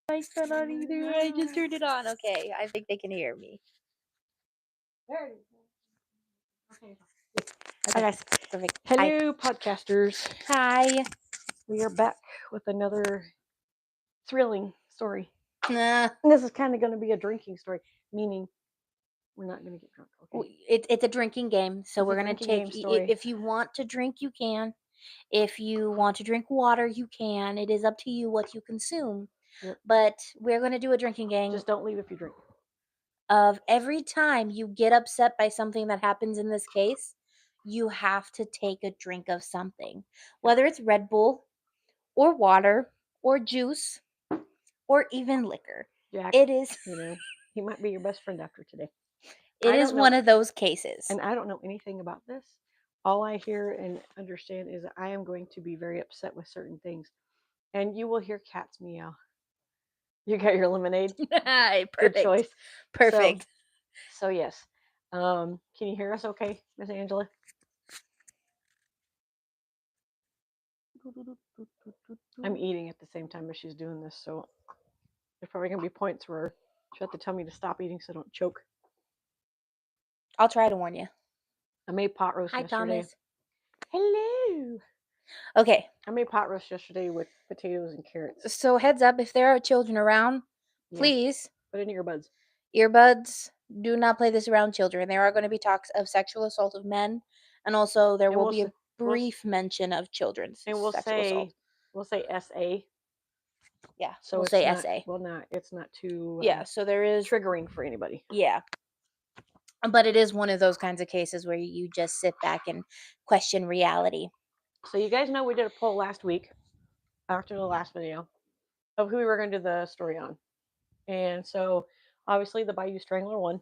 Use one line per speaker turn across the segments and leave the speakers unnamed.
I cannot either. I just turned it on. Okay, I think they can hear me.
There it is. Okay.
Okay,
Hi guys.
perfect.
Hello, podcasters.
Hi.
We are back with another thrilling story.
Nah.
And this is kind of going to be a drinking story, meaning we're not going to get drunk. Okay.
It's a drinking game, so
It's
we're
a
gonna
drinking
take.
game story.
If you want to drink, you can. If you want to drink water, you can. It is up to you what you consume.
Yep.
But we're gonna do a drinking game.
Just don't leave if you drink.
Of every time you get upset by something that happens in this case, you have to take a drink of something, whether it's Red Bull or water or juice or even liquor.
Jack,
It is
you know, he might be your best friend after today.
it is one of those cases.
And I don't know anything about this. All I hear and understand is that I am going to be very upset with certain things. And you will hear cats meow. You got your lemonade.
Perfect.
Good choice.
Perfect.
So yes. Can you hear us okay, Miss Angela? I'm eating at the same time as she's doing this, so there's probably gonna be points where she'll have to tell me to stop eating so I don't choke.
I'll try to warn you.
I made pot roast
Hi,
yesterday.
Thomas.
Hello.
Okay.
I made pot roast yesterday with potatoes and carrots.
So heads up, if there are children around, please
put in earbuds.
Earbuds. Do not play this around children. There are going to be talks of sexual assault of men, and also there will be a brief mention of children's sexual assault.
We'll say SA.
Yeah,
So
we'll say
not,
SA.
Well, it's not too
so there is
triggering for anybody.
Yeah. But it is one of those kinds of cases where you just sit back and question reality.
So you guys know we did a poll last week after the last video of who we were going to do the story on. And so obviously the Bayou Strangler won.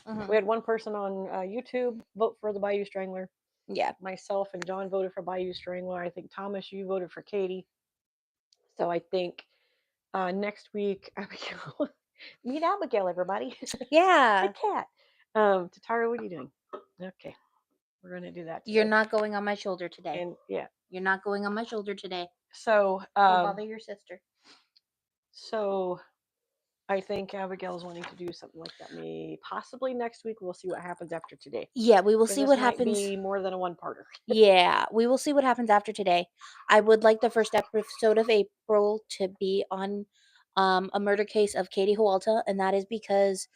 Mhm.
We had one person on YouTube vote for the Bayou Strangler.
Yeah.
Myself and John voted for Bayou Strangler. I think Thomas, you voted for Katie. So I think next week, Abigail, meet Abigail, everybody.
Yeah.
The cat. Tatara, what are you doing? Okay, we're gonna do that today.
You're not going on my shoulder today.
And yeah,
You're not going on my shoulder today.
So
Don't bother your sister.
So I think Abigail's wanting to do something like that. Maybe possibly next week. We'll see what happens after today.
Yeah, we will see what happens.
Might be more than a one-parter.
Yeah, we will see what happens after today. I would like the first episode of April to be on a murder case of Katie Hualta, and that is because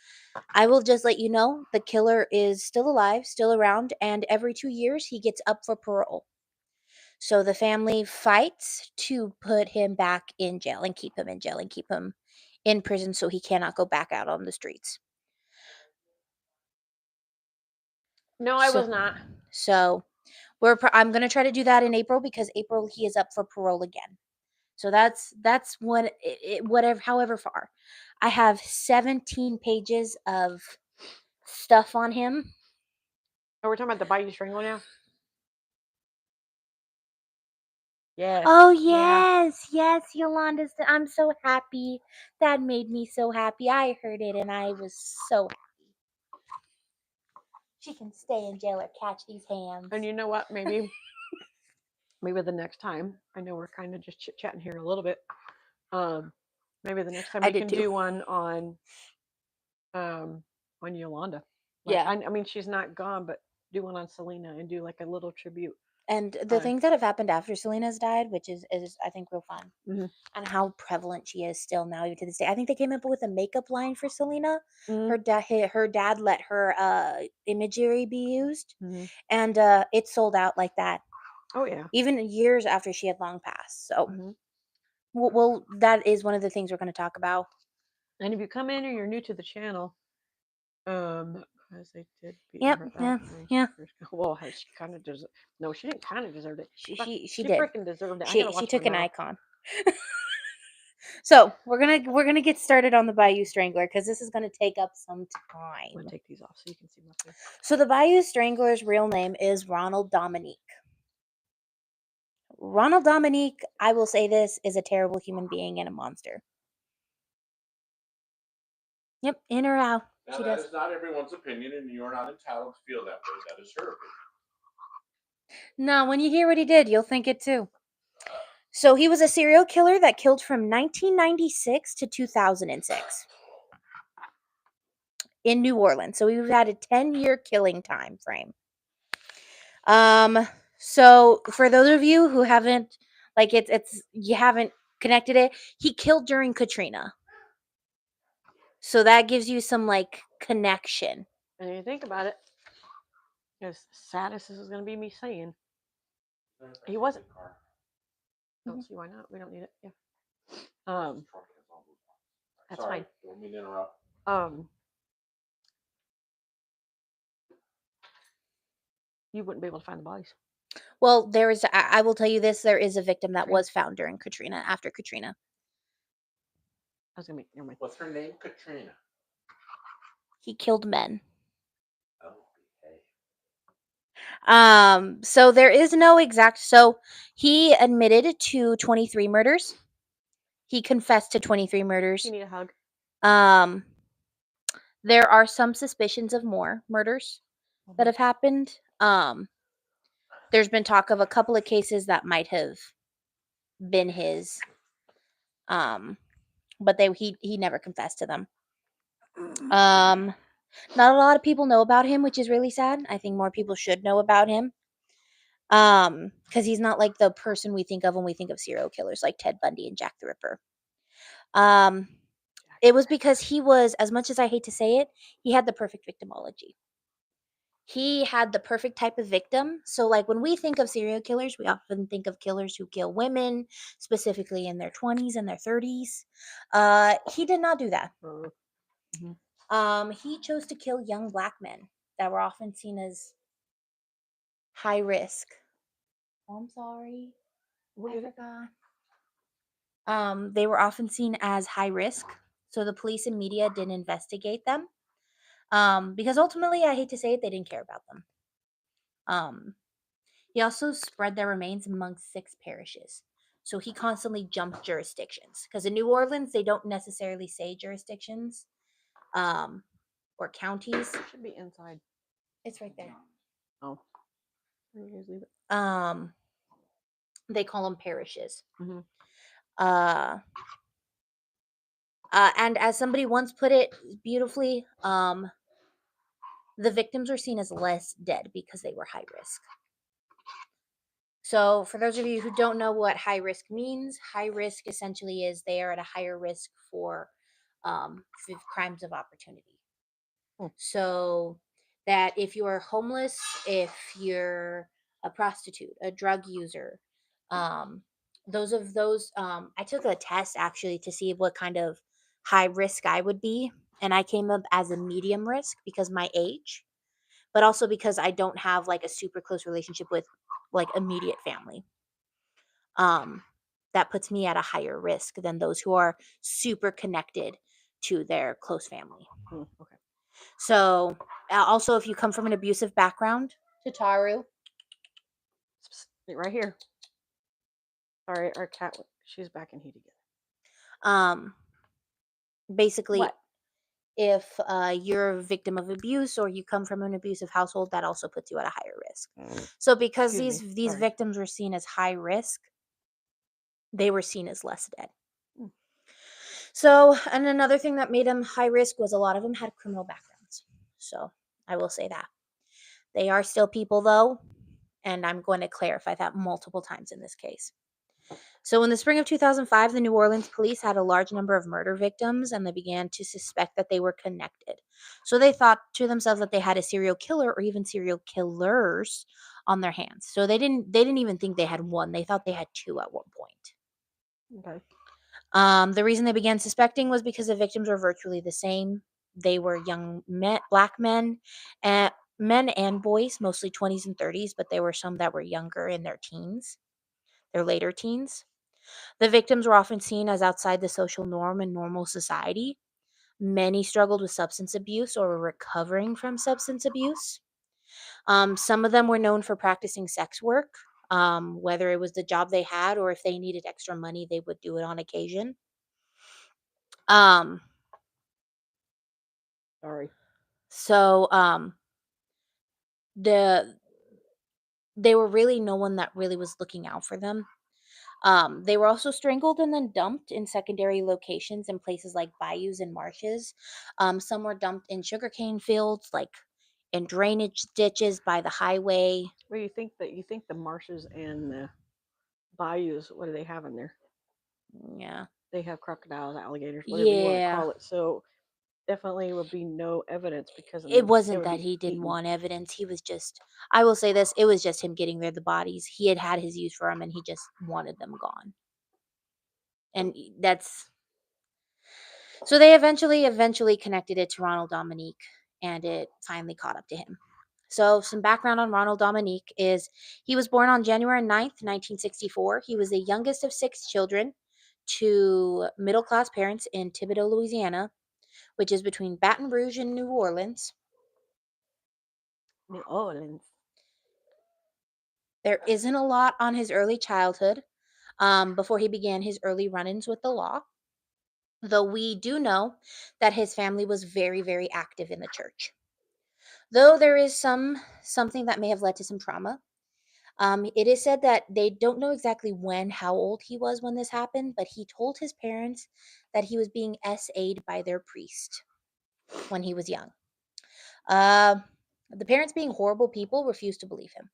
I will just let you know the killer is still alive, still around, and every 2 years he gets up for parole. So the family fights to put him back in jail and keep him in jail and keep him in prison so he cannot go back out on the streets.
No, I was not.
So I'm going to try to do that in April because April he is up for parole again. So that's what whatever however far. I have 17 pages of stuff on him.
Oh, we're talking about the Bayou Strangler now? Yes.
Oh, yes. Yeah. Yes, Yolanda. I'm so happy. That made me so happy. I heard it and I was so happy. She can stay in jail or catch these hands.
And you know what? Maybe the next time. I know we're kind of just chit-chatting here a little bit. Maybe the next time we can do one on Yolanda.
Yeah.
I mean, she's not gone, but do one on Selena and do like a little tribute.
And the things that have happened after Selena's died, which is I think real fun, and how prevalent she is still now even to this day. I think they came up with a makeup line for Selena. Her dad let her imagery be used, and it sold out like that.
Oh yeah,
even years after she had long passed. So, well, that is one of the things we're going to talk about.
And if you come in or you're new to the channel, as they did beat her
up. Yeah.
Well, she kind of deserved. No, she didn't kind of deserve it.
She
did. Freaking deserved it.
She took an icon. So we're gonna get started on the Bayou Strangler because this is gonna take up some time.
I'm gonna take these off so you can see my face.
So the Bayou Strangler's real name is Ronald Dominique. Ronald Dominique, I will say this, is a terrible human being and a monster. Yep, in or out.
Now, that is not everyone's opinion, and you're not entitled to feel that way. That is her opinion.
No, when you hear what he did, you'll think it too. So he was a serial killer that killed from 1996 to 2006 in New Orleans. So we've had a 10-year killing time frame. So for those of you who haven't, like, it's you haven't connected it, he killed during Katrina. So that gives you some like connection.
And you think about it, as sad as this is going to be me saying, he wasn't. Don't see why not. We don't need it. Yeah. That's
Sorry,
fine.
don't mean to interrupt.
You wouldn't be able to find the bodies.
Well, I will tell you this, there is a victim that was found during Katrina, after Katrina.
I was gonna be. Never mind.
What's her name? Katrina.
He killed men.
Oh, okay.
So there is no exact, so he admitted to 23 murders. He confessed to 23 murders.
You need a hug.
There are some suspicions of more murders that have happened. There's been talk of a couple of cases that might have been his, but he never confessed to them. Not a lot of people know about him, which is really sad. I think more people should know about him. Because he's not like the person we think of when we think of serial killers like Ted Bundy and Jack the Ripper. It was because he was, as much as I hate to say it, he had the perfect victimology. He had the perfect type of victim. So, like, when we think of serial killers, we often think of killers who kill women, specifically in their 20s and their 30s. He did not do that. He chose to kill young black men that were often seen as high risk. Oh, I'm sorry. I forgot. They were often seen as high risk, so the police and media didn't investigate them. Because ultimately, I hate to say it, they didn't care about them. He also spread their remains amongst 6 parishes. So he constantly jumped jurisdictions. Because in New Orleans, they don't necessarily say jurisdictions or counties.
It should be inside.
It's right there.
Oh. You guys leave it.
They call them parishes.
Mm-hmm.
And as somebody once put it beautifully, the victims were seen as less dead because they were high risk. So, for those of you who don't know what high risk means, high risk essentially is they are at a higher risk for crimes of opportunity. So, that if you're homeless, if you're a prostitute, a drug user, I took a test actually to see what kind of high risk I would be, and I came up as a medium risk because my age, but also because I don't have like a super close relationship with like immediate family. That puts me at a higher risk than those who are super connected to their close family.
Okay.
So, also, if you come from an abusive background, Tataru,
right here. Sorry, our cat. She's back in heat again.
Basically,
What?
if you're a victim of abuse or you come from an abusive household, that also puts you at a higher risk. So, because these victims were seen as high risk, they were seen as less dead. So, and another thing that made them high risk was a lot of them had criminal backgrounds. So, I will say that. They are still people, though, and I'm going to clarify that multiple times in this case. So, in the spring of 2005, the New Orleans police had a large number of murder victims, and they began to suspect that they were connected. So, they thought to themselves that they had a serial killer or even serial killers on their hands. So, they didn't even think they had one. They thought they had 2 at one point.
Okay.
The reason they began suspecting was because the victims were virtually the same. They were young men, black men, men and boys, mostly 20s and 30s, but there were some that were younger in their teens, their later teens. The victims were often seen as outside the social norm and normal society. Many struggled with substance abuse or were recovering from substance abuse. Some of them were known for practicing sex work, whether it was the job they had or if they needed extra money, they would do it on occasion.
Sorry.
So they were really no one that really was looking out for them. They were also strangled and then dumped in secondary locations in places like bayous and marshes. Some were dumped in sugarcane fields, like in drainage ditches by the highway.
Well, you think the marshes and the bayous, what do they have in there?
Yeah.
They have crocodiles, alligators, whatever you want to
Yeah.
call it. So definitely would be no evidence because I
It
mean they
wasn't
would
that
be
he didn't
eaten.
want evidence. He was just, I will say this, it was just him getting rid of the bodies. He had had his use for them and he just wanted them gone. And that's, so they eventually connected it to Ronald Dominique, and it finally caught up to him. So some background on Ronald Dominique is he was born on January 9th, 1964. He was the youngest of 6 children to middle-class parents in Thibodaux, Louisiana, which is between Baton Rouge and New Orleans.
New Orleans.
There isn't a lot on his early childhood before he began his early run-ins with the law, though we do know that his family was very, very active in the church. Though there is something that may have led to some trauma. It is said that they don't know exactly how old he was when this happened, but he told his parents that he was being SA'd by their priest when he was young. Uh, the parents, being horrible people, refused to believe him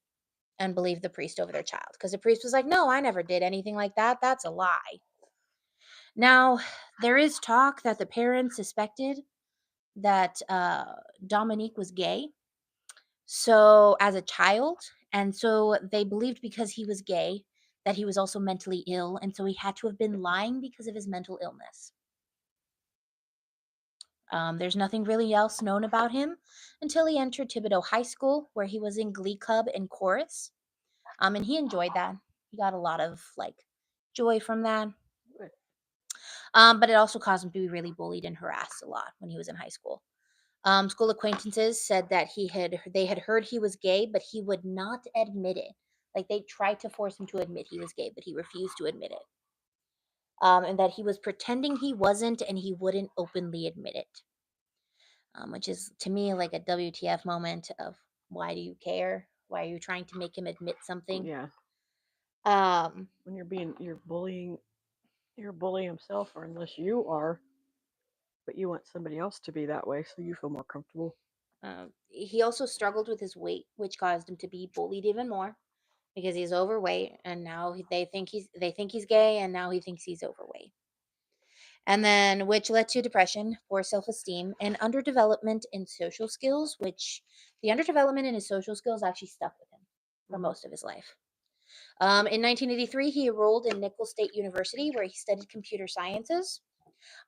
and believe the priest over their child because the priest was like, "No, I never did anything like that. That's a lie." Now, there is talk that the parents suspected that Dominique was gay. So, as a child, and so they believed because he was gay that he was also mentally ill, and so he had to have been lying because of his mental illness. There's nothing really else known about him until he entered Thibodaux High School, where he was in Glee Club and chorus. And he enjoyed that. He got a lot of like joy from that. But it also caused him to be really bullied and harassed a lot when he was in high school. School acquaintances said that they had heard he was gay, but he would not admit it. Like they tried to force him to admit he was gay, but he refused to admit it. And that he was pretending he wasn't, and he wouldn't openly admit it. Which is to me like a WTF moment of why do you care? Why are you trying to make him admit something?
Yeah.
Um,
When you're bullying himself, or unless you are, but you want somebody else to be that way so you feel more comfortable.
he also struggled with his weight, which caused him to be bullied even more because he's overweight, and now they think he's gay, and now he thinks he's overweight. And then, which led to depression, poor self esteem, and underdevelopment in social skills, which the underdevelopment in his social skills actually stuck with him for
Mhm.
most of his life. In 1983, he enrolled in Nicholls State University, where he studied computer sciences.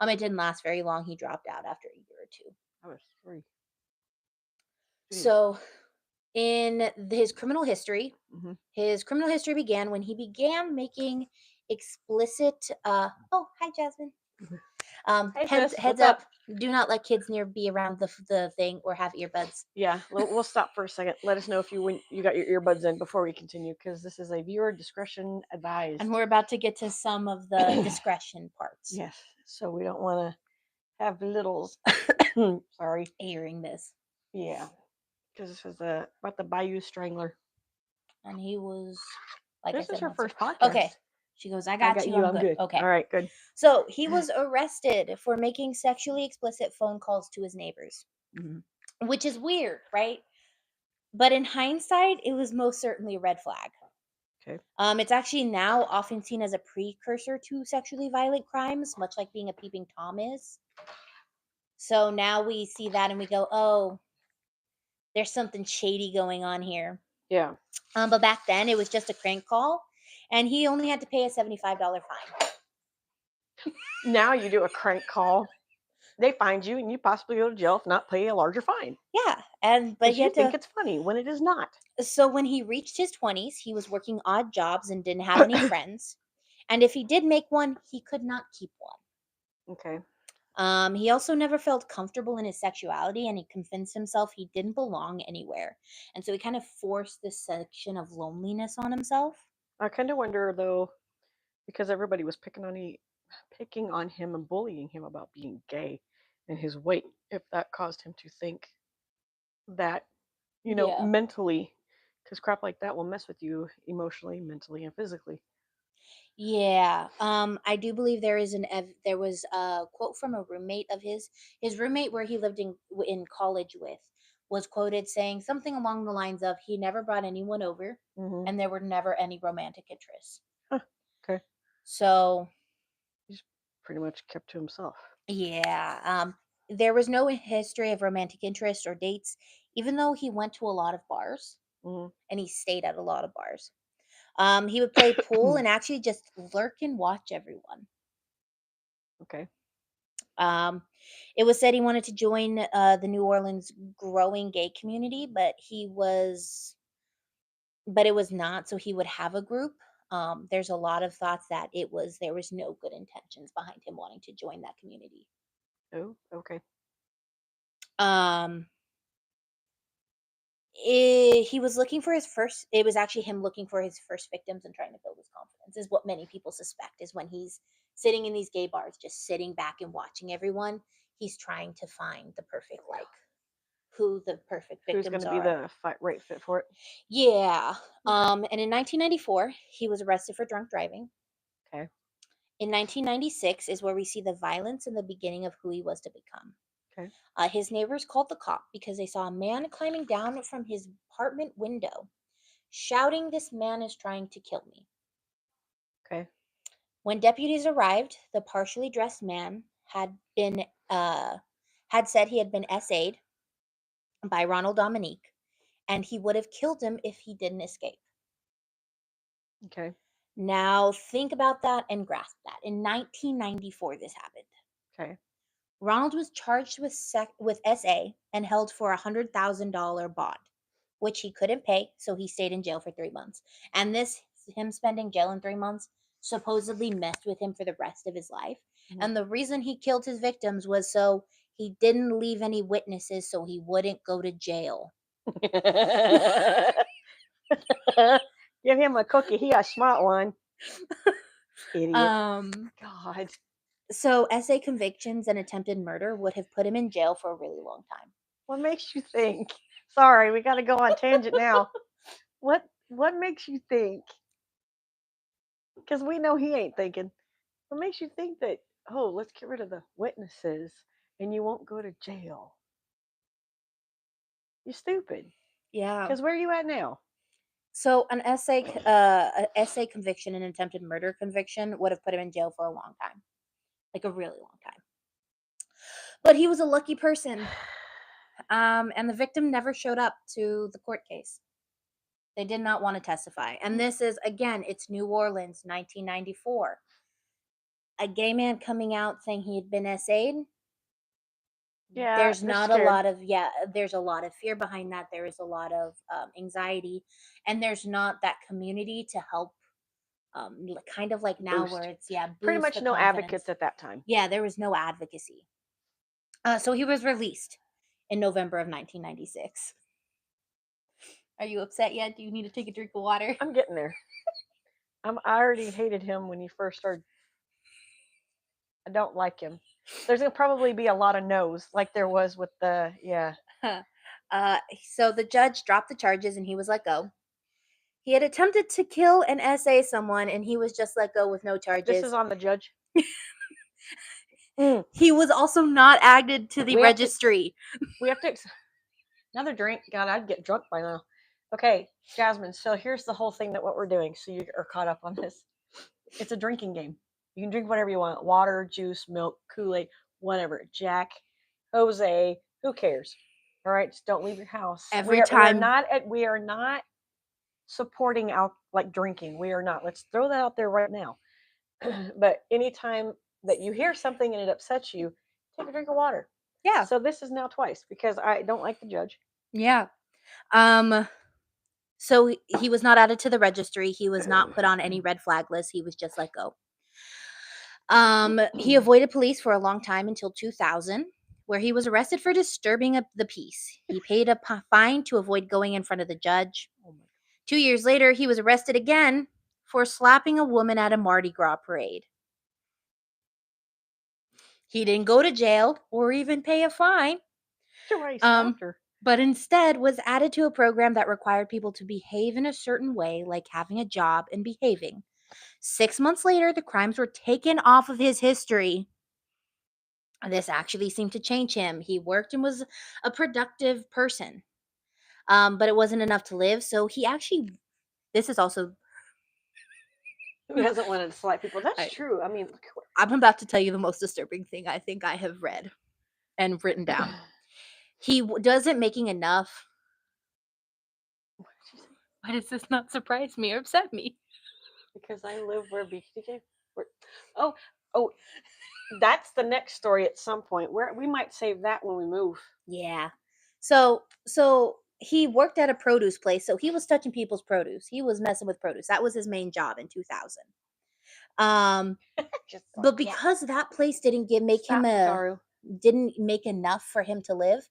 It didn't last very long. He dropped out after a year or two.
I was 3. Jeez.
So, in his criminal history,
Mhm.
his criminal history began when he began making explicit. Oh, hi, Jasmine.
Hey,
Heads
sis,
heads
what's
up.
up?
Do not let kids near be around the thing or have earbuds.
Yeah, we'll stop for a second. Let us know if when you got your earbuds in before we continue, because this is a viewer discretion advised.
And we're about to get to some of the discretion parts.
Yes, so we don't want to have littles. Sorry.
Hearing this,
Yeah, because this is about the Bayou Strangler.
and he was like I
This is
said,
her
not so.
first podcast.
Okay, she goes. I got you. I'm good. Okay.
All right, good.
So he was arrested for making sexually explicit phone calls to his neighbors,
Mhm.
which is weird, right? But in hindsight, it was most certainly a red flag.
Okay.
It's actually now often seen as a precursor to sexually violent crimes, much like being a peeping Tom is. So now we see that and we go, oh, there's something shady going on here.
Yeah.
But back then, it was just a crank call, and he only had to pay a $75 fine.
Now you do a crank call. They find you, and you possibly go to jail if not pay a larger fine.
Yeah, but
Because
he
you
had
think
to.
it's funny when it is not.
So when he reached his 20s, he was working odd jobs and didn't have any friends. And if he did make one, he could not keep one.
Okay.
He also never felt comfortable in his sexuality, and he convinced himself he didn't belong anywhere. And so he kind of forced this section of loneliness on himself.
I kind of wonder though, because everybody was picking on him and bullying him about being gay and his weight, if that caused him to think that,
Yeah.
mentally, because crap like that will mess with you emotionally, mentally, and physically.
Yeah. I do believe there was a quote from a roommate of his roommate where he lived in college with was quoted saying something along the lines of he never brought anyone over
Hmm.
and there were never any romantic interests.
Huh. Okay.
So,
He's pretty much kept to himself.
yeah, there was no history of romantic interest or dates even though he went to a lot of bars
Hmm.
and he stayed at a lot of bars. He would play pool and actually just lurk and watch everyone.
Okay.
Um, it was said he wanted to join the New Orleans growing gay community, but it was not. So he would have a group. There's a lot of thoughts that there was no good intentions behind him wanting to join that community.
Oh, okay.
Um, he was looking for his first. It was actually him looking for his first victims and trying to build his confidence. Is what many people suspect is when he's sitting in these gay bars, just sitting back and watching everyone. He's trying to find the perfect who the perfect
Who's going
victims
to be
are.
the right fit for it?
Yeah.
Okay.
And in 1994, he was arrested for drunk driving.
Okay.
In 1996 is where we see the violence and the beginning of who he was to become.
Okay.
His neighbors called the cop because they saw a man climbing down from his apartment window, shouting, "This man is trying to kill me."
Okay.
When deputies arrived, the partially dressed man had said he had been SA'd by Ronald Dominique, and he would have killed him if he didn't escape.
Okay.
Now think about that and grasp that. In 1994, this happened.
Okay.
Ronald was charged with SA and held for a $100,000 bond, which he couldn't pay, so he stayed in jail for 3 months. And him spending jail in 3 months, supposedly messed with him for the rest of his life.
Mhm.
And the reason he killed his victims was so he didn't leave any witnesses, so he wouldn't go to jail.
Give him a cookie. He a smart one. Idiot.
Um,
God.
so SA convictions and attempted murder would have put him in jail for a really long time.
What makes you think? Sorry, we got to go on tangent now. What makes you think? Because we know he ain't thinking. What makes you think that? Oh, let's get rid of the witnesses, and you won't go to jail. You stupid.
Yeah.
Because where are you at now?
So a SA conviction and attempted murder conviction would have put him in jail for a long time, like a really long time. But he was a lucky person, and the victim never showed up to the court case. They did not want to testify, and this is again, it's New Orleans, 1994. A gay man coming out saying he had been SA'd.
Yeah,
There's
they're
not a
scared.
lot of there's a lot of fear behind that. There is a lot of anxiety, and there's not that community to help kind of like now where
Boost.
it's
Pretty
boost
much
the
no
confidence.
advocates at that time.
Yeah, there was no advocacy. So he was released in November of 1996. Are you upset yet? Do you need to take a drink of water?
I'm getting there. I already hated him when he first started. I don't like him. There's gonna probably be a lot of no's, like there was with the
So the judge dropped the charges and he was let go. He had attempted to kill and SA someone and he was just let go with no
This
charges.
is on the judge.
He was also not added to the
We have to-
registry.
We have to another drink. God, I'd get drunk by now. Okay, Jasmine. So here's the whole thing that what we're doing. So you are caught up on this. It's a drinking game. You can drink whatever you want: water, juice, milk, Kool-Aid, whatever. Jack, Jose, who cares? All right, just don't leave your house.
Every
We are
time.
not supporting like drinking. We are not. Let's throw that out there right now. But anytime that you hear something and it upsets you, take a drink of water.
Yeah.
So this is now twice because I don't like the judge.
Yeah. So he was not added to the registry. He was not put on any red flag list. He was just let go. He avoided police for a long time until 2000, where he was arrested for disturbing the peace. He paid a fine to avoid going in front of the judge. 2 years later, he was arrested again for slapping a woman at a Mardi Gras parade. He didn't go to jail or even pay a fine.
Why he slapped her.
But instead was added to a program that required people to behave in a certain way, like having a job and behaving. 6 months later, the crimes were taken off of his history. This actually seemed to change him. He worked and was a productive person, but it wasn't enough to live. So he actually, this is also,
Who hasn't wanted to slap people? That's
I-
true. I mean, look what-
I'm about to tell you the most disturbing thing I think I have read and written down. He doesn't making enough.
what did you say?
Why does this not surprise me or upset me?
Because I live where BTK. Oh, oh, that's the next story at some point. Where we might save that when we move.
Yeah. So he worked at a produce place, so he was touching people's produce. He was messing with produce. That was his main job in 2000.
Just
But because that place didn't didn't make enough for him to live,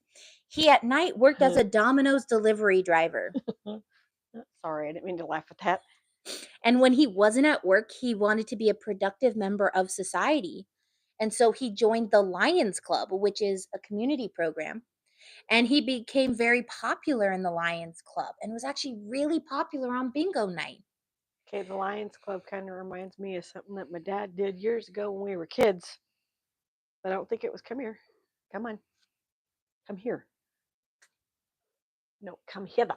he at night worked as a Domino's delivery driver.
Sorry, I didn't mean to laugh at that.
And when he wasn't at work, he wanted to be a productive member of society. And so he joined the Lions Club, which is a community program. And he became very popular in the Lions Club and was actually really popular on bingo night.
Okay, the Lions Club kind of reminds me of something that my dad did years ago when we were kids. But I don't think it was come here. Come on. Come here. No, come hither.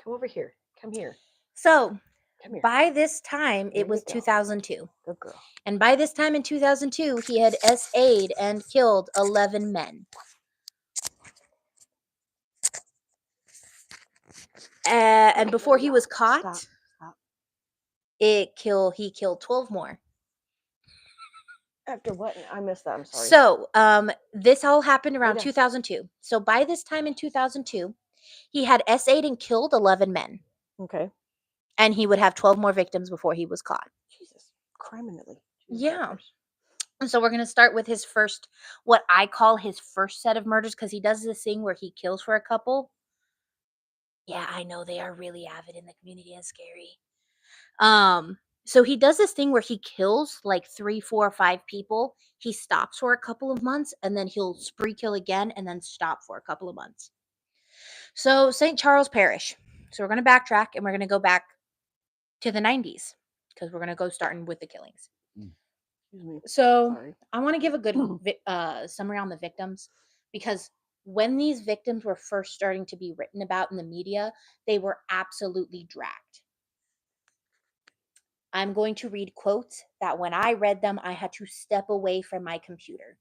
Come over here. Come here.
So
Come here.
by this time,
There
it was
you go.
2002.
Good girl.
And by this time in 2002, he had SA'd and killed 11 men. And before he was caught,
Stop.
he killed 12 more.
After what? I missed that. I'm sorry.
So, this all happened around
Rita.
2002. So by this time in 2002, he had SA'd and killed 11 men.
Okay.
And he would have 12 more victims before he was caught.
Jesus. Criminally.
Yeah. And so we're going to start with his first, what I call his first set of murders, because he does this thing where he kills for a couple. Yeah, I know they are really avid in the community and scary. So he does this thing where he kills like 3, 4, 5 people. He stops for a couple of months and then he'll spree kill again and then stop for a couple of months. So St. Charles Parish. So we're going to backtrack and we're going to go back to the 90s because we're going to go starting with the killings.
Excuse me.
So
Sorry.
I want to give a good summary on the victims because when these victims were first starting to be written about in the media, they were absolutely dragged. I'm going to read quotes that when I read them, I had to step away from my computer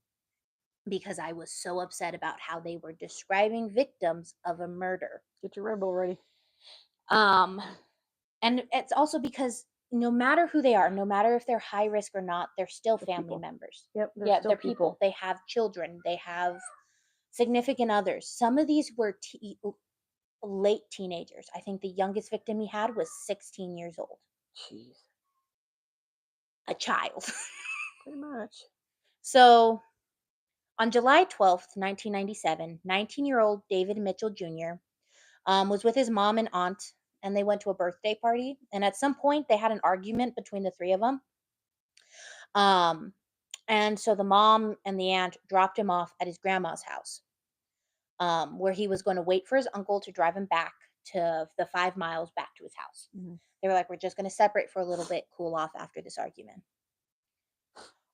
because I was so upset about how they were describing victims of a murder.
Get your Red Bull ready.
And it's also because no matter who they are, no matter if they're high risk or not, they're still
They're
family
people.
members.
Yep.
They're people. They have children. They have significant others. Some of these were late teenagers. I think the youngest victim he had was 16 years old.
Jeez.
A child.
Pretty much.
So, on July 12th, 1997, 19-year-old David Mitchell Jr. Was with his mom and aunt, and they went to a birthday party. And at some point, they had an argument between the three of them. And so the mom and the aunt dropped him off at his grandma's house, where he was going to wait for his uncle to drive him back to the 5 miles back to his house.
Mm-hmm.
They were like, we're just going to separate for a little bit, cool off after this argument.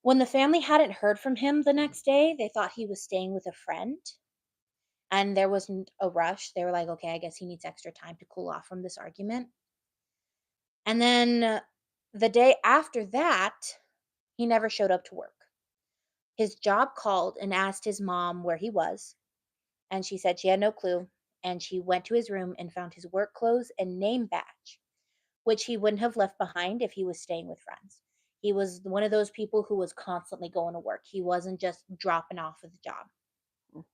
When the family hadn't heard from him the next day, they thought he was staying with a friend. And there wasn't a rush. They were like, okay, I guess he needs extra time to cool off from this argument. And then the day after that, he never showed up to work. His job called and asked his mom where he was. And she said she had no clue. And she went to his room and found his work clothes and name badge, which he wouldn't have left behind if he was staying with friends. He was one of those people who was constantly going to work. He wasn't just dropping off of the job.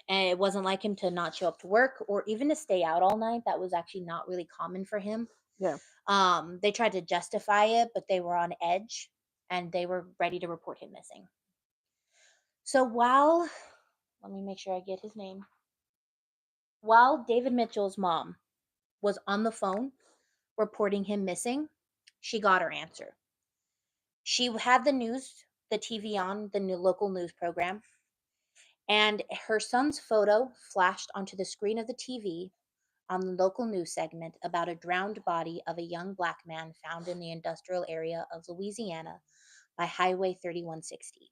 And it wasn't like him to not show up to work or even to stay out all night. That was actually not really common for him.
Yeah.
They tried to justify it, but they were on edge and they were ready to report him missing. So let me make sure I get his name. While David Mitchell's mom was on the phone reporting him missing, she got her answer. She had the TV on, the new local news program, and her son's photo flashed onto the screen of the TV on the local news segment about a drowned body of a young black man found in the industrial area of Louisiana by Highway 3160.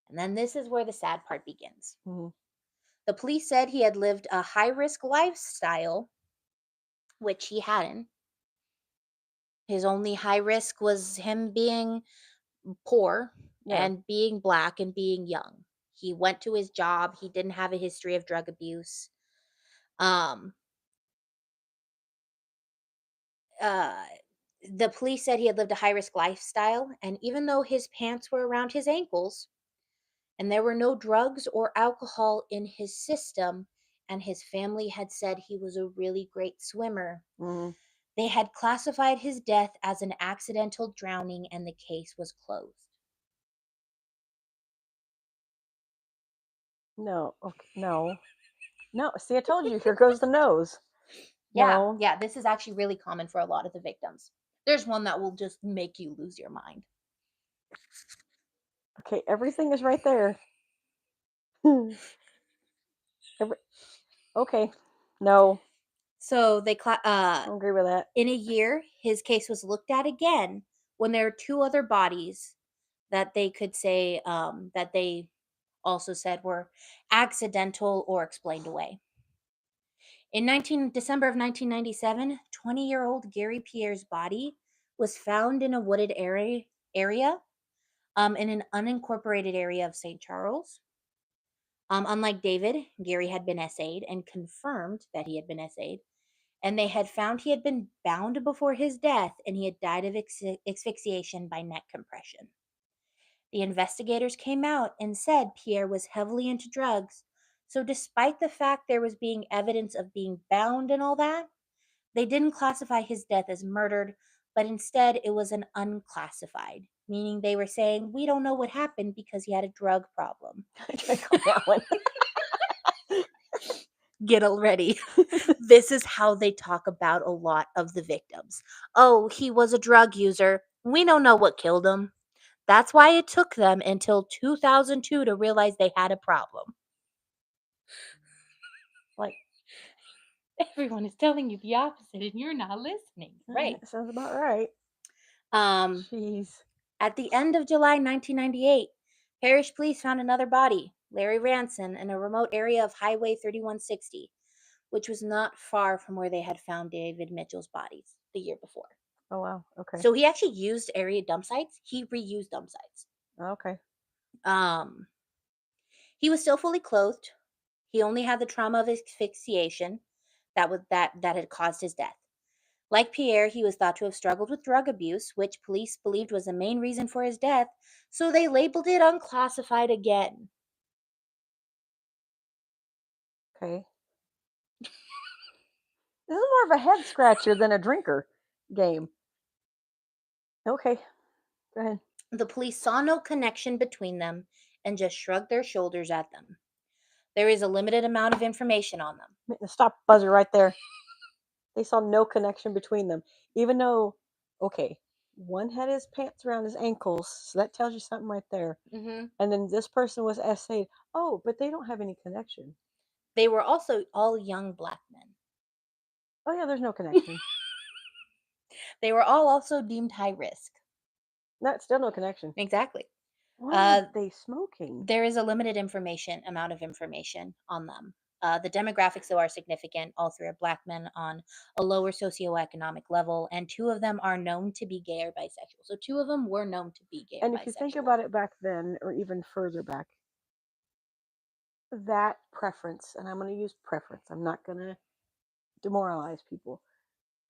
And then this is where the sad part begins.
Mhm.
The police said he had lived a high risk lifestyle, which he hadn't. His only high risk was him being poor
Yeah.
and being black and being young. He went to his job. He didn't have a history of drug abuse. Um, uh, the police said he had lived a high risk lifestyle, and even though his pants were around his ankles and there were no drugs or alcohol in his system, and his family had said he was a really great swimmer,
Mhm.
they had classified his death as an accidental drowning and the case was closed.
No. Okay. No. No. See, I told you. Here goes the nose. No.
Yeah, this is actually really common for a lot of the victims. There's one that will just make you lose your mind.
Okay. Everything is right there. Okay. No.
So they
I don't agree with that.
in a year, his case was looked at again when there are two other bodies that they could say that they also said were accidental or explained away. In December of 1997, 20-year-old Gary Pierre's body was found in a wooded area in an unincorporated area of St. Charles. Unlike David, Gary had been essayed and confirmed that he had been essayed, and they had found he had been bound before his death and he had died of asphyxiation by neck compression. The investigators came out and said Pierre was heavily into drugs, so despite the fact there was being evidence of being bound and all that, they didn't classify his death as murdered, but instead it was an unclassified, meaning they were saying, we don't know what happened because he had a drug problem.
I tried calling that one.
Get already. This is how they talk about a lot of the victims. Oh, he was a drug user. We don't know what killed him. That's why it took them until 2002 to realize they had a problem.
Like,
Everyone is telling you the opposite and you're not listening. Right.
sounds about right. Jeez.
At the end of July 1998, parish police found another body, Larry Ranson, in a remote area of Highway 3160, which was not far from where they had found David Mitchell's bodies the year before.
Oh wow. Okay.
So he actually used area dump sites. He reused dump sites.
Okay.
He was still fully clothed. He only had the trauma of asphyxiation that had caused his death. Like Pierre, he was thought to have struggled with drug abuse, which police believed was the main reason for his death, so they labeled it unclassified again.
Okay. This is more of a head scratcher than a drinker game. Okay. Go ahead.
The police saw no connection between them and just shrugged their shoulders at them. There is a limited amount of information on them.
Stop buzzer right there. They saw no connection between them. Even though, okay, one had his pants around his ankles, so that tells you something right there.
Mm-hmm.
And then this person was essayed. Oh, but they don't have any connection.
They were also all young black men.
Oh yeah, there's no connection.
They were all also deemed high risk.
That's still no connection.
Exactly.
What are they smoking?
There is a limited amount of information on them. The demographics, though, are significant. All three are black men on a lower socioeconomic level, and two of them are known to be gay or bisexual. So two of them were known to be gay
And
or
if you think
bisexual.
about it back then, or even further back, that preference, and I'm going to use preference, I'm not going to demoralize people.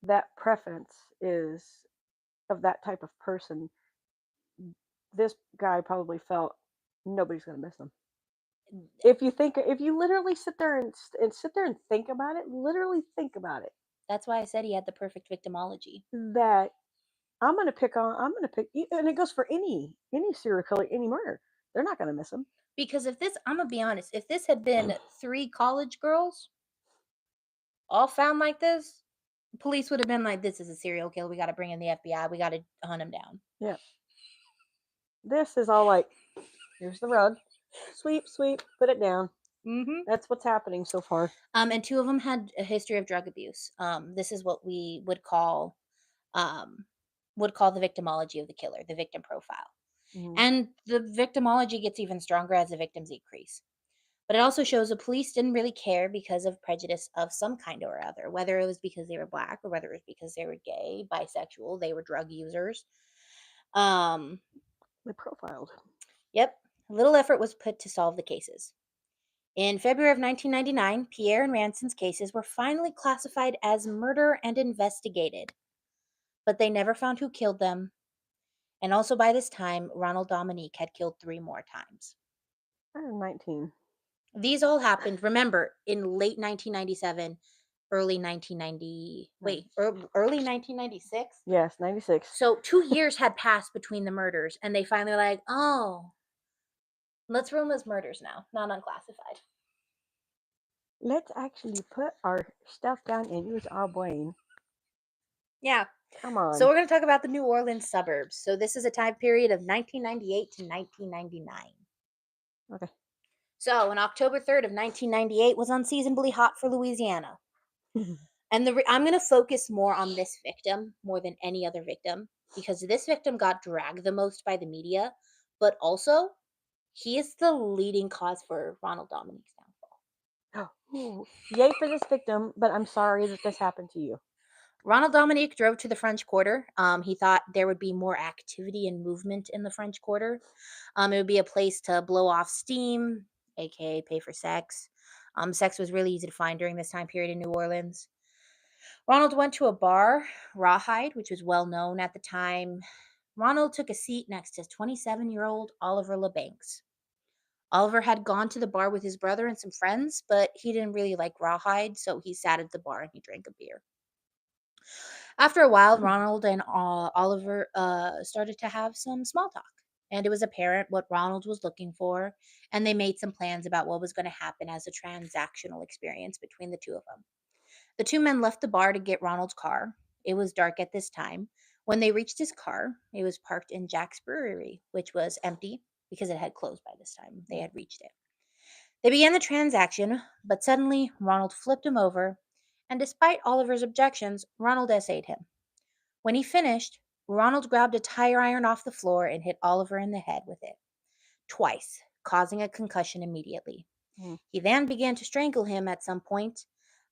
That preference is of that type of person. This guy probably felt nobody's going to miss him. If you literally sit there and think about it, literally think about it.
That's why I said he had the perfect victimology.
That I'm going to pick, and it goes for any serial killer, any murder. They're not going to miss him.
Because I'm gonna be honest, if this had been 3 college girls all found like this, police would have been like, this is a serial killer. We got to bring in the FBI. We got to hunt him down.
Yeah. This is all like, here's the rug. Sweep, sweep, put it down.
Mm-hmm.
That's what's happening so far.
And two of them had a history of drug abuse. This is what we um, would call the victimology of the killer, the victim profile.
Mhm.
And the victimology gets even stronger as the victims increase. But it also shows the police didn't really care because of prejudice of some kind or other, whether it was because they were black or whether it was because they were gay, bisexual, they were drug users. Um,
They profiled.
yep, little effort was put to solve the cases. In February of 1999, Pierre and Ranson's cases were finally classified as murder and investigated, but they never found who killed them. And also by this time, Ronald Dominique had killed 3 more times.
I was 19.
These all happened, remember, in late 1997, early 1990, early 1996.
Yes, 96.
So 2 years had passed between the murders, and they finally were like, oh, let's run as murders now, not unclassified.
Let's actually put our stuff down and use our brain.
Yeah.
Come on.
So we're going to talk about the New Orleans suburbs. So this is a time period of 1998 to 1999.
Okay.
So on October 3rd of 1998 was unseasonably hot for Louisiana. And I'm going to focus more on this victim more than any other victim because this victim got dragged the most by the media, but also he is the leading cause for Ronald Dominique's downfall.
Ooh, yay for this victim, but I'm sorry that this happened to you.
Ronald Dominique drove to the French Quarter. He thought there would be more activity and movement in the French Quarter. It would be a place to blow off steam, aka pay for sex. Sex was really easy to find during this time period in New Orleans. Ronald went to a bar, Rawhide, which was well known at the time. Ronald took a seat next to 27-year-old Oliver LeBanks. Oliver had gone to the bar with his brother and some friends, but he didn't really like Rawhide, so he sat at the bar and he drank a beer. After a while, Ronald and Oliver started to have some small talk, and it was apparent what Ronald was looking for, and they made some plans about what was going to happen as a transactional experience between the two of them. The two men left the bar to get Ronald's car. It was dark at this time. When they reached his car, it was parked in Jack's Brewery, which was empty because it had closed by this time. They had reached it. They began the transaction, but suddenly Ronald flipped him over, and despite Oliver's objections, Ronald essayed him. When he finished, Ronald grabbed a tire iron off the floor and hit Oliver in the head with it, twice, causing a concussion immediately.
Mm.
He then began to strangle him at some point,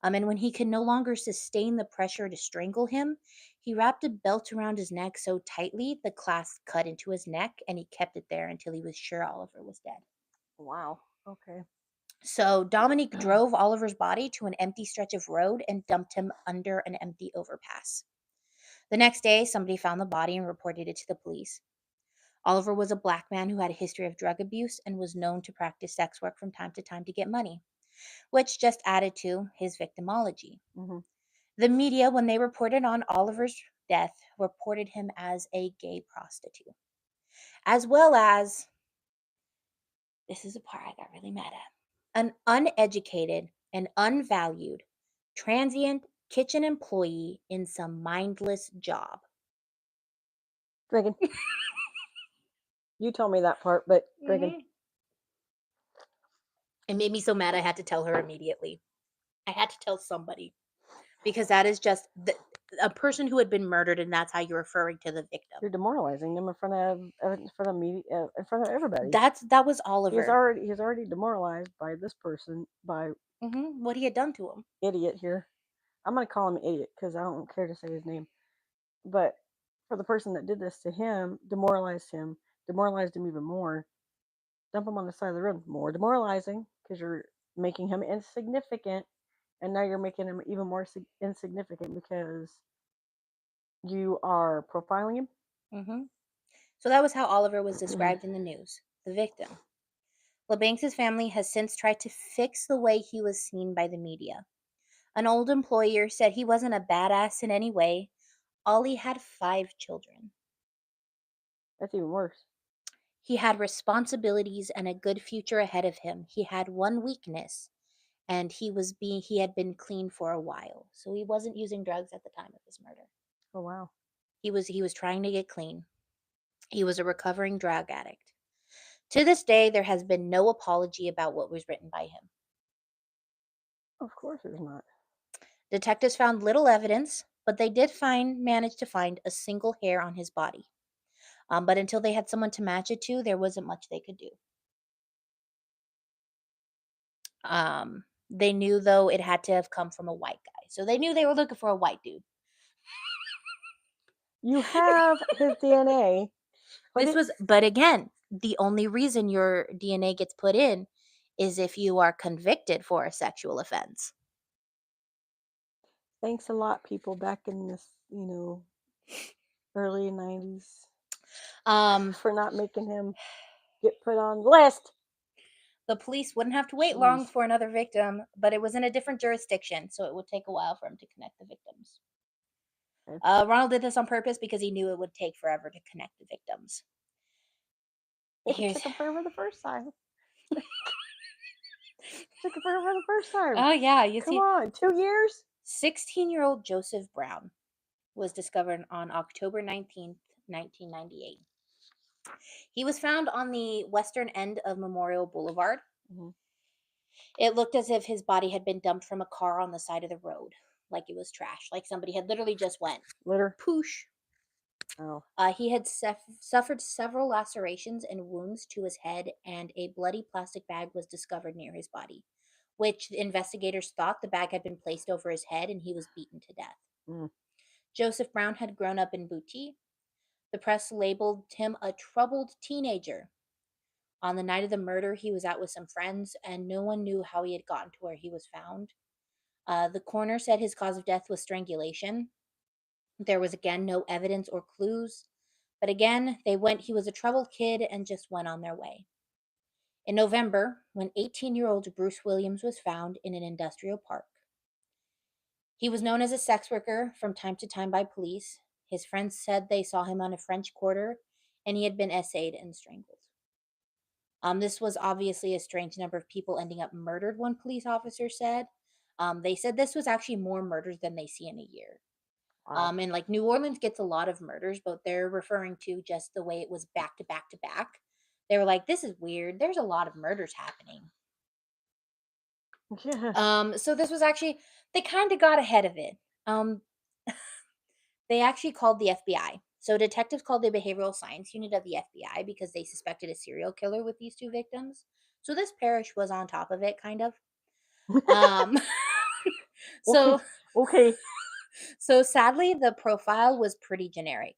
and when he could no longer sustain the pressure to strangle him, he wrapped a belt around his neck so tightly the clasp cut into his neck, and he kept it there until he was sure Oliver was dead.
Wow. Okay.
So Dominique drove Oliver's body to an empty stretch of road and dumped him under an empty overpass. The next day, somebody found the body and reported it to the police. Oliver was a black man who had a history of drug abuse and was known to practice sex work from time to time to get money, which just added to his victimology.
Mm-hmm.
The media, when they reported on Oliver's death, reported him as a gay prostitute, as well as, this is the part I got really mad at, an uneducated and unvalued transient kitchen employee in some mindless job.
Drinking. You told me that part, but drinking.
It made me so mad I had to tell her immediately. I had to tell somebody because that is just a person who had been murdered, and that's how you're referring to the victim.
You're demoralizing them in front of media, in front of everybody.
That was Oliver.
He's already demoralized by this person, by
What he had done to him.
idiot here. I'm gonna call him idiot because I don't care to say his name. But for the person that did this to him, demoralized him even more. Dump him on the side of the road. More demoralizing because you're making him insignificant, and now you're making him even more insignificant because you are profiling him.
So that was how Oliver was described in the news, the victim. LeBanks' family has since tried to fix the way he was seen by the media. An old employer said he wasn't a badass in any way. Ollie had 5 children.
That's even worse.
He had responsibilities and a good future ahead of him. He had one weakness, and he had been clean for a while. So he wasn't using drugs at the time of his murder.
Oh wow.
He was trying to get clean. He was a recovering drug addict. To this day, there has been no apology about what was written by him.
Of course there's not.
Detectives found little evidence, but they did manage to find a single hair on his body. But until they had someone to match it to, there wasn't much they could do. They knew, though, it had to have come from a white guy. So they knew they were looking for a white dude.
You have his DNA.
But again, the only reason your DNA gets put in is if you are convicted for a sexual offense.
Thanks a lot, people back in this, early 90s
Um,
for not making him get put on the list.
the police wouldn't have to wait long
Jeez.
for another victim, but it was in a different jurisdiction, so it would take a while for him to connect the victims.
Okay.
Ronald did this on purpose because he knew it would take forever to connect the victims.
It took him forever the first time. Took him forever the first time.
Oh yeah, you
Come
see,
on, 2 years?
16-year-old Joseph Brown was discovered on October 19th, 1998. He was found on the western end of Memorial Boulevard.
Mhm.
It looked as if his body had been dumped from a car on the side of the road, like it was trash, like somebody had literally just went
Litter.
poosh.
Oh.
He had suffered several lacerations and wounds to his head, and a bloody plastic bag was discovered near his body, which investigators thought the bag had been placed over his head and he was beaten to death.
Mm.
Joseph Brown had grown up in Booty. The press labeled him a troubled teenager. On the night of the murder, he was out with some friends, and no one knew how he had gotten to where he was found. The coroner said his cause of death was strangulation. There was again no evidence or clues, but again, he was a troubled kid and just went on their way. In November, when 18-year-old Bruce Williams was found in an industrial park, he was known as a sex worker from time to time by police. His friends said they saw him on a French Quarter, and he had been essayed and strangled. This was obviously a strange number of people ending up murdered, one police officer said. They said this was actually more murders than they see in a year.
Wow.
And like New Orleans gets a lot of murders, but they're referring to just the way it was back to back to back. They were like, this is weird. There's a lot of murders happening.
Yeah.
So this was actually, they kind of got ahead of it. They actually called the FBI. So detectives called the behavioral science unit of the FBI because they suspected a serial killer with these two victims. So this parish was on top of it, kind of. Um, so
Okay.
So sadly, the profile was pretty generic.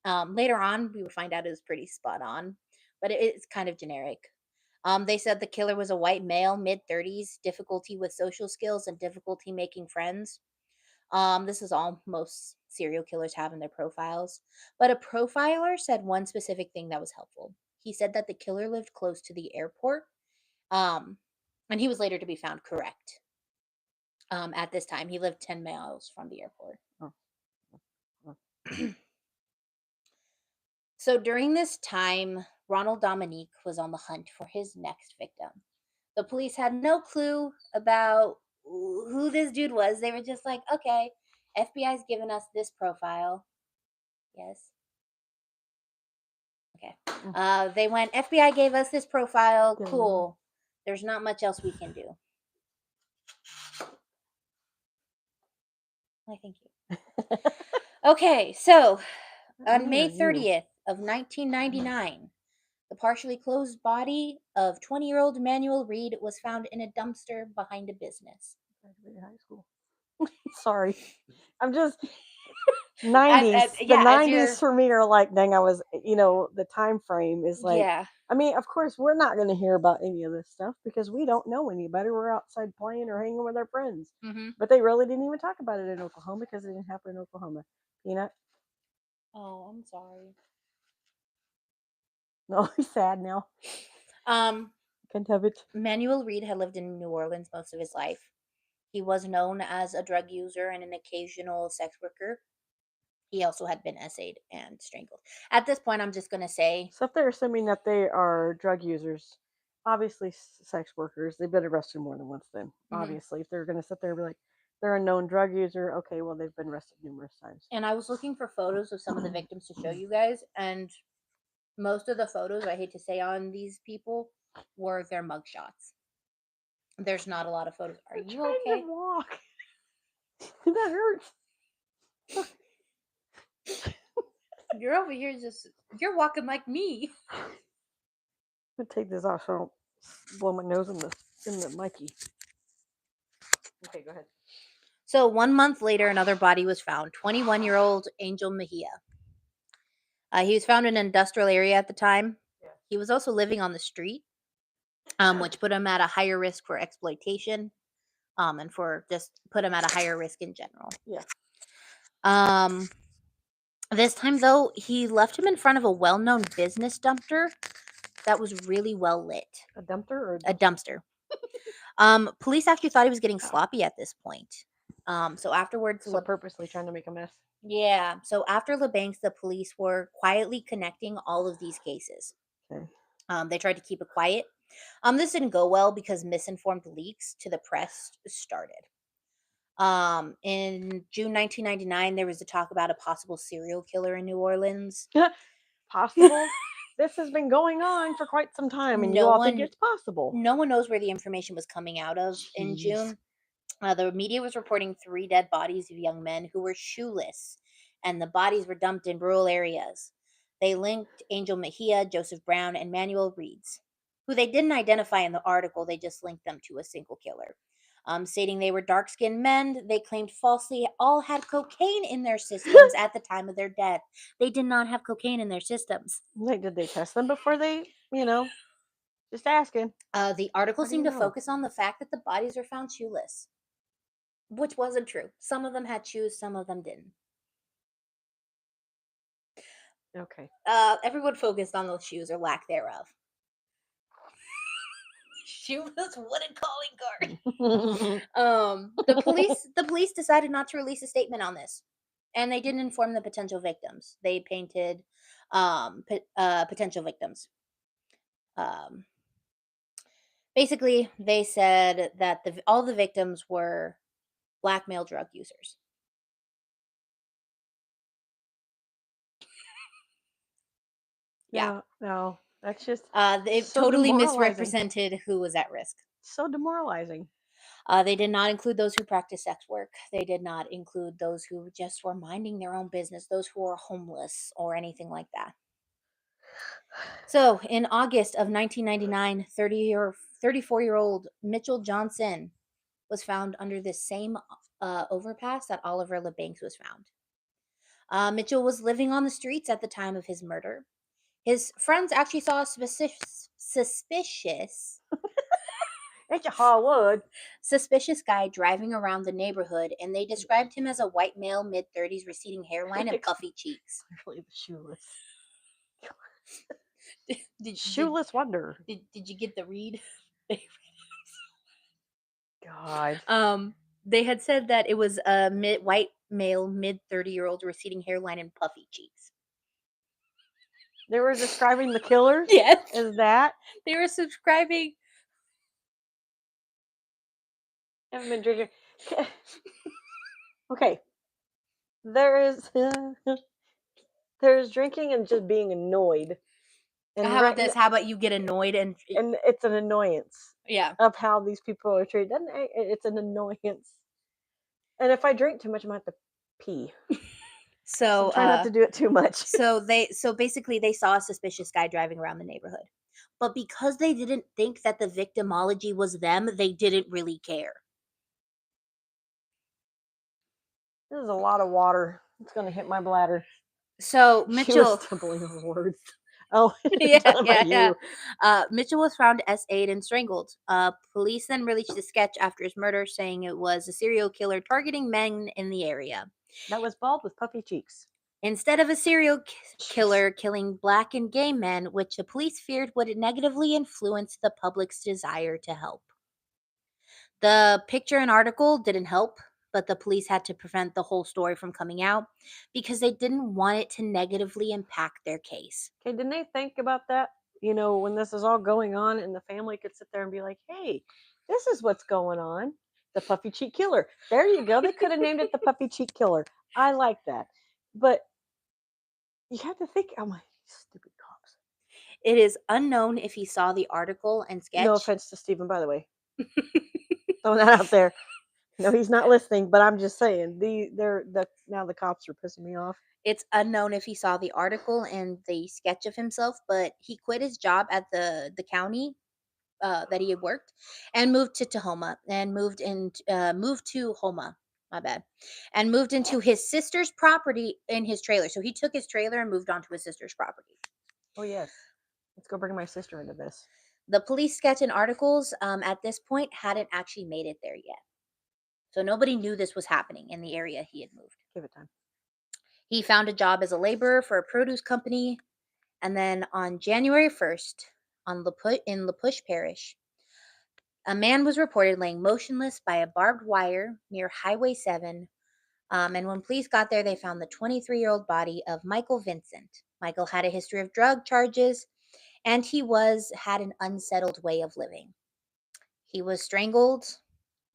Later on, we would find out it was pretty spot on, but it's kind of generic. They said the killer was a white male, mid 30s, difficulty with social skills and difficulty making friends. This is all most serial killers have in their profiles. But a profiler said one specific thing that was helpful. He said that the killer lived close to the airport, um, and he was later to be found correct. At this time, he lived 10 miles from the airport.
Oh. Oh.
So during this time, Ronald Dominique was on the hunt for his next victim. The police had no clue about who this dude was. They were just like, okay, FBI's given us this profile. Yes. Okay. They went, FBI gave us this profile.
Yeah.
Cool. There's not much else we can do. Why, thank you. Okay, so on May 30th of 1999, the partially closed body of 20-year-old Emmanuel Reed was found in a dumpster behind a business.
Graduated high school. Sorry. I'm just 90s. The
Yeah, as
90s
you're,
for me are like, dang, I was, the time frame is like,
yeah.
I mean, of course, we're not going to hear about any of this stuff because we don't know anybody. We're outside playing or hanging with our friends.
Mm-hmm.
But they really didn't even talk about it in Oklahoma because it didn't happen in Oklahoma. Peanut?
Oh, I'm sorry.
No, he's sad now. Can't have it.
Emmanuel Reed had lived in New Orleans most of his life. He was known as a drug user and an occasional sex worker. He also had been essayed and strangled. At this point, I'm just going to say,
So if they're assuming that they are drug users, obviously sex workers, they've been arrested more than once then. Obviously, if they're going to sit there and be like, they're a known drug user, okay, well, they've been arrested numerous times.
and I was looking for photos of some of the victims to show you guys, and most of the photos, I hate to say, on these people were their mugshots. There's not a lot of photos. Are you
trying
okay?
to walk. That hurts.
You're over here you're walking like me.
I'm gonna take this off so I don't blow my nose in the Mikey. Okay, go ahead.
So 1 month later, another body was found. 21-year-old Angel Mejia. He was found in an industrial area at the time.
Yeah.
He was also living on the street, which put him at a higher risk for exploitation, and for just put him at a higher risk in general.
Yeah.
This time, though, he left him in front of a well-known business dumpster that was really well lit.
A dumpster or
A dumpster. Police actually thought he was getting sloppy at this point. So afterwards,
So purposely trying to make a mess.
yeah. So after LeBancs, the police were quietly connecting all of these cases.
Okay.
They tried to keep it quiet. This didn't go well because misinformed leaks to the press started. In June 1999, there was a talk about a possible serial killer in New Orleans.
Possible? This has been going on for quite some time, and you all think it's possible.
No one knows where the information was coming out of in June. The media was reporting 3 dead bodies of young men who were shoeless, and the bodies were dumped in rural areas. They linked Angel Mejia, Joseph Brown, and Manuel Reeds, who they didn't identify in the article. They just linked them to a single killer. Stating they were dark-skinned men, they claimed falsely all had cocaine in their systems at the time of their death. They did not have cocaine in their systems.
Like, did they test them before they, just asking?
The article
How do you
seemed to
know?
focus on the fact that the bodies were found shoeless, which wasn't true. Some of them had shoes, some of them didn't.
Okay.
Everyone focused on those shoes or lack thereof. Shoeless wooden calling card. The police decided not to release a statement on this, and they didn't inform the potential victims. They painted potential victims. Basically, they said that all the victims were black male drug users. Yeah.
No, that's just
They
so
totally
demoralizing.
misrepresented who was at risk.
So demoralizing.
They did not include those who practiced sex work. They did not include those who just were minding their own business, those who were homeless or anything like that. So, in August of 1999, 34-year-old Mitchell Johnson was found under the same overpass that Oliver LeBancs was found. Mitchell was living on the streets at the time of his murder. His friends actually saw a suspicious guy driving around the neighborhood, and they described him as a white male, mid-30s, receding hairline and puffy cheeks.
Really, the shoeless.
Did
Shoeless wonder.
Did you get the read?
God.
They had said that it was a white male, mid-30-year-old, receding hairline and puffy cheeks.
They were describing the killer?
Yes.
Is that?
They were subscribing.
I haven't been drinking. Okay. There's drinking and just being annoyed. And
How about this? How about you get annoyed and
it's an annoyance.
Yeah.
Of how these people are treated. It's an annoyance. And if I drink too much, I'm gonna have to pee. So try not to do it too much.
So basically they saw a suspicious guy driving around the neighborhood. But because they didn't think that the victimology was them, they didn't really care.
This is a lot of water. It's gonna hit my bladder.
So Mitchell
stumbling over words. Oh,
yeah. Mitchell was found S8 and strangled. Police then released a sketch after his murder, saying it was a serial killer targeting men in the area.
That was bald with puffy cheeks.
Instead of a serial killer killing black and gay men, which the police feared would negatively influence the public's desire to help. The picture and article didn't help, but the police had to prevent the whole story from coming out because they didn't want it to negatively impact their case.
Okay, didn't they think about that? When this is all going on and the family could sit there and be like, hey, this is what's going on. The puffy cheek killer. There you go. They could have named it the puffy cheek killer. I like that. But you have to think, oh my stupid cops.
It is unknown if he saw the article and sketch.
No offense to Stephen, by the way. Throwing that out there. No, he's not listening, but I'm just saying now the cops are pissing me off.
It's unknown if he saw the article and the sketch of himself, but he quit his job at the county that he had worked and moved to Tahoma and moved to Homa, my bad, and moved into his sister's property in his trailer. So he took his trailer and moved onto his sister's property.
Oh yes, let's go bring my sister into this.
The police sketch and articles at this point hadn't actually made it there yet. So nobody knew this was happening in the area he had moved.
Give it time.
He found a job as a laborer for a produce company. And then on January 1st, in La Push Parish, a man was reported laying motionless by a barbed wire near Highway 7. And when police got there, they found the 23-year-old body of Michael Vincent. Michael had a history of drug charges, and he had an unsettled way of living. He was strangled,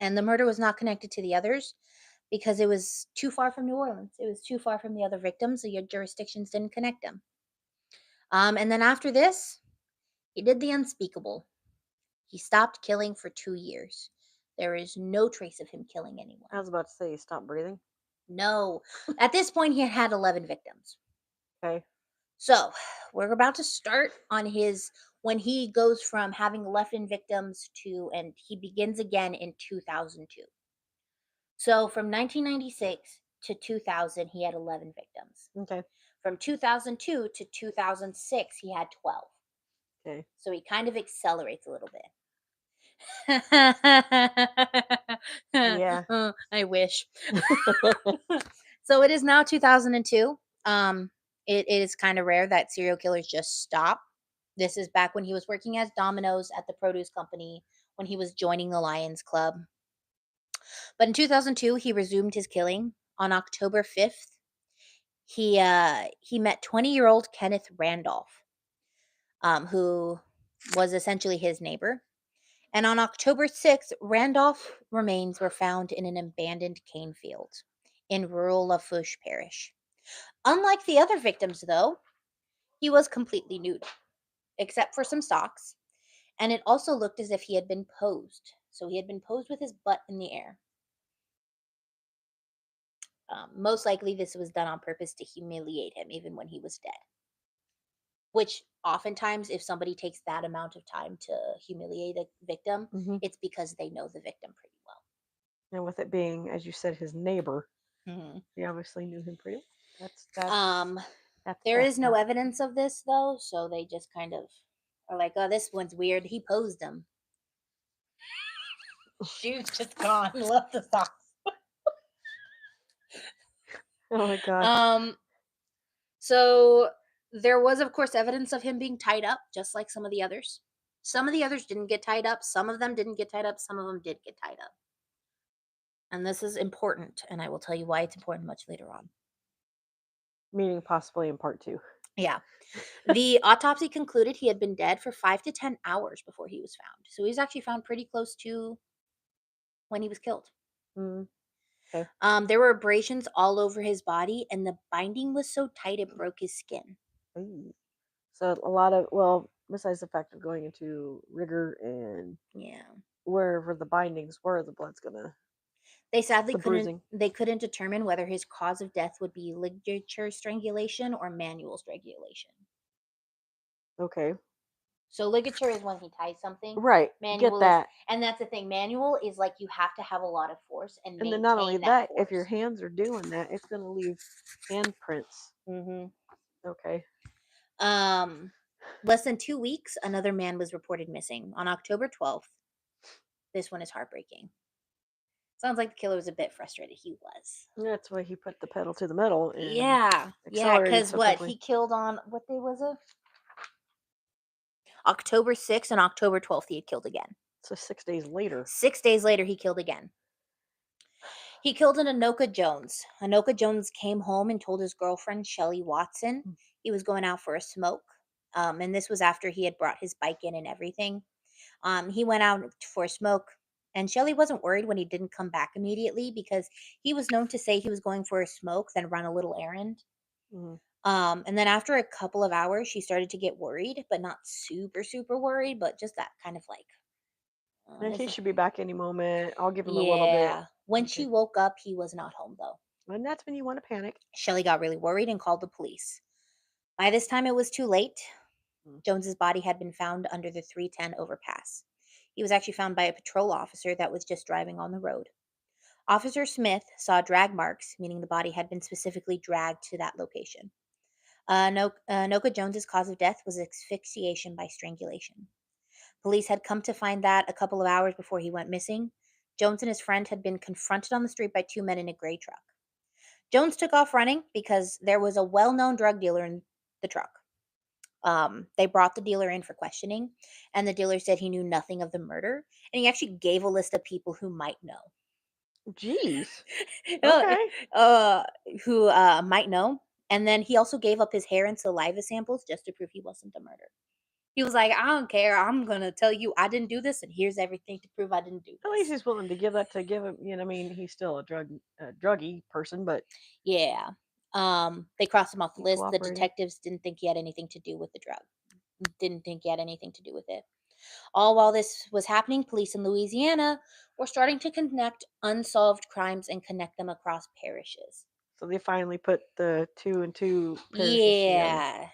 and the murder was not connected to the others because it was too far from New Orleans. It was too far from the other victims, so your jurisdictions didn't connect them. And then after this, he did the unspeakable. He stopped killing for 2 years. There is no trace of him killing anyone.
I was about to say, stop breathing.
No. At this point, he had 11 victims.
Okay.
So we're about to start on when he goes from having 11 victims and he begins again in 2002. So from 1996 to 2000, he had 11 victims.
Okay.
From 2002 to 2006, he had 12.
Okay.
So he kind of accelerates a little bit.
Yeah.
I wish. So it is now 2002. It is kind of rare that serial killers just stop. This is back when he was working as Domino's at the produce company, when he was joining the Lions Club. But in 2002, he resumed his killing. On October 5th, he met 20-year-old Kenneth Randolph, who was essentially his neighbor. And on October 6th, Randolph's remains were found in an abandoned cane field in rural La Push Parish. Unlike the other victims, though, he was completely nude, except for some socks, and it also looked as if he had been posed. So he had been posed with his butt in the air. Most likely, this was done on purpose to humiliate him, even when he was dead. Which oftentimes, if somebody takes that amount of time to humiliate a victim,
Mhm.
it's because they know the victim pretty well.
And with it being, as you said, his neighbor,
Mm-hmm.
he obviously knew him pretty well.
There is no evidence of this though, so they just kind of are like, "Oh, this one's weird. He posed him." Shoe's just gone. Love the socks.
Oh my god.
So there was, of course, evidence of him being tied up, just like some of the others. Some of the others didn't get tied up. Some of them didn't get tied up. Some of them did get tied up. And this is important, and I will tell you why it's important much later on.
Meaning possibly in part 2.
Yeah. The autopsy concluded he had been dead for 5 to 10 hours before he was found. So he was actually found pretty close to when he was killed.
Mm. Okay.
There were abrasions all over his body, and the binding was so tight it broke his skin.
Ooh. So a lot of, besides the fact of going into rigor and wherever the bindings were, the blood's gonna.
They sadly
The bruising.
couldn't determine whether his cause of death would be ligature strangulation or manual strangulation.
Okay.
So ligature is when he ties something.
Right.
Manual
Get that.
and that's the thing. Manual is like you have to have a lot of force and
then not only that,
force.
if your hands are doing that, it's gonna leave handprints.
Mm-hmm.
Okay.
Less than 2 weeks, another man was reported missing on October 12th. This one is heartbreaking. Sounds like the killer was a bit frustrated. He was.
That's why he put the pedal to the metal. And
yeah, because he killed on what day was it? October 6th and October 12th, he had killed again.
So 6 days later.
6 days later, he killed again. He killed an Anoka Jones. Anoka Jones came home and told his girlfriend, Shelly Watson, he was going out for a smoke. And this was after he had brought his bike in and everything. He went out for a smoke, and Shelly wasn't worried when he didn't come back immediately because he was known to say he was going for a smoke, then run a little errand.
Mm.
And then after a couple of hours, she started to get worried, but not super, super worried, but just that kind of like,
And he
is
should be back any moment. I'll give him a little bit.
yeah. When she
Okay.
woke up, he was not home though.
And that's when you want to panic.
Shelley got really worried and called the police. By this time, it was too late.
Mm.
Jones's body had been found under the 310 overpass. He was actually found by a patrol officer that was just driving on the road. Officer Smith saw drag marks, meaning the body had been specifically dragged to that location. Noka Jones's cause of death was asphyxiation by strangulation. Police had come to find that a couple of hours before he went missing. Jones and his friend had been confronted on the street by two men in a gray truck. Jones took off running because there was a well-known drug dealer in the truck. They brought the dealer in for questioning, and the dealer said he knew nothing of the murder, and he actually gave a list of people who might know.
Jeez.
Uh,
Okay.
uh, who might know. And then he also gave up his hair and saliva samples just to prove he wasn't the murderer. He was like, I don't care. I'm going to tell you I didn't do this, and here's everything to prove I didn't do
At least
this.
he's willing to give that to give him. You know, I mean, he's still a druggy person, but
Yeah. They crossed him off the
he
list. The
cooperated.
detectives didn't think he had anything to do with the drug. Didn't think he had anything to do with it. All while this was happening, police in Louisiana were starting to connect unsolved crimes and connect them across parishes.
So they finally put the 2 and 2 parishes together.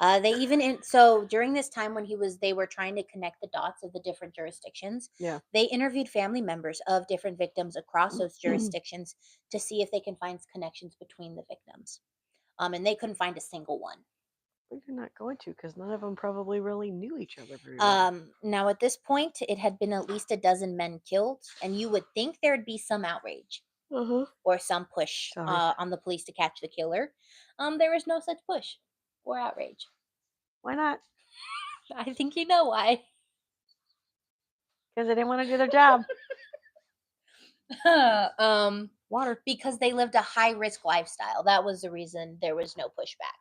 Yeah. They even so during this time when they were trying to connect the dots of the different jurisdictions.
Yeah.
They interviewed family members of different victims across those jurisdictions to see if they can find connections between the victims. And they couldn't find a single one.
But you're not going to, because none of them probably really knew each other very well.
Now at this point, it had been at least a dozen men killed, and you would think there'd be some outrage
Uh-huh.
or some push
Sorry.
on the police to catch the killer. There was no such push or outrage.
Why not?
I think you know why.
Because they didn't want to do their job. Water.
Because they lived a high risk lifestyle. That was the reason there was no pushback.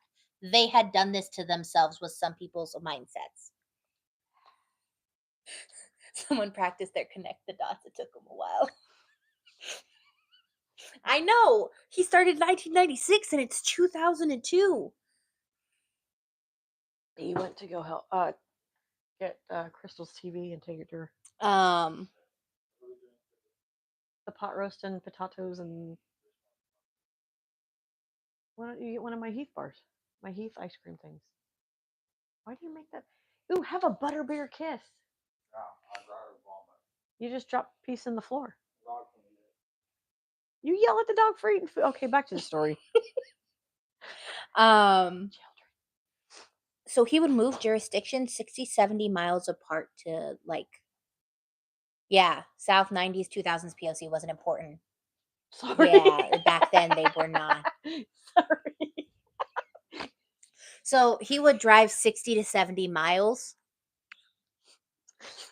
They had done this to themselves with some people's mindsets. Someone practiced their connect the dots. It took them a while. I know. He started in 1996 and it's 2002.
He went to go help get Crystal's TV and take it to her. The pot roast and potatoes, and why don't you get one of my Heath bars? My Heath ice cream things. Why do you make that? Ooh, have a butterbeer kiss.
Yeah, I'd rather vomit.
You just dropped a piece in the floor. You yell at the dog for eating food. Okay, back to the story.
So he would move jurisdictions 60, 70 miles apart to South 90s, 2000s POC wasn't important.
Sorry.
Yeah, back then they were not.
Sorry.
So he would drive 60 to 70 miles.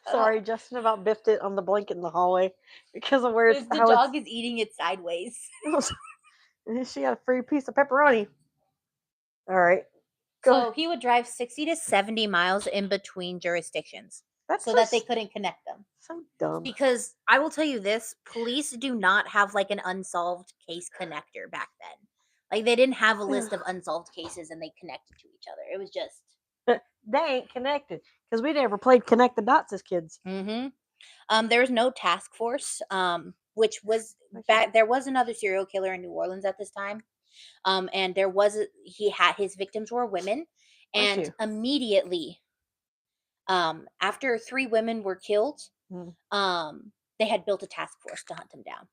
Sorry, Justin about biffed it on the blanket in the hallway because of where it's
The
how
dog is eating it sideways.
And she got a free piece of pepperoni. All right.
So he would drive 60 to 70 miles in between jurisdictions
That's
so that they couldn't connect them.
So dumb.
Because I will tell you this, police do not have like an unsolved case connector back then. Like they didn't have a list of unsolved cases and they connected to each other. It was just
they ain't connected because we never played connect the dots as kids.
There was no task force, which was back. There was another serial killer in New Orleans at this time, and his victims were women, and immediately, after 3 women were killed, they had built a task force to hunt him down.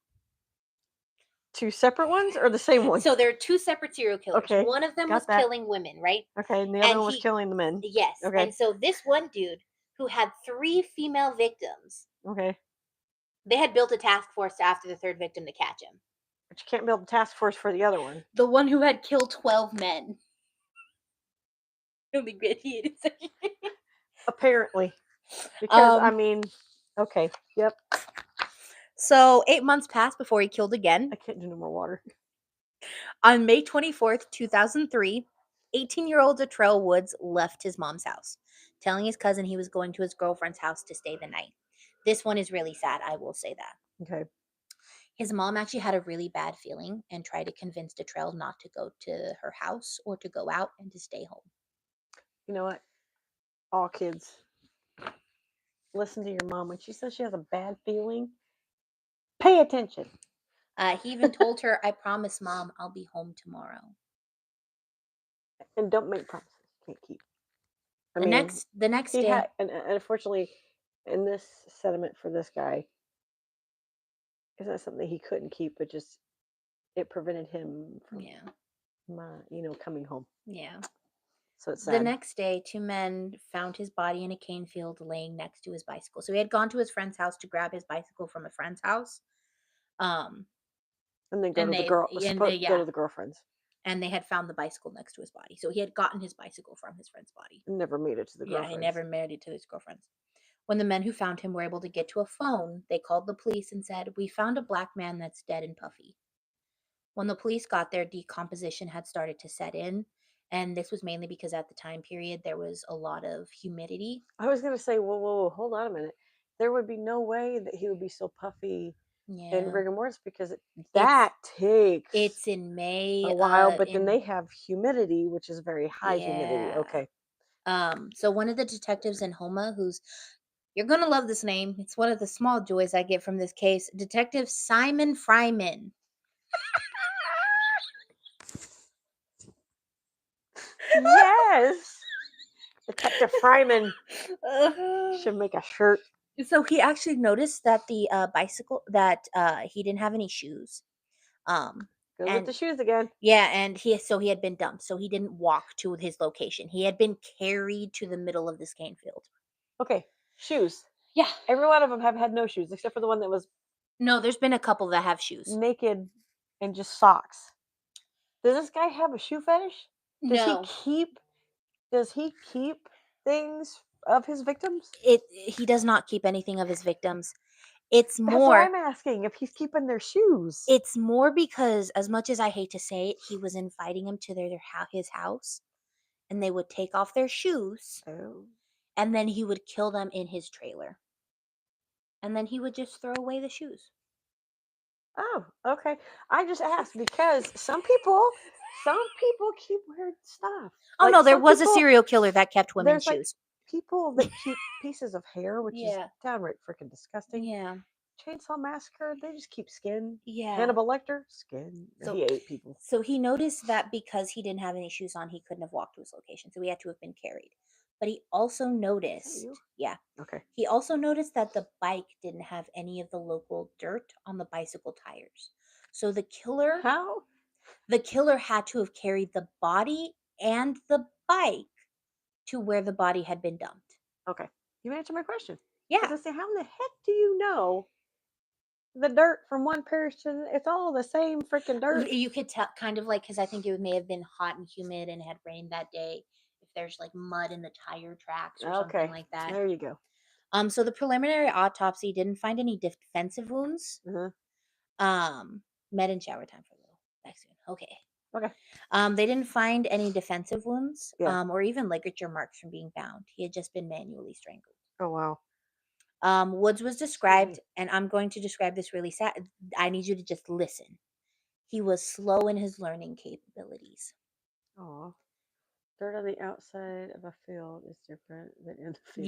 2 separate ones or the same one?
So there are 2 separate serial killers.
Okay,
One of them was killing women, right?
Okay, and the other one was killing the men.
Yes.
Okay.
And so this one dude who had 3 female victims.
Okay.
They had built a task force after the 3rd victim to catch him.
But you can't build a task force for the other one.
The one who had killed 12 men. Really good.
Apparently. Because, I mean, okay. Yep.
So 8 months passed before he killed again.
I can't do no more water.
On May 24th, 2003, 18-year-old Latrell Woods left his mom's house, telling his cousin he was going to his girlfriend's house to stay the night. This one is really sad, I will say that.
Okay.
His mom actually had a really bad feeling and tried to convince Detrell not to go to her house or to go out and to stay home.
You know what? All kids, listen to your mom. When she says she has a bad feeling, pay attention.
He even told her, "I promise, Mom, I'll be home tomorrow."
And don't make promises you can't keep. I
The
mean,
next
he
day,
had, and unfortunately, in this sentiment for this guy, it's not something he couldn't keep, but just it prevented him from,
yeah,
coming home.
yeah.
So it's
The
sad.
next day, two men found his body in a cane field laying next to his bicycle. So he had gone to his friend's house to grab his bicycle from a friend's house. Um,
And then go
and
to the
they
girl,
and they
go
yeah,
to the girlfriend's.
and they had found the bicycle next to his body. So he had gotten his bicycle from his friend's body.
And never made it to the
Yeah, he
girlfriend's.
never married it to his girlfriend's. When the men who found him were able to get to a phone, they called the police and said, "We found a black man that's dead and puffy." When the police got there, decomposition had started to set in. And this was mainly because at the time period, there was a lot of humidity.
I was gonna say, whoa, hold on a minute. There would be no way that he would be so puffy in
Yeah.
rigor mortis because that takes
It's in May.
a while. But then they have humidity, which is very high humidity.
Yeah.
Okay.
So one of the detectives in Homa, you're gonna love this name. It's one of the small joys I get from this case. Detective Simon Fryman.
Yes. Detective Fryman should make a shirt.
So he actually noticed that the bicycle that he didn't have any shoes.
Goes with
And
the shoes again.
yeah, and he had been dumped, so he didn't walk to his location. He had been carried to the middle of this cane field.
Okay. Shoes.
Yeah.
Every one of them have had no shoes except for the one that was
No, there's been a couple that have shoes.
naked and just socks. Does this guy have a shoe fetish?
No.
Does he keep things of his victims?
He does not keep anything of his victims. It's
That's what I'm
more
asking. If he's keeping their shoes.
it's more because, as much as I hate to say it, he was inviting them to his house, and they would take off their shoes,
Oh.
and then he would kill them in his trailer. And then he would just throw away the shoes.
Oh, okay. I just asked because some people keep weird stuff.
Oh
Like
no, there
some
was a
people,
serial killer that kept women's
there's like
shoes.
people that keep pieces of hair, which
Yeah.
is downright freaking disgusting.
Yeah.
Chainsaw Massacre, they just keep skin.
Yeah.
Hannibal Lecter, skin.
So-
he ate people.
So he noticed that because he didn't have any shoes on, he couldn't have walked to his location. So he had to have been carried. But he also noticed,
you?
yeah,
Okay.
he also noticed that the bike didn't have any of the local dirt on the bicycle tires. So the killer
How?
had to have carried the body and the bike to where the body had been dumped.
Okay. You answered my question.
Yeah.
I say, how in the heck do you know the dirt from one parish to it's all the same freaking dirt?
You could tell, kind of like, because I think it may have been hot and humid and it had rained that day. If there's like mud in the tire tracks or something like that.
There you go.
So the preliminary autopsy didn't find any defensive wounds. Met in shower time for a little. Back soon. Okay.
Okay.
They didn't find any defensive wounds,
Yeah.
or even ligature marks from being bound. He had just been manually strangled.
Oh wow.
Woods was described, and I'm going to describe this really sad. I need you to just listen. He was slow in his learning capabilities.
Oh. Dirt on the outside of a field is different than in the field.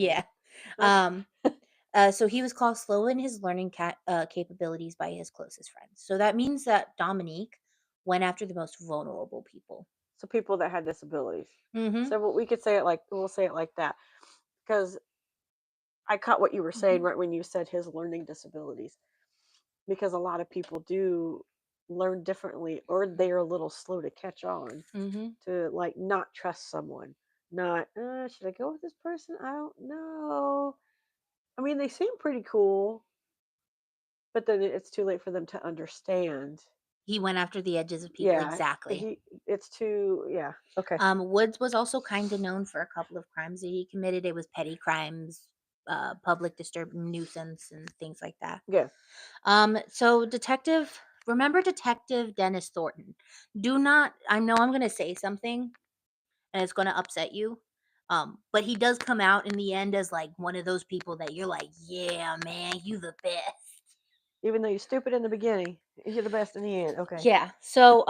Yeah. So he was called slow in his learning capabilities by his closest friends. So that means that Dominique went after the most vulnerable people.
So people that had disabilities.
Mm-hmm.
So we could say it we'll say it like that. Because I caught what you were saying right when you said his learning disabilities. Because a lot of people do learn differently or they're a little slow to catch on to like not trust someone. Not, should I go with this person? I don't know. I mean, they seem pretty cool, but then it's too late for them to understand.
He went after the edges of people.
Yeah,
exactly.
It's too, yeah. Okay.
Woods was also kind of known for a couple of crimes that he committed. It was petty crimes, public disturbance, nuisance, and things like that.
Yeah.
So remember Detective Dennis Thornton. I know I'm going to say something and it's going to upset you. But he does come out in the end as like one of those people that you're like, yeah, man, you the best.
Even though you're stupid in the beginning, you're the best in the end. Okay.
Yeah. So,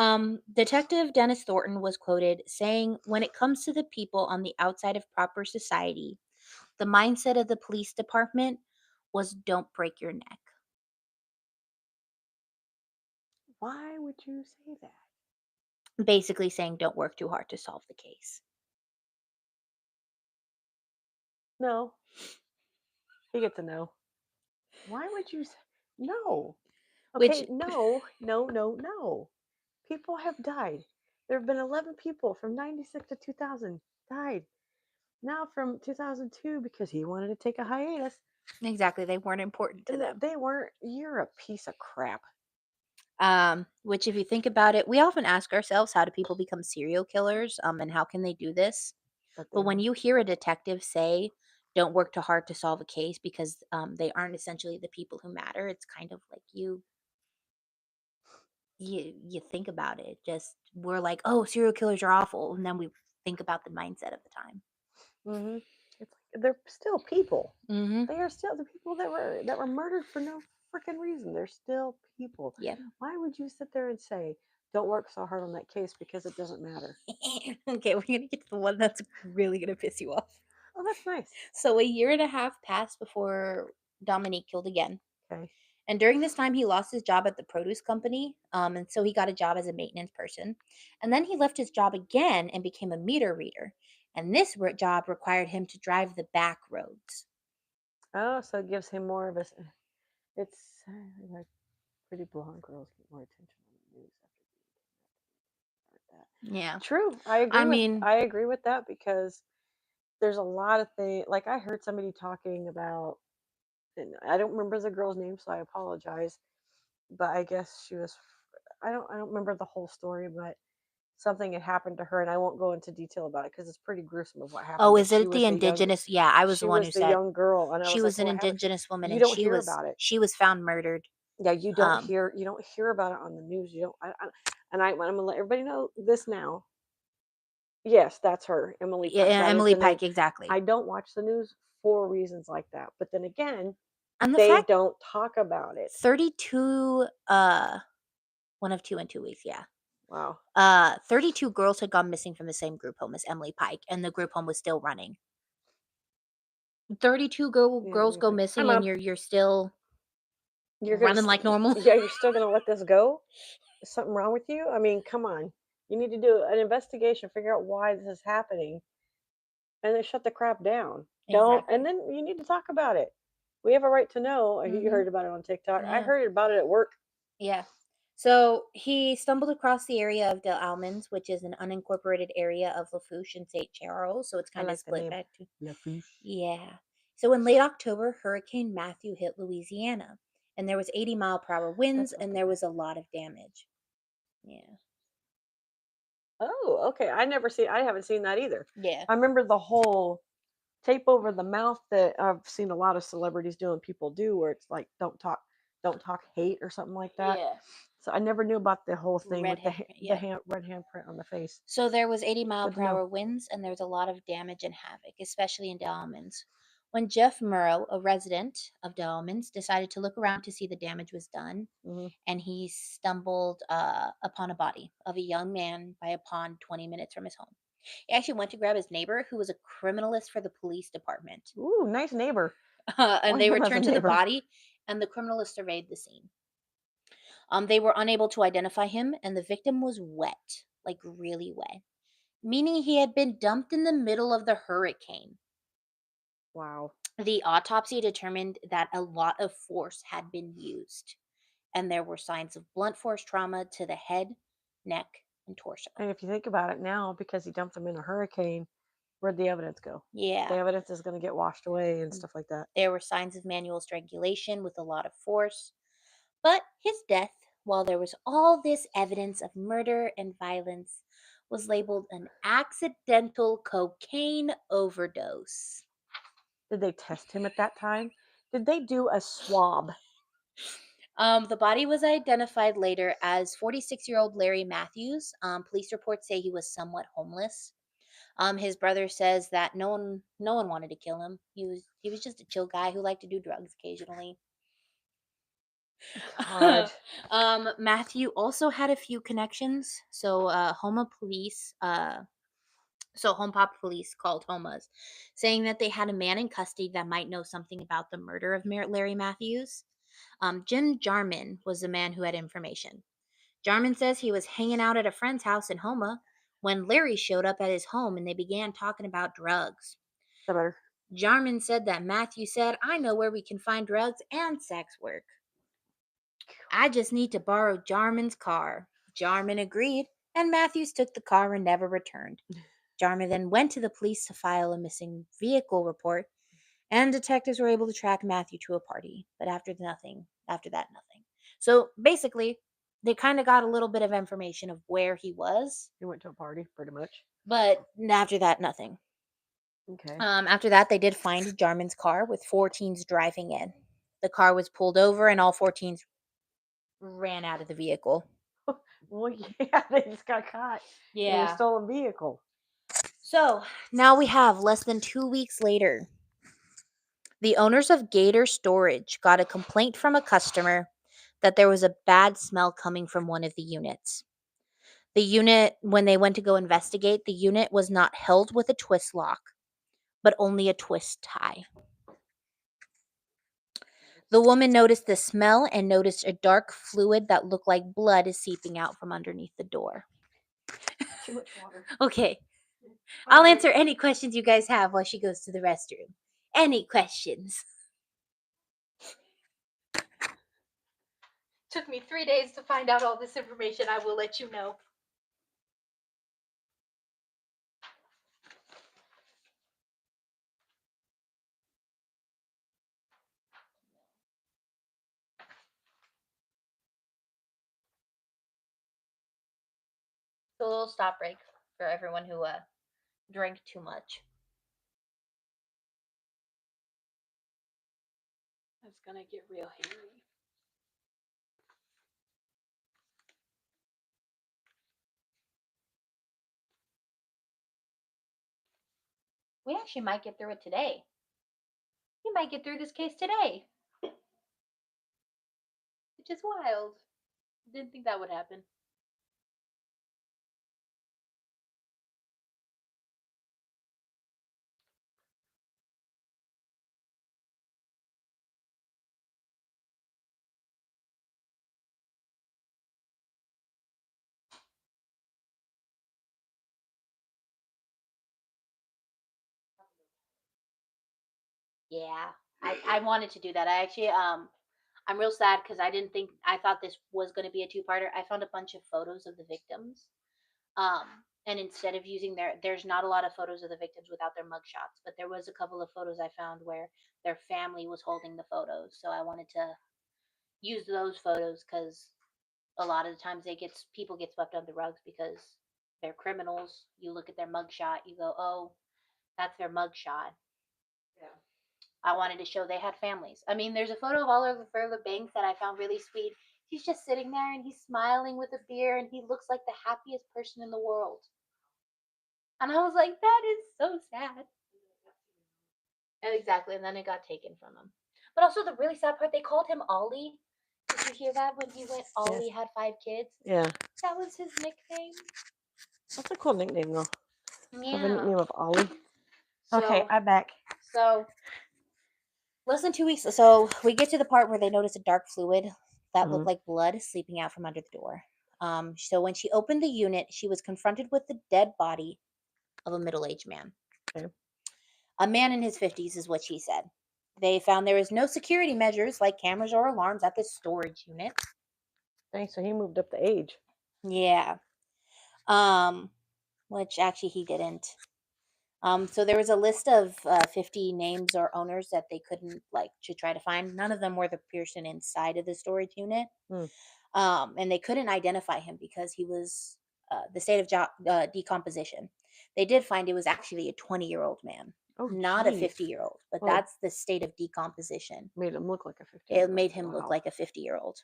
Detective Dennis Thornton was quoted saying, "When it comes to the people on the outside of proper society, the mindset of the police department was don't break your neck."
Why would you say that?
Basically saying don't work too hard to solve the case.
No, he gets a no. Why would you say no?
Which
Okay, no, no, no, no. People have died. There have been 11 people from 96 to 2000 died. Now from 2002 because he wanted to take a hiatus.
exactly, they weren't important to
And
them.
they weren't. You're a piece of crap.
Which if you think about it, we often ask ourselves, how do people become serial killers? And how can they do this?
But they
But when
don't.
you hear a detective say, "Don't work too hard to solve a case," because they aren't essentially the people who matter, it's kind of like you think about it. Just we're like, "Oh, serial killers are awful," and then we think about the mindset of the time.
Hmm. It's like they're still people.
Mm-hmm.
They are still the people that were murdered for no freaking reason. They're still people.
Yep.
Why would you sit there and say, "Don't work so hard on that case because it doesn't matter"?
Okay, we're gonna get to the one that's really gonna piss you off.
Oh, that's nice.
So a year and a half passed before Dominique killed again.
Okay.
And during this time, he lost his job at the produce company. And so he got a job as a maintenance person. And then he left his job again and became a meter reader. And this job required him to drive the back roads.
Oh, so it gives him more of a. It's like pretty blonde girls get more attention on the news after that.
Yeah.
True, I
I
agree with
mean,
I agree with that because there's a lot of things. Like I heard somebody talking about, and I don't remember the girl's name, so I apologize. But I guess she was. I don't remember the whole story, but something had happened to her, and I won't go into detail about it because it's pretty gruesome of what happened.
oh,
But
is it the indigenous? Yeah, I was the
she
one
was
who
the
said
young girl, and I
she
was like,
was
"Well,
an
what happened?"
indigenous woman
You
and
don't hear about it.
she was found murdered.
Yeah,
Um,
you don't hear about it on the news. You don't. I'm gonna let everybody know this now. Yes, that's her, Emily
yeah,
Pike. That is
Emily
the name.
Pike, exactly.
I don't watch the news for reasons like that. But then again,
And the
they
fact
don't talk about it.
32 one of two in 2 weeks, yeah.
Wow.
32 girls had gone missing from the same group home as Emily Pike, and the group home was still running. 32
Yeah,
girls
Emily
go
Pike. Hi,
missing, and
mom.
you're still
You're gonna.
running like normal.
Yeah, you're still gonna let this go? Is something wrong with you? I mean, come on. You need to do an investigation, figure out why this is happening, and then shut the crap down. Don't. And
Exactly.
then you need to talk about it. We have a right to know. You
Mhm.
heard about it on TikTok. I
Yeah.
heard about it at work.
Yeah. So he stumbled across the area of Del Almonds, which is an unincorporated area of Lafourche and St. Charles. So it's
I
kind of
like the
split
name.
back to.
Lafouche.
Yeah. So in late October, Hurricane Matthew hit Louisiana, and there was 80-mile-per-hour winds,
That's not
and
the
there
best.
was a lot of damage. Yeah.
Oh, okay. I haven't seen that either.
Yeah.
I remember the whole tape over the mouth that I've seen a lot of celebrities do and people do where it's like don't talk hate or something like that.
Yeah.
So I never knew about the whole thing
Red
with
handprint. Yeah.
red handprint on the face.
So there was 80 mile
Good to
per
know.
hour winds, and there was a lot of damage and havoc, especially in Dalmans. When Jeff Murrow, a resident of Dalmans, decided to look around to see the damage was done,
Hmm.
and he stumbled upon a body of a young man by a pond 20 minutes from his home. He actually went to grab his neighbor, who was a criminalist for the police department,
Ooh, nice neighbor. I
and
want
they
him as a
returned to the
neighbor.
body, and the criminalist surveyed the scene. They were unable to identify him, and the victim was wet, like really wet, meaning he had been dumped in the middle of the hurricane.
Wow.
The autopsy determined that a lot of force had been used, and there were signs of blunt force trauma to the head, neck, and torso.
And if you think about it now, because he dumped them in a hurricane, where'd the evidence go? The
Yeah,
evidence is going to get washed away and stuff like that.
there were signs of manual strangulation with a lot of force, but his death, while there was all this evidence of murder and violence, was labeled an accidental cocaine overdose.
Did they test him at that time? Did they do a swab?
The body was identified later as 46-year-old Larry Matthews. Police reports say he was somewhat homeless. His brother says that no one wanted to kill him. He was just a chill guy who liked to do drugs occasionally.
God.
Matthew also had a few connections. So, Home Pop Police called Homas, saying that they had a man in custody that might know something about the murder of Larry Matthews. Jim Jarman was the man who had information. Jarman says he was hanging out at a friend's house in Homa when Larry showed up at his home and they began talking about drugs.
That better.
Jarman said that Matthew said, I know where we can find drugs and sex work. I just need to borrow Jarman's car. Jarman agreed, and Matthews took the car and never returned. Jarman then went to the police to file a missing vehicle report, and detectives were able to track Matthew to a party. But after that, nothing. So basically, they kind of got a little bit of information of where he was,
He went to a party, pretty much.
but after that, nothing.
Okay.
After that, they did find Jarman's car with 4 teens driving in. The car was pulled over, and all 4 teens ran out of the vehicle.
Well, yeah, they just got caught in a stolen vehicle.
So now we have less than 2 weeks later. The owners of Gator Storage got a complaint from a customer that there was a bad smell coming from one of the units. The unit, when they went to go investigate, the unit was not held with a twist lock, but only a twist tie. The woman noticed the smell and noticed a dark fluid that looked like blood is seeping out from underneath the door.
Too much water.
Okay. I'll answer any questions you guys have while she goes to the restroom. Any questions? Took me 3 days to find out all this information. I will let you know. So a little stop break for everyone who drank too much. That's gonna get real hairy. We actually might get through it today. We might get through this case today. Which is wild. Didn't think that would happen. Yeah, I wanted to do that. I actually I'm real sad because I thought this was going to be a two-parter. I found a bunch of photos of the victims. And instead of using there's not a lot of photos of the victims without their mugshots, but there was a couple of photos I found where their family was holding the photos. So I wanted to use those photos because a lot of the times people get swept under the rugs because they're criminals. You look at their mugshot, you go, oh, that's their mugshot.
Yeah.
I wanted to show they had families. I mean, there's a photo of Oliver Banks that I found really sweet. He's just sitting there and he's smiling with a beer and he looks like the happiest person in the world. And I was like, that is so sad. And exactly, and then it got taken from him. But also the really sad part, they called him Ollie. Did you hear that when he went? Ollie had 5 kids.
Yeah.
That was his nickname.
That's a cool nickname, though.
Yeah.
Have a nickname of Ollie.
So,
Okay, I'm back.
So, less than 2 weeks. So we get to the part where they notice a dark fluid that looked like blood seeping out from under the door. So when she opened the unit, she was confronted with the dead body of a middle-aged man.
Okay.
A man in his 50s is what she said. They found there was no security measures like cameras or alarms at this storage unit.
Dang, so he moved up the age.
Yeah. Which actually he didn't. So there was a list of 50 names or owners that they couldn't to try to find. None of them were the person inside of the storage unit. And they couldn't identify him because he was the state of decomposition. They did find it was actually a 20-year-old man, not a 50-year-old, but that's the state of decomposition.
Made him look like a 50.
It made him look like a 50-year-old.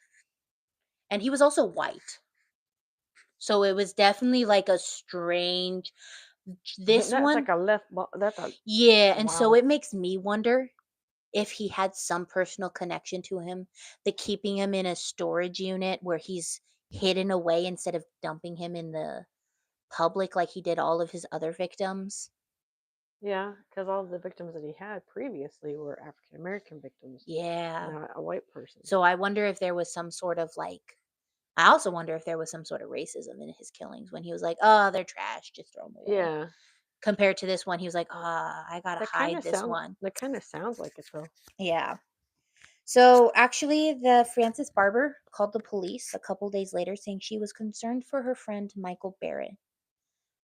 And he was also white. So it was definitely like a strange. This
That's
one,
like a left. That's a
yeah, and so it makes me wonder if he had some personal connection to him, the keeping him in a storage unit where he's hidden away instead of dumping him in the public like he did all of his other victims.
Yeah, because all of the victims that he had previously were African American victims,
Yeah.
not a white person.
So I wonder if there was some sort of like I also wonder if there was some sort of racism in his killings when he was like, "Oh, they're trash, just throw them away."
Yeah,
Compared to this one, he was like, "Ah, I gotta hide this one."
that kind of sounds like it though.
Yeah. So actually, the Frances Barber called the police a couple days later saying she was concerned for her friend Michael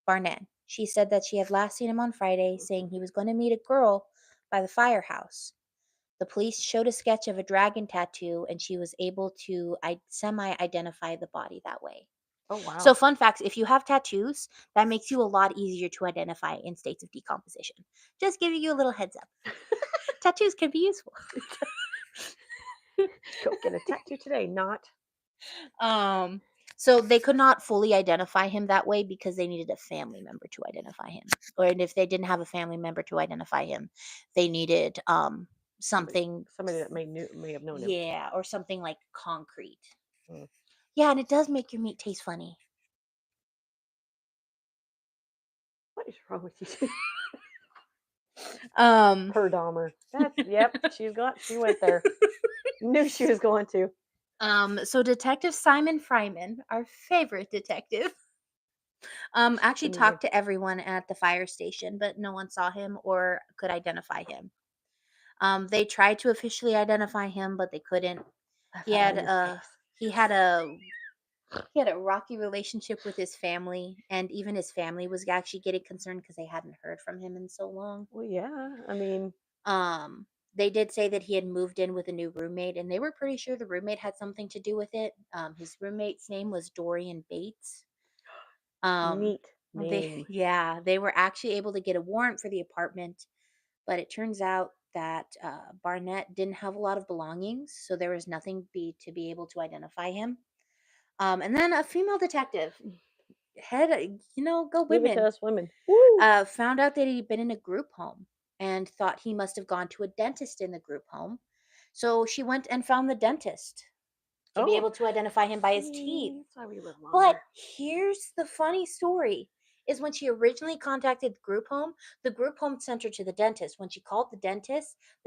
Barnett. She said that she had last seen him on Friday, saying he was going to meet a girl by the firehouse. The police showed a sketch of a dragon tattoo, and she was able to semi identify the body that way.
Oh wow.
So, fun facts if you have tattoos, that makes you a lot easier to identify in states of decomposition. Just giving you a little heads up. Tattoos can be useful.
Go get a tattoo today, not.
So they could not fully identify him that way because they needed a family member to identify him. Or if they didn't have a family member to identify him, they needed something
Somebody that may have known him.
yeah, or something like concrete.
Mm.
Yeah, and it does make your meat taste funny.
What is wrong with you?
Um
Per Dahmer. Yep, she went there. Knew she was going to.
so Detective Simon Fryman, our favorite detective, actually
Good
talked to everyone at the fire station, but no one saw him or could identify him. They tried to officially identify him, but they couldn't.
Laugh
He
out
had
loud in his
a
face.
he had a he had a rocky relationship with his family, and even his family was actually getting concerned because they hadn't heard from him in so long.
Well, yeah. I mean,
Um, they did say that he had moved in with a new roommate, and they were pretty sure the roommate had something to do with it. His roommate's name was Dorian Bates.
neat
They
name.
yeah, they were actually able to get a warrant for the apartment, but it turns out that Barnett didn't have a lot of belongings, so there was nothing to be able to identify him. And then a female detective go
Give it to
women,
us women. Woo!
found out that he'd been in a group home and thought he must have gone to a dentist in the group home. So she went and found the dentist to be
Oh,
able to identify him by his teeth.
see, that's why we live
But
longer.
here's the funny story is when she originally contacted the group home sent her to the dentist. When she called the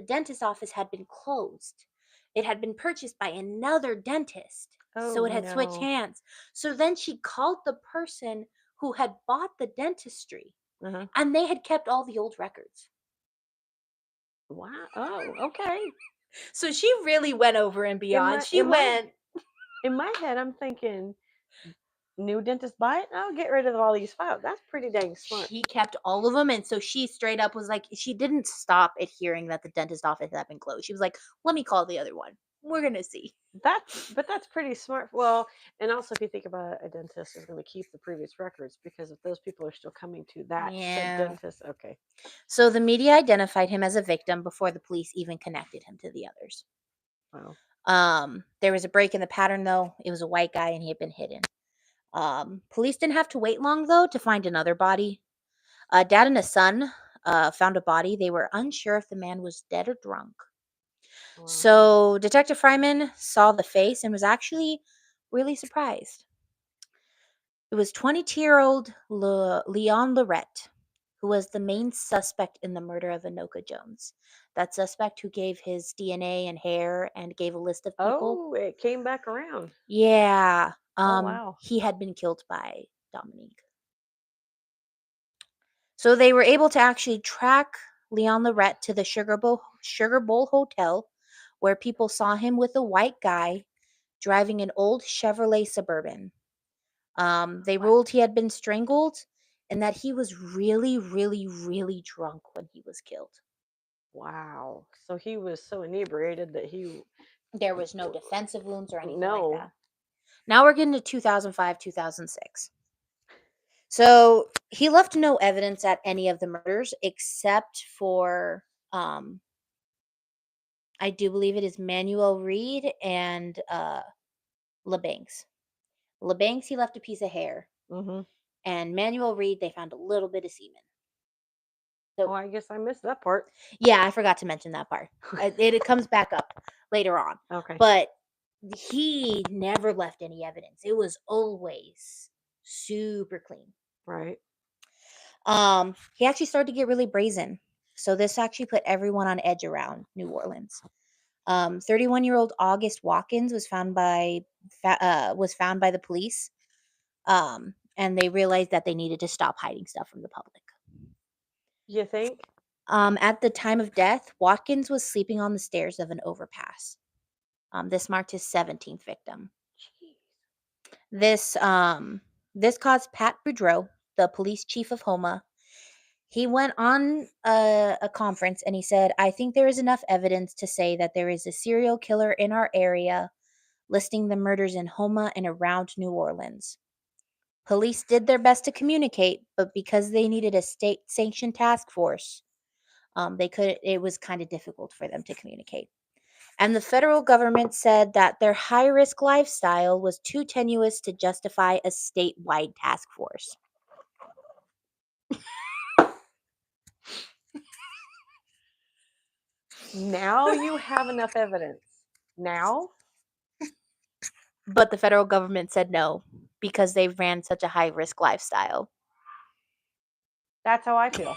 dentist office had been closed. It had been purchased by another dentist. So
Oh
it had switched
no.
hands. So then she called the person who had bought the dentistry
Uh-huh.
and they had kept all the old records.
Wow. Oh, okay.
So she really went over and
In
beyond.
my
She
in my
went
in my head, I'm thinking, new dentist buy it. I'll get rid of all these files. That's pretty dang smart.
She kept all of them, and so she straight up was like she didn't stop at hearing that the dentist office had been closed. She was like, "Let me call the other one. We're gonna see."
That's pretty smart. Well, and also if you think about it, a dentist is going to keep the previous records because if those people are still coming to that said
Yeah.
dentist, okay.
So the media identified him as a victim before the police even connected him to the others.
Wow.
There was a break in the pattern though. It was a white guy and he had been hidden. Police didn't have to wait long though to find another body. Dad and a son found a body. They were unsure if the man was dead or drunk.
Wow.
So Detective Fryman saw the face and was actually really surprised. It was 22-year-old Leon Lorette, who was the main suspect in the murder of Anoka Jones. That suspect who gave his DNA and hair and gave a list of people.
Oh, it came back around.
Yeah.
Oh wow.
He had been killed by Dominique. So they were able to actually track Leon Lorette to the Sugar Bowl Hotel, where people saw him with a white guy driving an old Chevrolet Suburban. They
Wow.
ruled he had been strangled and that he was really, really, really drunk when he was killed.
Wow. So he was so inebriated that he
There was no defensive wounds or anything like
no.
that. Now we're getting to 2005, 2006. So he left no evidence at any of the murders except for, I do believe it is Manuel Reed and LeBanks. LeBanks, he left a piece of hair.
Mm-hmm.
And Manuel Reed, they found a little bit of semen.
Oh, I guess I missed that part.
Yeah, I forgot to mention that part. It comes back up later on.
Okay.
But he never left any evidence. It was always super clean.
Right.
He actually started to get really brazen. So this actually put everyone on edge around New Orleans. 31-year-old August Watkins was found by the police. And they realized that they needed to stop hiding stuff from the public.
You think?
At the time of death, Watkins was sleeping on the stairs of an overpass. This marked his 17th victim.
Jeez.
This caused Pat Boudreau, the police chief of Homa. He went on a conference and he said, "I think there is enough evidence to say that there is a serial killer in our area, listing the murders in Homa and around New Orleans. Police did their best to communicate, but because they needed a state-sanctioned task force, it was kind of difficult for them to communicate. And the federal government said that their high-risk lifestyle was too tenuous to justify a statewide task force."
Now you have enough evidence. Now?
But the federal government said no because they ran such a high-risk lifestyle.
That's how I feel.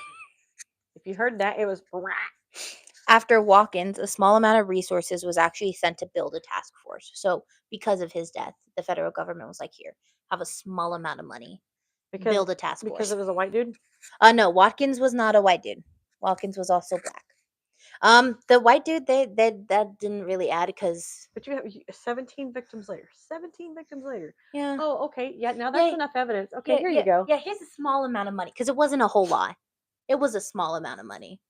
If you heard that, it was.
After Watkins, a small amount of resources was actually sent to build a task force. So because of his death, the federal government was like, "Here, have a small amount of money. Build a task force."
Because it was a white dude?
No, Watkins was not a white dude. Watkins was also black. The white dude, that didn't really add because
But you have 17 victims later. 17 victims later.
yeah.
Oh, okay. Yeah, now that's
Yeah,
enough evidence. Okay,
yeah,
here
yeah,
you go.
Yeah, here's a small amount of money because it wasn't a whole lot. It was a small amount of money.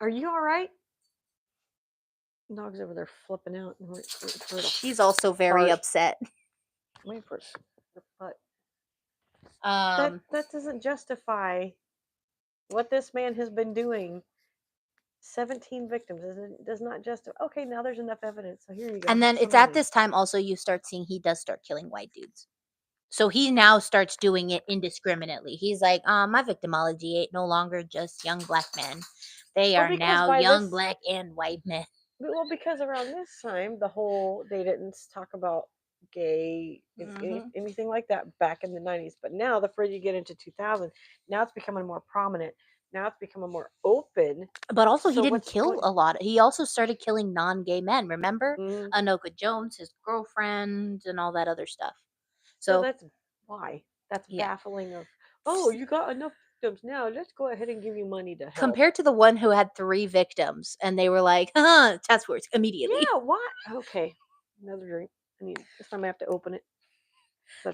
Are you all right? Dog's over there flipping out.
She's also very
fart.
upset.
Wait for it. But
Um,
that doesn't justify what this man has been doing. 17 victims does not justify. Okay, now there's enough evidence. So here you go.
and then
Have
it's
some
at
money.
this time also you start seeing he does start killing white dudes. So he now starts doing it indiscriminately. He's like, my victimology ain't no longer just young black men. They
Well,
are
because
now
by
young
this-
black and white men.
Well, because around this time, they didn't talk about gay,
Mhm.
anything like that back in the 90s. But now, the further you get into 2000, now it's becoming more prominent. Now it's becoming more open.
But also, he
So
didn't
what's the
kill
point?
a lot. He also started killing non-gay men. Remember,
Mm,
Anoka Jones, his girlfriend, and all that other stuff.
so
So
that's why. That's
yeah,
baffling. Oh, you got enough victims now. Let's go ahead and give you money to help.
compared to the one who had 3 victims, and they were like, task force immediately.
Yeah, why? Okay, another drink. This time I have to open it.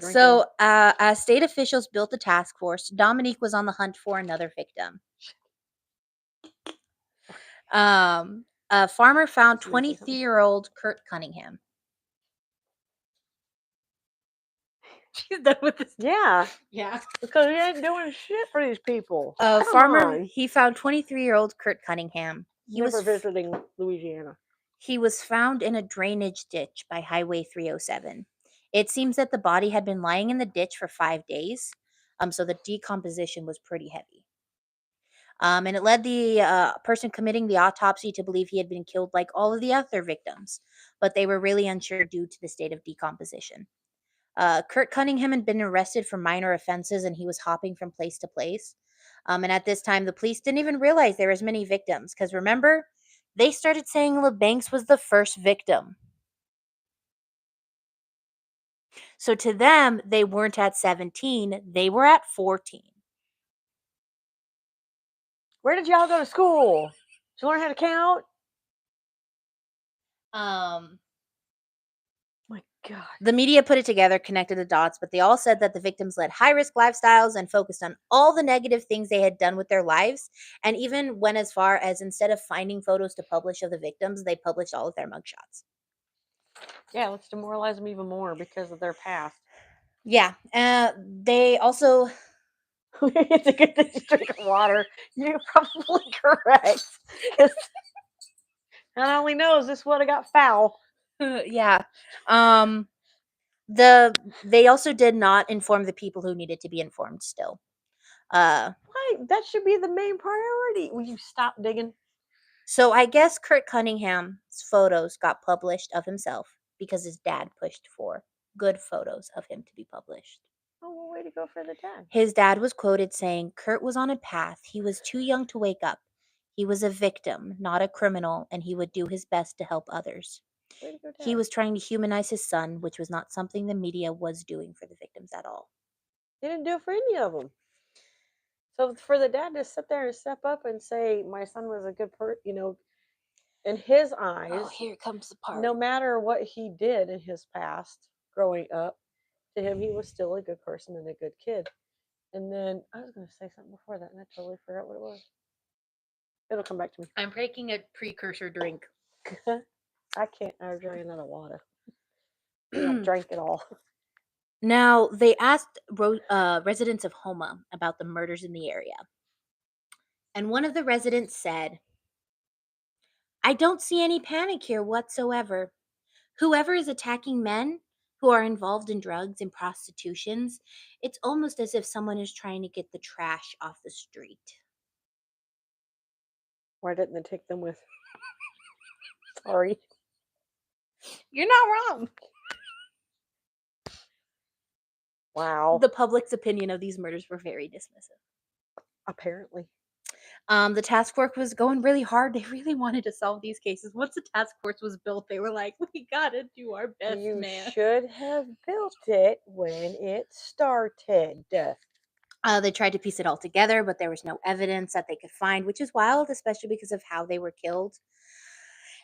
So, as state officials built the task force, Dominique was on the hunt for another victim. A farmer found
Somebody say something.
23-year-old Kurt Cunningham. She's done with this.
Yeah,
Yeah.
because he ain't doing shit for these people.
A
Come
farmer,
on.
he found 23-year-old Kurt Cunningham.
Never visiting Louisiana.
He was found in a drainage ditch by Highway 307. It seems that the body had been lying in the ditch for 5 days, so the decomposition was pretty heavy. And it led the person committing the autopsy to believe he had been killed like all of the other victims, but they were really unsure due to the state of decomposition. Kurt Cunningham had been arrested for minor offenses and he was hopping from place to place. And at this time, the police didn't even realize there was many victims because remember, they started saying LeBanks was the first victim. So to them, they weren't at 17, they were at 14.
Where did y'all go to school? Did you learn how to count? My God.
The media put it together, connected the dots, but they all said that the victims led high-risk lifestyles and focused on all the negative things they had done with their lives, and even went as far as instead of finding photos to publish of the victims, they published all of their mugshots.
Yeah, let's demoralize them even more because of their past.
Yeah, they also...
It's a good thing to drink water. You're probably correct. Because not only knows this would have got foul.
yeah. They also did not inform the people who needed to be informed still.
Why? That should be the main priority. Will you stop digging?
So I guess Kurt Cunningham's photos got published of himself because his dad pushed for good photos of him to be published.
Oh, well, way to go for the dad.
His dad was quoted saying, "Kurt was on a path. He was too young to wake up. He was a victim, not a criminal, and he would do his best to help others.
Way to go, dad.
He was trying to humanize his son, which was not something the media was doing for the victims at all."
He didn't do it for any of them. So for the dad to sit there and step up and say, "My son was a good in his eyes,
Oh, here comes the part.
no matter what he did in his past growing up, to him he was still a good person and a good kid." And then I was going to say something before that, and I totally forgot what it was. It'll come back to me.
I'm breaking a precursor drink.
I can't. I ran out of water. I drank it all.
Now, they asked residents of Homa about the murders in the area. And one of the residents said, "I don't see any panic here whatsoever. Whoever is attacking men who are involved in drugs and prostitutions, it's almost as if someone is trying to get the trash off the street."
Why didn't they take them with? Sorry.
You're not wrong.
Wow.
The public's opinion of these murders were very dismissive.
Apparently.
The task force was going really hard. They really wanted to solve these cases. Once the task force was built, they were like, "We gotta do our best,
You
man."
should have built it when it started.
They tried to piece it all together, but there was no evidence that they could find, which is wild, especially because of how they were killed.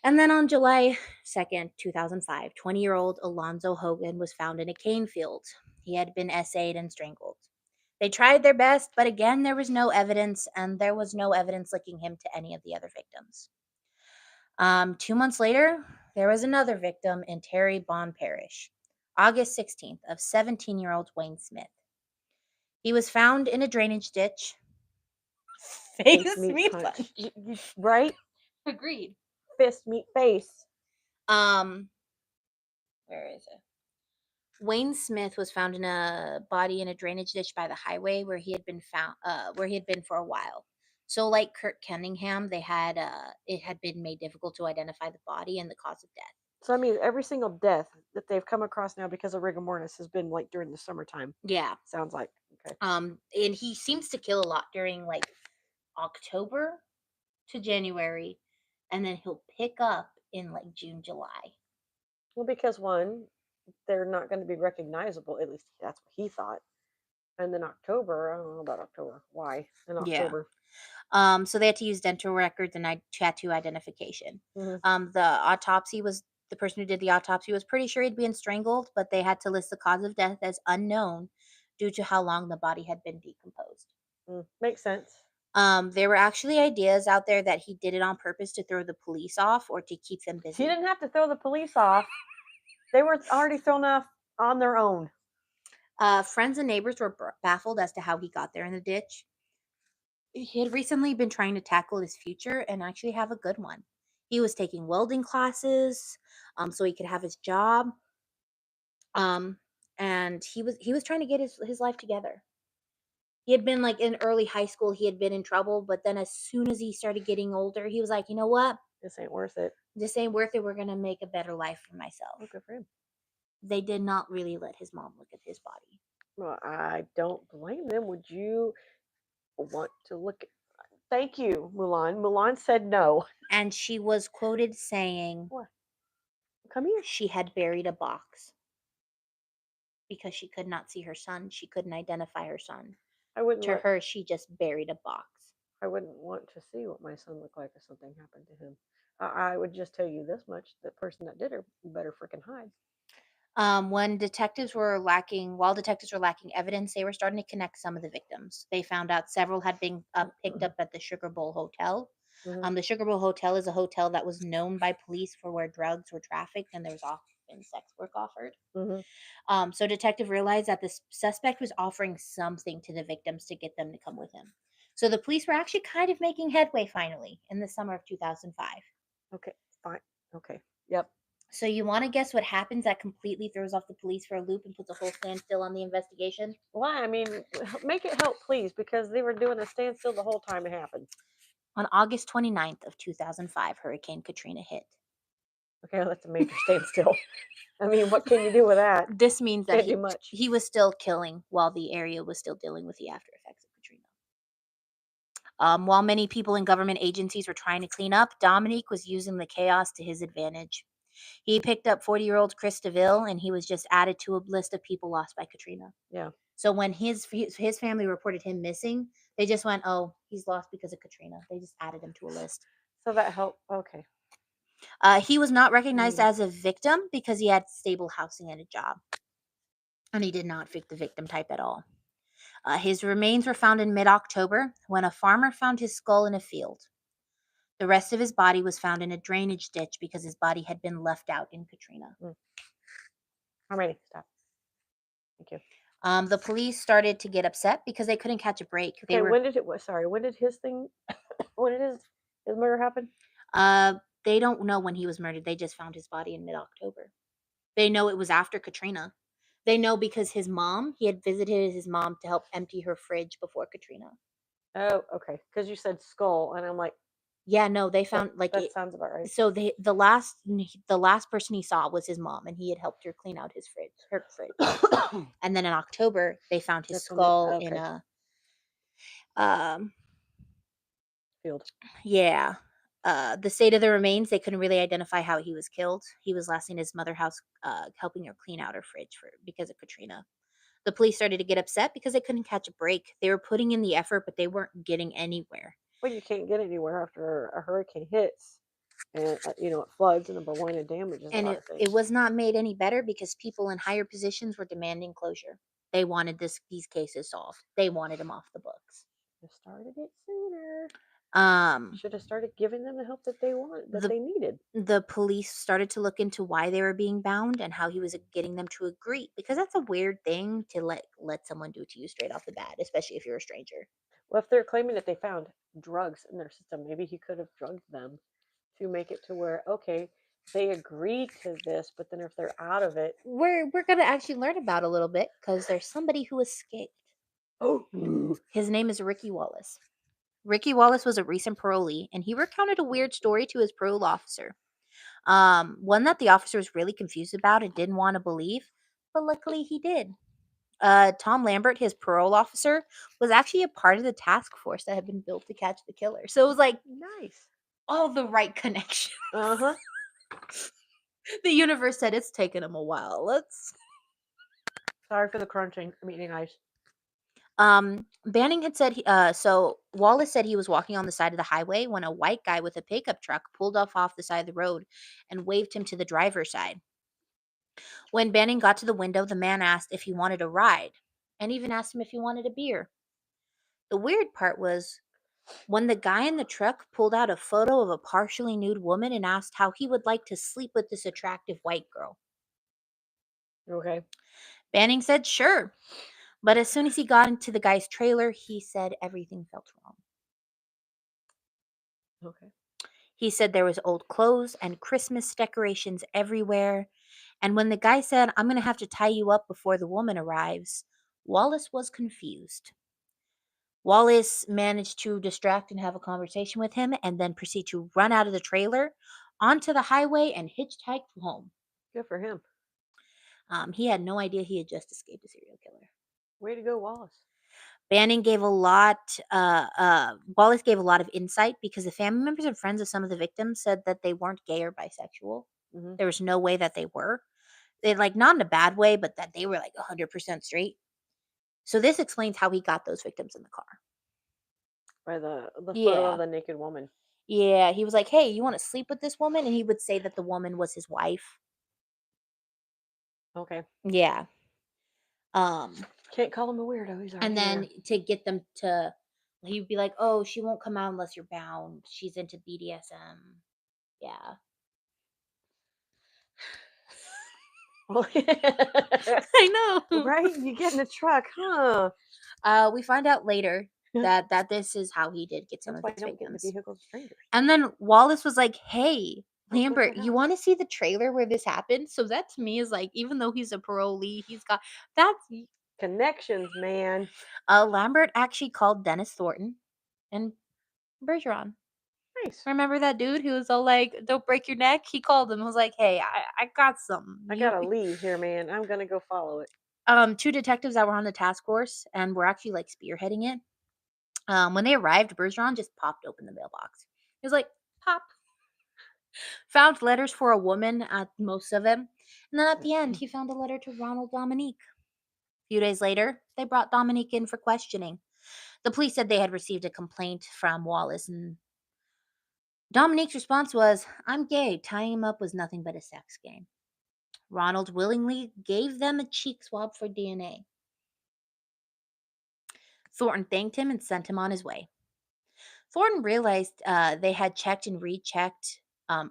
And then on July 2nd, 2005, 20-year-old Alonzo Hogan was found in a cane field. He had been essayed and strangled. They tried their best, but again, there was no evidence, and there was no evidence linking him to any of the other victims. 2 months later, there was another victim in Terry Bond Parish, August 16th, of 17-year-old Wayne Smith. He was found in a drainage ditch. Face meat punch.
Right?
Agreed.
Fist meat face.
Where is it? Wayne Smith was found in a body in a drainage ditch by the highway where he had been found, where he had been for a while. So, like Kurt Cunningham, they had it had been made difficult to identify the body and the cause of death.
So I mean, every single death that they've come across now because of rigor mortis has been like during the summertime.
Yeah.
Sounds like. Okay.
And he seems to kill a lot during like October to January, and then he'll pick up in like June, July.
Well, because one, they're not going to be recognizable. At least that's what he thought. And then October, I don't know about October. Why in October?
So they had to use dental records and tattoo identification.
Mm-hmm.
The person who did the autopsy was pretty sure he'd been strangled, but they had to list the cause of death as unknown due to how long the body had been decomposed.
Makes sense.
There were actually ideas out there that he did it on purpose to throw the police off or to keep them busy.
He didn't have to throw the police off. They were already thrown off on their own.
Friends and neighbors were baffled as to how he got there in the ditch. He had recently been trying to tackle his future and actually have a good one. He was taking welding classes, so he could have his job. And he was trying to get his life together. He had been like in early high school, he had been in trouble, but then as soon as he started getting older, he was like, "You know what?
This ain't worth it.
This ain't worth it. We're gonna make a better life for myself."
Oh, good for him.
They did not really let his mom look at his body.
Well, I don't blame them. Would you want to look at? Thank you, Mulan. Mulan said no.
And she was quoted saying,
What? Come here.
she had buried a box because she could not see her son. She couldn't identify her son.
I wouldn't.
To her, she just buried a box.
I wouldn't want to see what my son looked like if something happened to him. I would just tell you this much: the person that did her better freaking hide.
While detectives were lacking evidence, they were starting to connect some of the victims. They found out several had been picked up at the Sugar Bowl Hotel.
Mm-hmm.
The Sugar Bowl Hotel is a hotel that was known by police for where drugs were trafficked and there was often sex work offered.
Mm-hmm.
So detective realized that the suspect was offering something to the victims to get them to come with him. So the police were actually kind of making headway finally in the summer of 2005.
Okay, fine. Okay, yep.
So you want to guess what happens that completely throws off the police for a loop and puts a whole standstill on the investigation?
Why? I mean, make it help, please, because they were doing a standstill the whole time it happened.
On August 29th of 2005, Hurricane Katrina hit.
Okay, well, that's a major standstill. I mean, what can you do with that?
This means that
Can't do much.
he was still killing while the area was still dealing with the after effects of Katrina. While many people in government agencies were trying to clean up, Dominique was using the chaos to his advantage. He picked up 40-year-old Chris DeVille, and he was just added to a list of people lost by Katrina.
Yeah.
So when his family reported him missing, they just went, "Oh, he's lost because of Katrina." They just added him to a list.
So that helped. Okay.
He was not recognized as a victim because he had stable housing and a job, and he did not fit the victim type at all. His remains were found in mid-October when a farmer found his skull in a field. The rest of his body was found in a drainage ditch because his body had been left out in Katrina.
I'm ready. Stop. Thank you.
The police started to get upset because they couldn't catch a break.
Okay, when did his thing, when did his murder happen?
They don't know when he was murdered. They just found his body in mid-October. They know it was after Katrina. They know because he had visited his mom to help empty her fridge before Katrina.
Oh, okay. Because you said skull, and I'm like,
Yeah, no, they found
that sounds about right.
So the last person he saw was his mom, and he had helped her clean out her fridge. And then in October, they found his skull in a
field.
Yeah. The state of the remains, they couldn't really identify how he was killed. He was last seen in his mother's house, helping her clean out her fridge because of Katrina. The police started to get upset because they couldn't catch a break. They were putting in the effort, but they weren't getting anywhere.
Well, you can't get anywhere after a hurricane hits, and it floods, and number one, it damages a lot of things.
It was not made any better because people in higher positions were demanding closure. They wanted these cases solved. They wanted them off the books.
Just started it sooner.
Um,
Should have started giving them the help that they they needed.
The police started to look into why they were being bound and how he was getting them to agree, because that's a weird thing to let someone do to you straight off the bat, especially if you're a stranger.
Well, if they're claiming that they found drugs in their system, maybe he could have drugged them to make it to where, okay, they agreed to this, but then if they're out of it,
We're gonna actually learn about a little bit because there's somebody who escaped.
oh,
His name is Ricky Wallace. Ricky Wallace was a recent parolee, and he recounted a weird story to his parole officer. One that the officer was really confused about and didn't want to believe, but luckily he did. Tom Lambert, his parole officer, was actually a part of the task force that had been built to catch the killer. So it was like
nice.
all the right connections.
Uh-huh.
The universe said it's taken him a while.
Sorry for the crunching. I'm eating ice.
Banning had said, so Wallace said he was walking on the side of the highway when a white guy with a pickup truck pulled off the side of the road and waved him to the driver's side. When Banning got to the window, the man asked if he wanted a ride and even asked him if he wanted a beer. The weird part was when the guy in the truck pulled out a photo of a partially nude woman and asked how he would like to sleep with this attractive white girl.
Okay.
Banning said sure, but as soon as he got into the guy's trailer, he said everything felt wrong.
Okay.
He said there was old clothes and Christmas decorations everywhere, and when the guy said, "I'm going to have to tie you up before the woman arrives," Wallace was confused. Wallace managed to distract and have a conversation with him and then proceed to run out of the trailer onto the highway and hitchhike home.
Good for him.
He had no idea he had just escaped a serial killer.
Way to go, Wallace.
Banning gave a lot. Wallace gave a lot of insight because the family members and friends of some of the victims said that they weren't gay or bisexual.
Mm-hmm.
There was no way that they were. They not in a bad way, but that they were 100% straight. So this explains how he got those victims in the car.
By the photo of the naked woman.
Yeah, he was like, "Hey, you want to sleep with this woman?" And he would say that the woman was his wife.
Okay.
Yeah.
Can't call him a weirdo. He's already
and then
there.
to get them to, he'd be like, "Oh, she won't come out unless you're bound. She's into BDSM." Yeah. I know.
Right? You get in the truck, huh?
We find out later that this is how he did get some
That's
of
why
his
I don't get in the
victims.
vehicles of strangers.
And then Wallace was like, "Hey, Lambert, you want to see the trailer where this happened? So that to me is like, even though he's a parolee, he's got that's
Connections, man.
Lambert actually called Dennis Thornton and Bergeron.
Nice.
Remember that dude who was all like, "Don't break your neck"? He called him. Was like, "Hey, I got something."
I gotta leave here, man. I'm gonna go follow it.
Two detectives that were on the task force and were actually like spearheading it. When they arrived, Bergeron just popped open the mailbox. He was like, "Pop." Found letters for a woman at most of them, and then at the end, he found a letter to Ronald Dominique. A few days later, they brought Dominique in for questioning. The police said they had received a complaint from Wallace, and Dominique's response was, "I'm gay. Tying him up was nothing but a sex game." Ronald willingly gave them a cheek swab for DNA. Thornton thanked him and sent him on his way. Thornton realized they had checked and rechecked.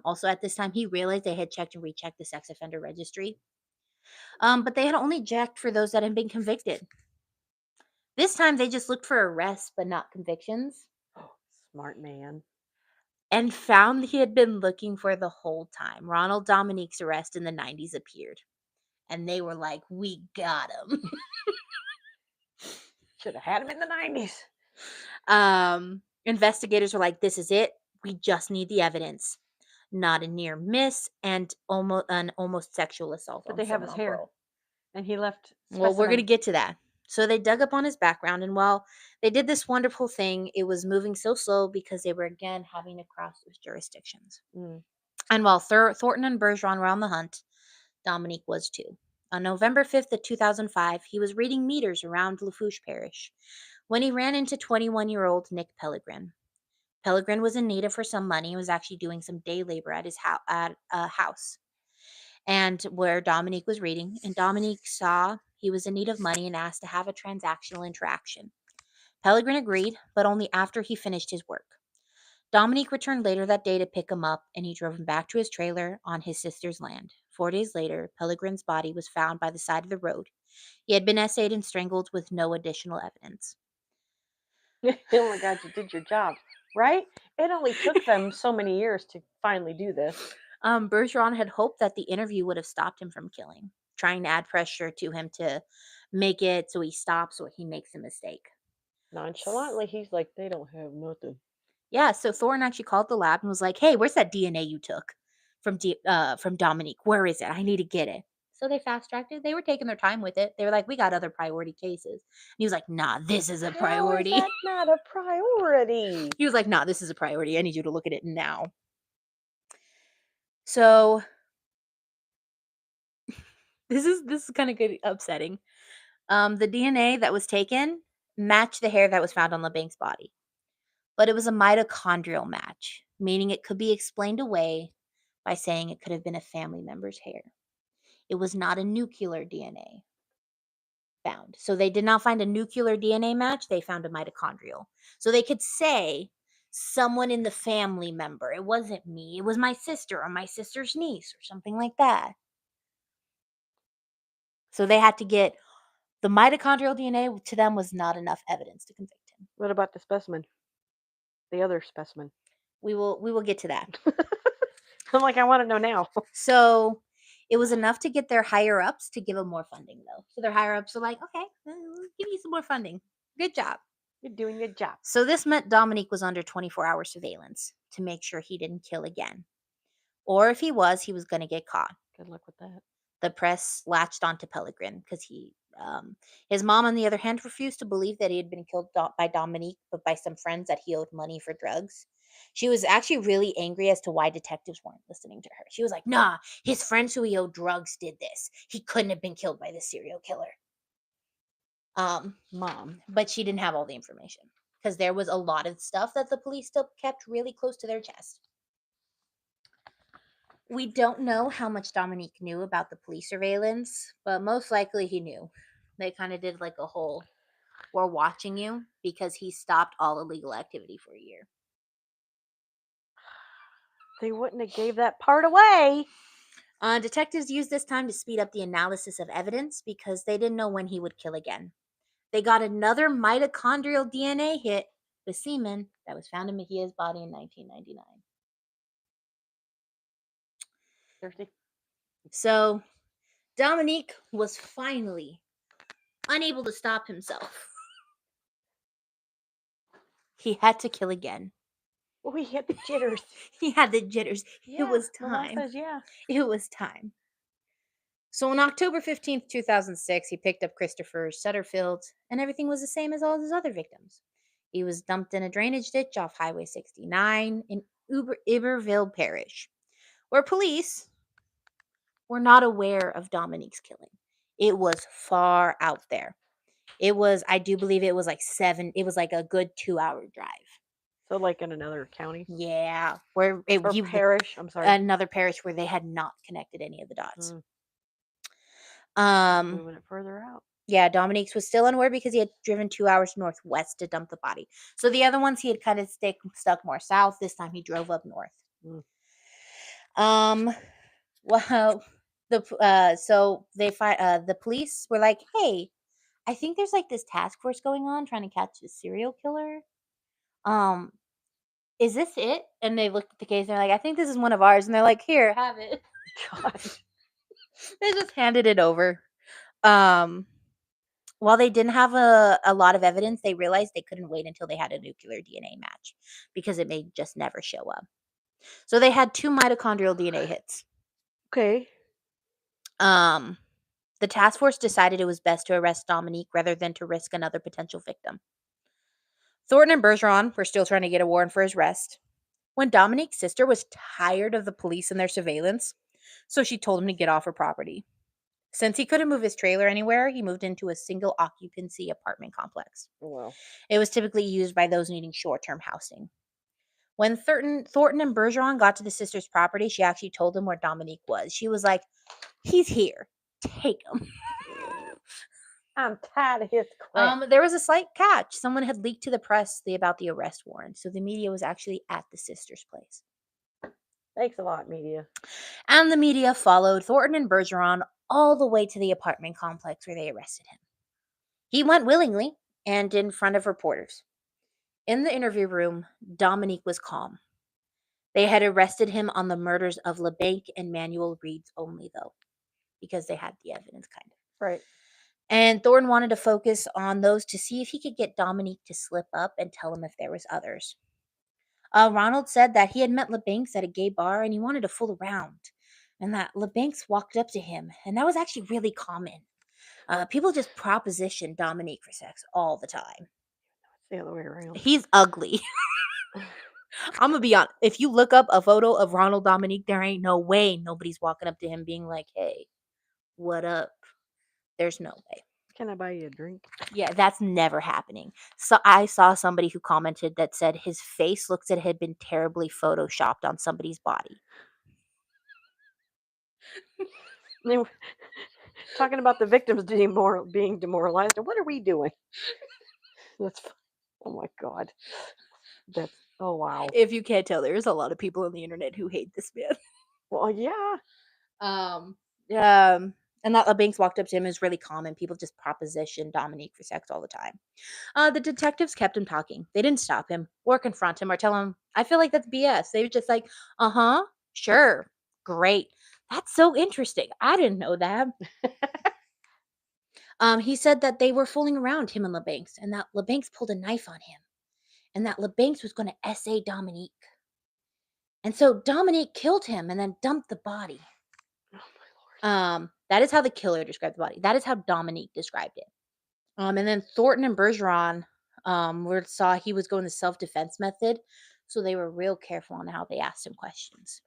Also, at this time, he realized they had checked and rechecked the sex offender registry. But they had only checked for those that had been convicted. This time, they just looked for arrests, but not convictions,
Smart man.
and found he had been looking for the whole time. Ronald Dominique's arrest in the 90s appeared, and they were like, "We got him."
Should have had him in the 90s.
Investigators were like, "This is it. We just need the evidence." Not a near miss, and almost sexual assault
But
on
they have
someone
his
on
hair.
parole.
And he left
Well, we're going to
specimen.
get to that. So they dug up on his background, and while they did this wonderful thing, it was moving so slow because they were again having to cross those jurisdictions.
Mm.
And while Thornton and Bergeron were on the hunt, Dominique was too. On November 5th of 2005, he was reading meters around Lafourche Parish when he ran into 21-year-old Nick Pellegrin. Pellegrin was in need of for some money and was actually doing some day labor at his house. And where Dominique was reading, and Dominique saw he was in need of money and asked to have a transactional interaction. Pellegrin agreed, but only after he finished his work. Dominique returned later that day to pick him up, and he drove him back to his trailer on his sister's land. 4 days later, Pellegrin's body was found by the side of the road. He had been essayed and strangled with no additional evidence.
Oh my God, you did your job, right? It only took them so many years to finally do this.
Bergeron had hoped that the interview would have stopped him from killing, trying to add pressure to him to make it so he stops or he makes a mistake.
Nonchalantly, he's like, they don't have nothing.
Yeah, so Thornton actually called the lab and was like, "Hey, where's that DNA you took from Dominique? Where is it? I need to get it." So they fast tracked it. They were taking their time with it. They were like, "We got other priority cases." And he was like, "Nah, this is a
How is
priority."
that not a priority?
He was like, "Nah, this is a priority. I need you to look at it now." So this is kind of good upsetting. The DNA that was taken matched the hair that was found on LeBank's body, but it was a mitochondrial match, meaning it could be explained away by saying it could have been a family member's hair. It was not a nuclear DNA found. So they did not find a nuclear DNA match, they found a mitochondrial. So they could say someone in the family member. It wasn't me, it was my sister or my sister's niece or something like that. So they had to get the mitochondrial DNA to them was not enough evidence to convict him.
What about the specimen? The other specimen.
We will get to that.
I'm like, I want to know now.
So it was enough to get their higher ups to give them more funding, though. So their higher ups are like, "Okay, we'll give you some more funding. Good job."
You're doing your job.
So this meant Dominique was under 24-hour surveillance to make sure he didn't kill again. Or if he was going to get caught.
Good luck with that.
The press latched onto Pellegrin because his mom, on the other hand, refused to believe that he had been killed by Dominique, but by some friends that he owed money for drugs. She was actually really angry as to why detectives weren't listening to her. She was like, "Nah, his friends who he owed drugs did this. He couldn't have been killed by the serial killer."
Mom.
But she didn't have all the information because there was a lot of stuff that the police still kept really close to their chest. We don't know how much Dominique knew about the police surveillance, but most likely he knew. They kind of did like a whole, "We're watching you," because he stopped all illegal activity for a year.
They wouldn't have gave that part away.
Detectives used this time to speed up the analysis of evidence because they didn't know when he would kill again. They got another mitochondrial DNA hit with semen that was found in Mejia's body in 1999.
Thirsty.
So Dominique was finally unable to stop himself. He had to kill again.
Oh, he had the jitters.
He had the jitters.
Yeah,
It was
Mama
time.
says yeah.
It was time. So on October 15th, 2006, he picked up Christopher Sutterfield, and everything was the same as all his other victims. He was dumped in a drainage ditch off Highway 69 in Iberville Parish, where police were not aware of Dominique's killing. It was far out there. It was, I do believe it was like a good 2-hour drive.
So like in another county
Yeah, where
or parish. I'm sorry.
another parish where they had not connected any of the dots.
Moving it further out.
Yeah, Dominique's was still unaware because he had driven 2 hours northwest to dump the body. So the other ones he had kind of stuck more south. This time he drove up north. Well, so they the police were like, "Hey, I think there's like this task force going on trying to catch a serial killer. Is this it?" And they looked at the case and they're like, "I think this is one of ours." And they're like, "Here, have it."
God.
They just handed it over. While they didn't have a lot of evidence, they realized they couldn't wait until they had a nuclear DNA match because it may just never show up. So they had 2 mitochondrial DNA hits.
Okay.
The task force decided it was best to arrest Dominique rather than to risk another potential victim. Thornton and Bergeron were still trying to get a warrant for his arrest when Dominique's sister was tired of the police and their surveillance, so she told him to get off her property. Since he couldn't move his trailer anywhere, he moved into a single occupancy apartment complex.
Wow.
It was typically used by those needing short-term housing. When Thornton and Bergeron got to the sister's property, she actually told them where Dominique was. She was like, "He's here. Take him."
I'm tired of his crap.
There was a slight catch. Someone had leaked to the press about the arrest warrant, so the media was actually at the sister's place.
Thanks a lot, media.
And the media followed Thornton and Bergeron all the way to the apartment complex where they arrested him. He went willingly and in front of reporters. In the interview room, Dominique was calm. They had arrested him on the murders of LeBanc and Manuel Reeds only, though, because they had the evidence, kind of.
Right.
And Thornton wanted to focus on those to see if he could get Dominique to slip up and tell him if there was others. Ronald said that he had met LeBancs at a gay bar and he wanted to fool around, and that LeBancs walked up to him, and that was actually really common. People just proposition Dominique for sex all the time.
It's the other way around.
He's ugly. I'm gonna be honest. If you look up a photo of Ronald Dominique, there ain't no way nobody's walking up to him being like, "Hey, what up?" There's no way.
Can I buy you a drink?
Yeah, that's never happening. So I saw somebody who commented that said his face looks like it had been terribly photoshopped on somebody's body.
Talking about the victims being demoralized. What are we doing? That's. Oh my God. That's. Oh wow.
If you can't tell, there's a lot of people on the internet who hate this man.
Well, yeah.
And that LeBancs walked up to him. It was really common. People just proposition Dominique for sex all the time. The detectives kept him talking. They didn't stop him or confront him or tell him, "I feel like that's BS." They were just like, "Sure, great. That's so interesting. I didn't know that." He said that they were fooling around, him and LeBancs, and that LeBancs pulled a knife on him, and that LeBancs was going to essay Dominique. And so Dominique killed him and then dumped the body.
Oh my Lord.
That is how the killer described the body. That is how Dominique described it. And then Thornton and Bergeron saw he was going the self-defense method, so they were real careful on how they asked him questions.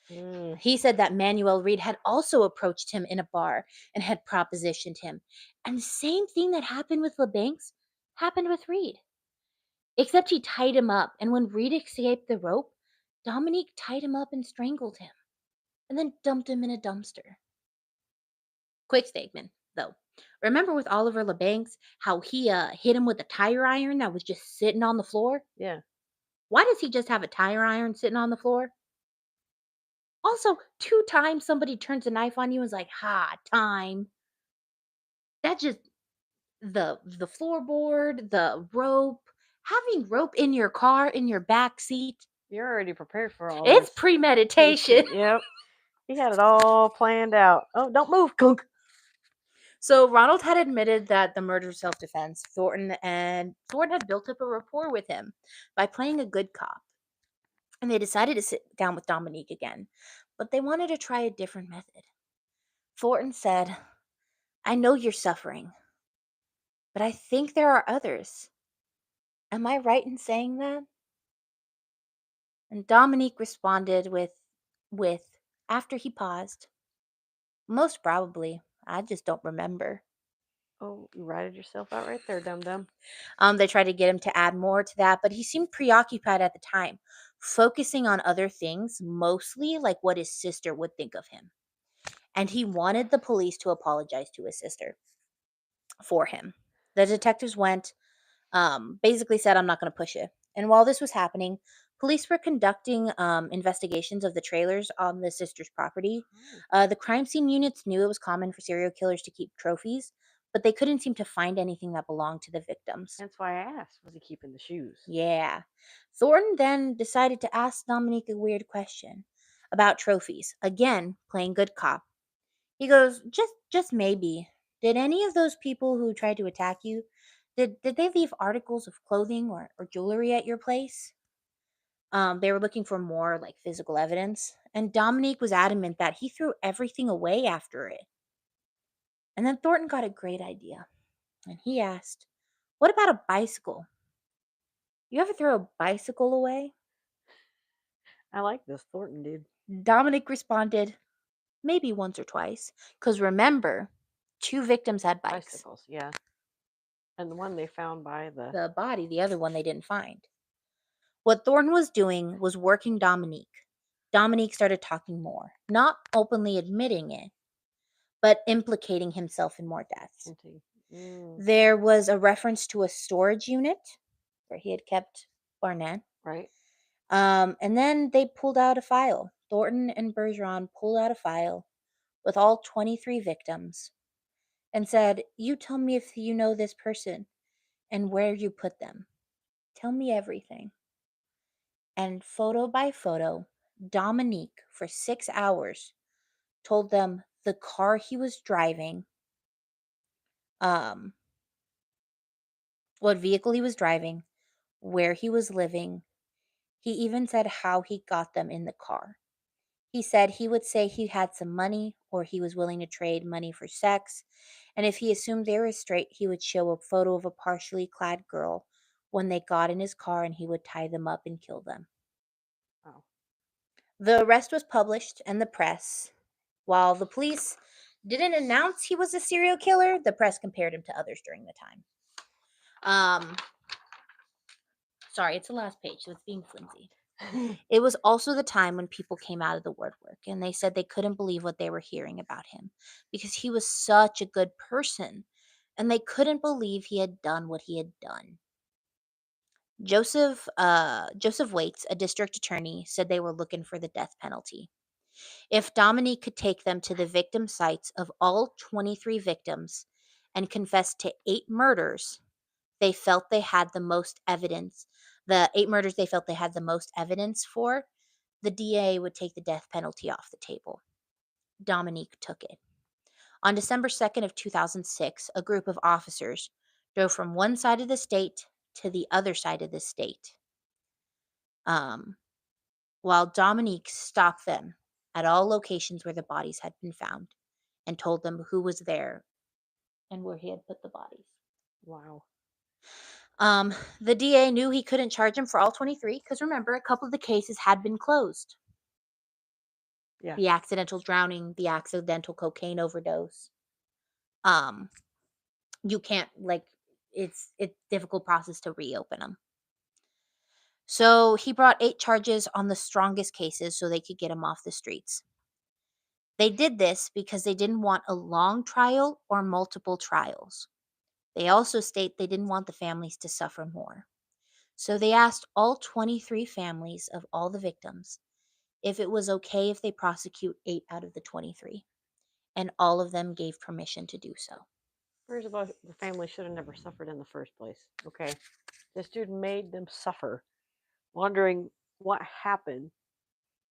He said that Manuel Reed had also approached him in a bar and had propositioned him. And the same thing that happened with LeBancs happened with Reed. Except he tied him up, and when Reed escaped the rope, Dominique tied him up and strangled him, and then dumped him in a dumpster. Quick statement, though. Remember with Oliver LeBancs, how he hit him with a tire iron that was just sitting on the floor?
Yeah.
Why does he just have a tire iron sitting on the floor? Also, 2 times somebody turns a knife on you and is like, "Ha, time." That's just the floorboard, the rope. Having rope in your car, in your back seat,
You're already prepared for all
it's
this.
premeditation.
Yep. He had it all planned out. Oh, don't move, Gunk.
So Ronald had admitted that the murder was self-defense. Thornton had built up a rapport with him by playing a good cop. And they decided to sit down with Dominique again, but they wanted to try a different method. Thornton said, "I know you're suffering, but I think there are others. Am I right in saying that?" And Dominique responded with after he paused, "Most probably. I just don't remember."
Oh, you righted yourself out right there, dum dum.
They tried to get him to add more to that, but he seemed preoccupied at the time, focusing on other things, mostly like what his sister would think of him. And he wanted the police to apologize to his sister for him. The detectives went, basically said, "I'm not going to push it." And while this was happening, police were conducting investigations of the trailers on the sister's property.
Oh.
The crime scene units knew it was common for serial killers to keep trophies, but they couldn't seem to find anything that belonged to the victims.
That's why I asked, was he keeping the shoes?
Yeah. Thornton then decided to ask Dominique a weird question about trophies, again, playing good cop. He goes, just maybe. Did any of those people who tried to attack you, did they leave articles of clothing or jewelry at your place? They were looking for more like physical evidence, and Dominique was adamant that he threw everything away after it. And then Thornton got a great idea, and he asked, "What about a bicycle? You ever throw a bicycle away?"
I like this Thornton dude.
Dominic responded, "Maybe once or twice." Because remember, two victims had bikes.
Bicycles, yeah. And the one they found by
The body, the other one they didn't find. What Thornton was doing was working Dominique. Dominique started talking more, not openly admitting it, but implicating himself in more deaths.
hinting. Mm,
There was a reference to a storage unit where he had kept Barnett.
right?
And then they pulled out a file. Thornton and Bergeron pulled out a file with all 23 victims and said, "You tell me if you know this person and where you put them. Tell me everything." And photo by photo, Dominique, for 6 hours, told them the car he was driving, um, what vehicle he was driving, where he was living. He even said how he got them in the car. He said he would say he had some money or he was willing to trade money for sex. And if he assumed they were straight, he would show a photo of a partially clad girl when they got in his car and he would tie them up and kill them.
Oh.
The arrest was published in the press. While the police didn't announce he was a serial killer, the press compared him to others during the time. Um, sorry, it's the last page, so it's being flimsy. It was also the time when people came out of the woodwork and they said they couldn't believe what they were hearing about him because he was such a good person and they couldn't believe he had done what he had done. Joseph Waits, a district attorney, said they were looking for the death penalty. If Dominique could take them to the victim sites of all 23 victims and confess to 8 murders, they felt they had the most evidence. The 8 murders they felt they had the most evidence for, the DA would take the death penalty off the table. Dominique took it. On December 2nd of 2006, a group of officers drove from one side of the state to the other side of the state. Um, while Dominique stopped them at all locations where the bodies had been found and told them who was there and where he had put the bodies.
Wow.
The DA knew he couldn't charge him for all 23 because remember, a couple of the cases had been closed.
Yeah.
The accidental drowning, the accidental cocaine overdose. Um, you can't it's difficult process to reopen them. So he brought 8 charges on the strongest cases so they could get him off the streets. They did this because they didn't want a long trial or multiple trials. They also state they didn't want the families to suffer more. So they asked all 23 families of all the victims if it was okay if they prosecute 8 out of the 23. And all of them gave permission to do so.
First of all, the family should have never suffered in the first place. Okay. This dude made them suffer, wondering what happened.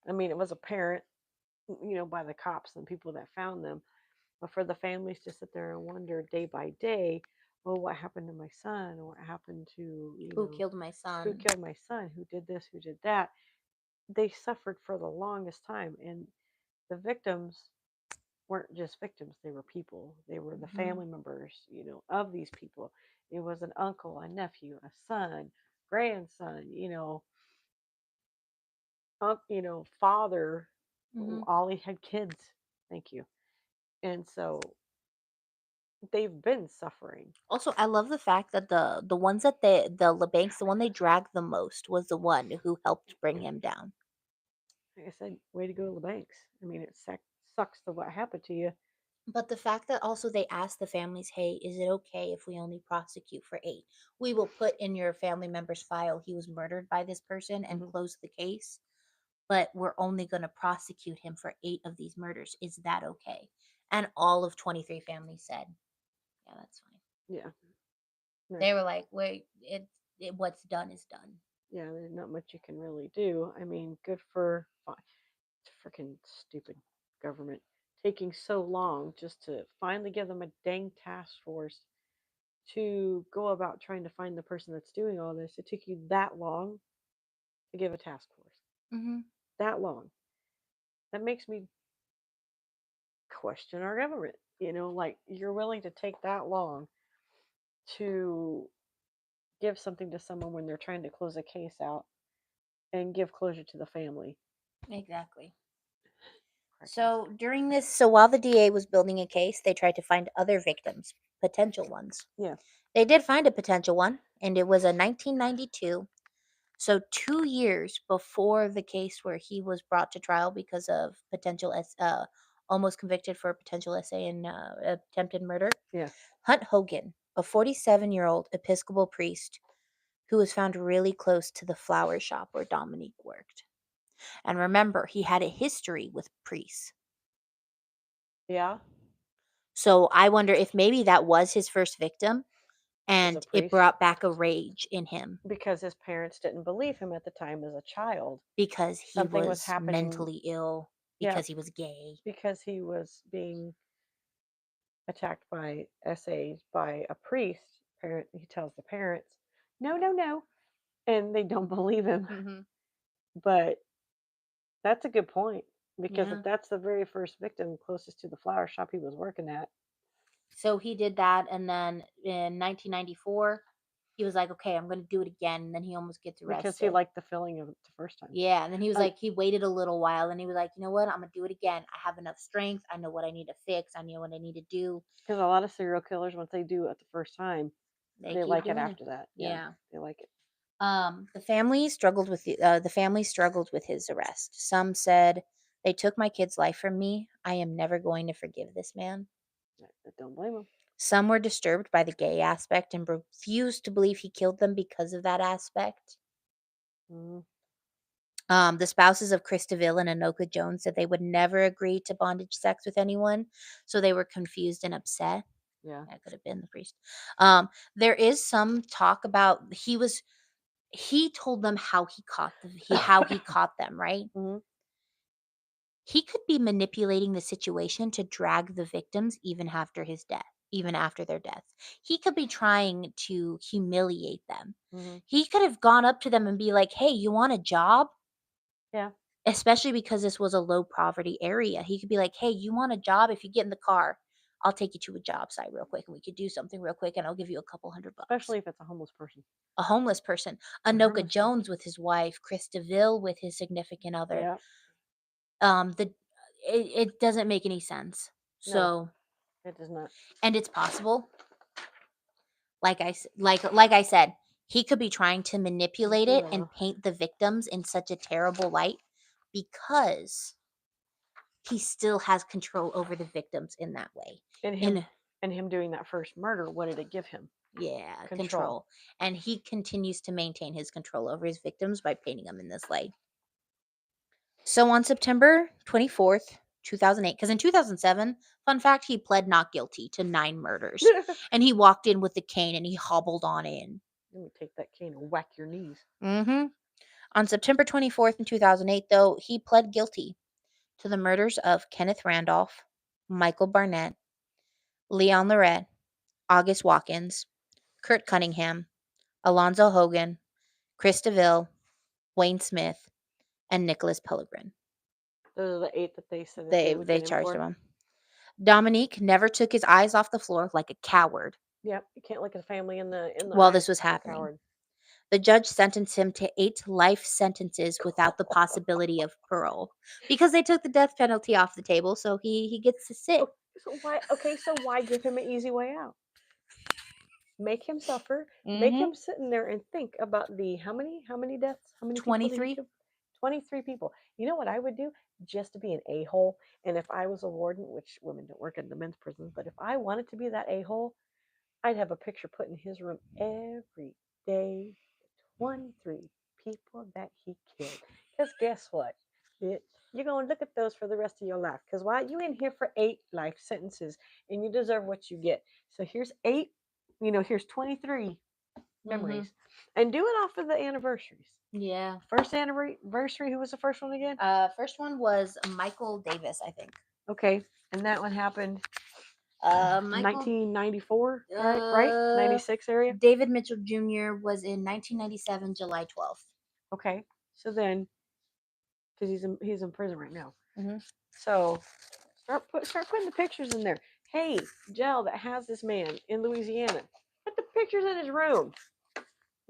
I mean, it was apparent. by the cops and people that found them. But for the families to sit there and wonder day by day, oh, what happened to my son? What happened to,
Who killed my
who
son?
killed my son? Who did this? Who did that? They suffered for the longest time. And the victims weren't just victims, they were people. They were the
Mhm.
family members, of these people. It was an uncle, a nephew, a son, grandson, father.
Mhm.
Ollie had kids. Thank you. And so they've been suffering.
Also, I love the fact that the ones that the LeBancs, the one they dragged the most was the one who helped bring him down.
Like I said, way to go, LeBanks. I mean, it sucks to what happened to you.
But the fact that also they asked the families, "Hey, is it okay if we only prosecute for 8? We will put in your family member's file he was murdered by this person and
Mhm.
close the case, but we're only going to prosecute him for 8 of these murders. Is that okay?" And all of 23 families said, "Yeah, that's fine."
Yeah.
They were like, "Wait, what's done is done."
Yeah, there's not much you can really do. I mean, good for freaking stupid government taking so long just to finally give them a dang task force to go about trying to find the person that's doing all this. It took you that long to give a task force.
Mhm.
That long. That makes me question our government. Like you're willing to take that long to give something to someone when they're trying to close a case out and give closure to the family.
Exactly.
Crackers.
So while the DA was building a case, they tried to find other victims, potential ones.
Yeah.
They did find a potential one, and it was a 1992. So 2 years before the case where he was brought to trial because of almost convicted for potential essay and attempted murder.
Yeah.
Hunt Hogan, a 47-year-old Episcopal priest who was found really close to the flower shop where Dominique worked. And remember, he had a history with priests.
Yeah.
So I wonder if maybe that was his first victim
Was a
and it
priest.
brought back a rage in him
Because his parents didn't believe him at the time as a child.
because he
Something was
was
happening.
mentally ill,
Yeah.
because he was gay.
Because he was being attacked by essays by a priest. Parent, he tells the parents, no, no, no, and they don't believe him.
Mm-hmm.
But that's a good point because
Yeah.
if that's the very first victim closest to the flower shop he was working at,
So he did that, and then in 1994, he was like, "Okay, I'm going to do it again." And then he almost gets
because he
arrested.
liked the feeling of it the first time.
Yeah, and then he was
Um,
like, he waited a little while, and he was like, "You know what? I'm gonna do it again. I have enough strength. I know what I need to fix. I know what I need to do."
Because a lot of serial killers, once they do it the first time,
They
they
keep
like it
doing it.
after that.
Yeah.
They like it.
The family struggled with his arrest. Some said, "They took my kid's life from me. I am never going to forgive this man."
I don't blame them.
Some were disturbed by the gay aspect and refused to believe he killed them because of that aspect.
Mm,
The spouses of Chris DeVille and Anoka Jones said they would never agree to bondage sex with anyone, so they were confused and upset.
yeah.
That could have been the priest. There is some talk about he told them how he caught them, right?
Mhm.
He could be manipulating the situation to drag the victims even after their death. He could be trying to humiliate them.
Mhm.
He could have gone up to them and be like, "Hey, you want a job?"
Yeah.
Especially because this was a low poverty area. He could be like, "Hey, you want a job? If you get in the car, I'll take you to a job site real quick and we could do something real quick and I'll give you a couple $100."
Especially if it's a homeless person.
A homeless person,
A
Anoka
homeless person.
Jones with his wife, Chris DeVille with his significant other.
Yeah.
The it doesn't make any sense.
No,
So,
it does not.
and it's possible, like I said, he could be trying to manipulate it and paint the victims in such a terrible light because he still has control over the victims in that way.
And him doing that first murder, what did it give him?
Yeah,
Control.
control. And he continues to maintain his control over his victims by painting them in this light. So on September 24th, 2008, because in 2007, fun fact, he pled not guilty to 9 murders. And he walked in with the cane and he hobbled on in.
Let me take that cane and whack your knees.
On September 24th in 2008, though, he pled guilty to the murders of Kenneth Randolph, Michael Barnett, Leon Lorette, August Watkins, Kurt Cunningham, Alonzo Hogan, Chris DeVille, Wayne Smith, and Nicholas Pellegrin.
Those are the 8 that they said that they would
They
get him
charged
for.
him. Dominique never took his eyes off the floor like a coward
Yep, you can't look at the family in the
while
eyes
this was
like a
happening.
coward.
The judge sentenced him to 8 life sentences without the possibility of parole because they took the death penalty off the table, so he gets to sit.
So why? Okay, so why give him an easy way out? Make him suffer. Make
Mhm.
him sit in there and think about the how many deaths? How many people did he
23.
kill? 23 people. You know what I would do just to be an a-hole? And if I was a warden, which women don't work in the men's prisons, but if I wanted to be that a-hole, I'd have a picture put in his room every day. 23 people that he killed. Because guess what? Bitch, you're going to look at those for the rest of your life. Because why? You in here for 8 life sentences and you deserve what you get. So here's 8, here's 23 memories. And do it off of the anniversaries.
Yeah.
First anniversary, who was the first one again?
First one was Michael Davis, I think.
Okay. And that one happened
Michael
1994, right? 96 area?
David Mitchell Jr. was in 1997, July 12th.
Okay. So then, because he's in prison right now.
Mhm.
So start putting the pictures in there. Hey, jail that has this man in Louisiana, put the pictures in his room.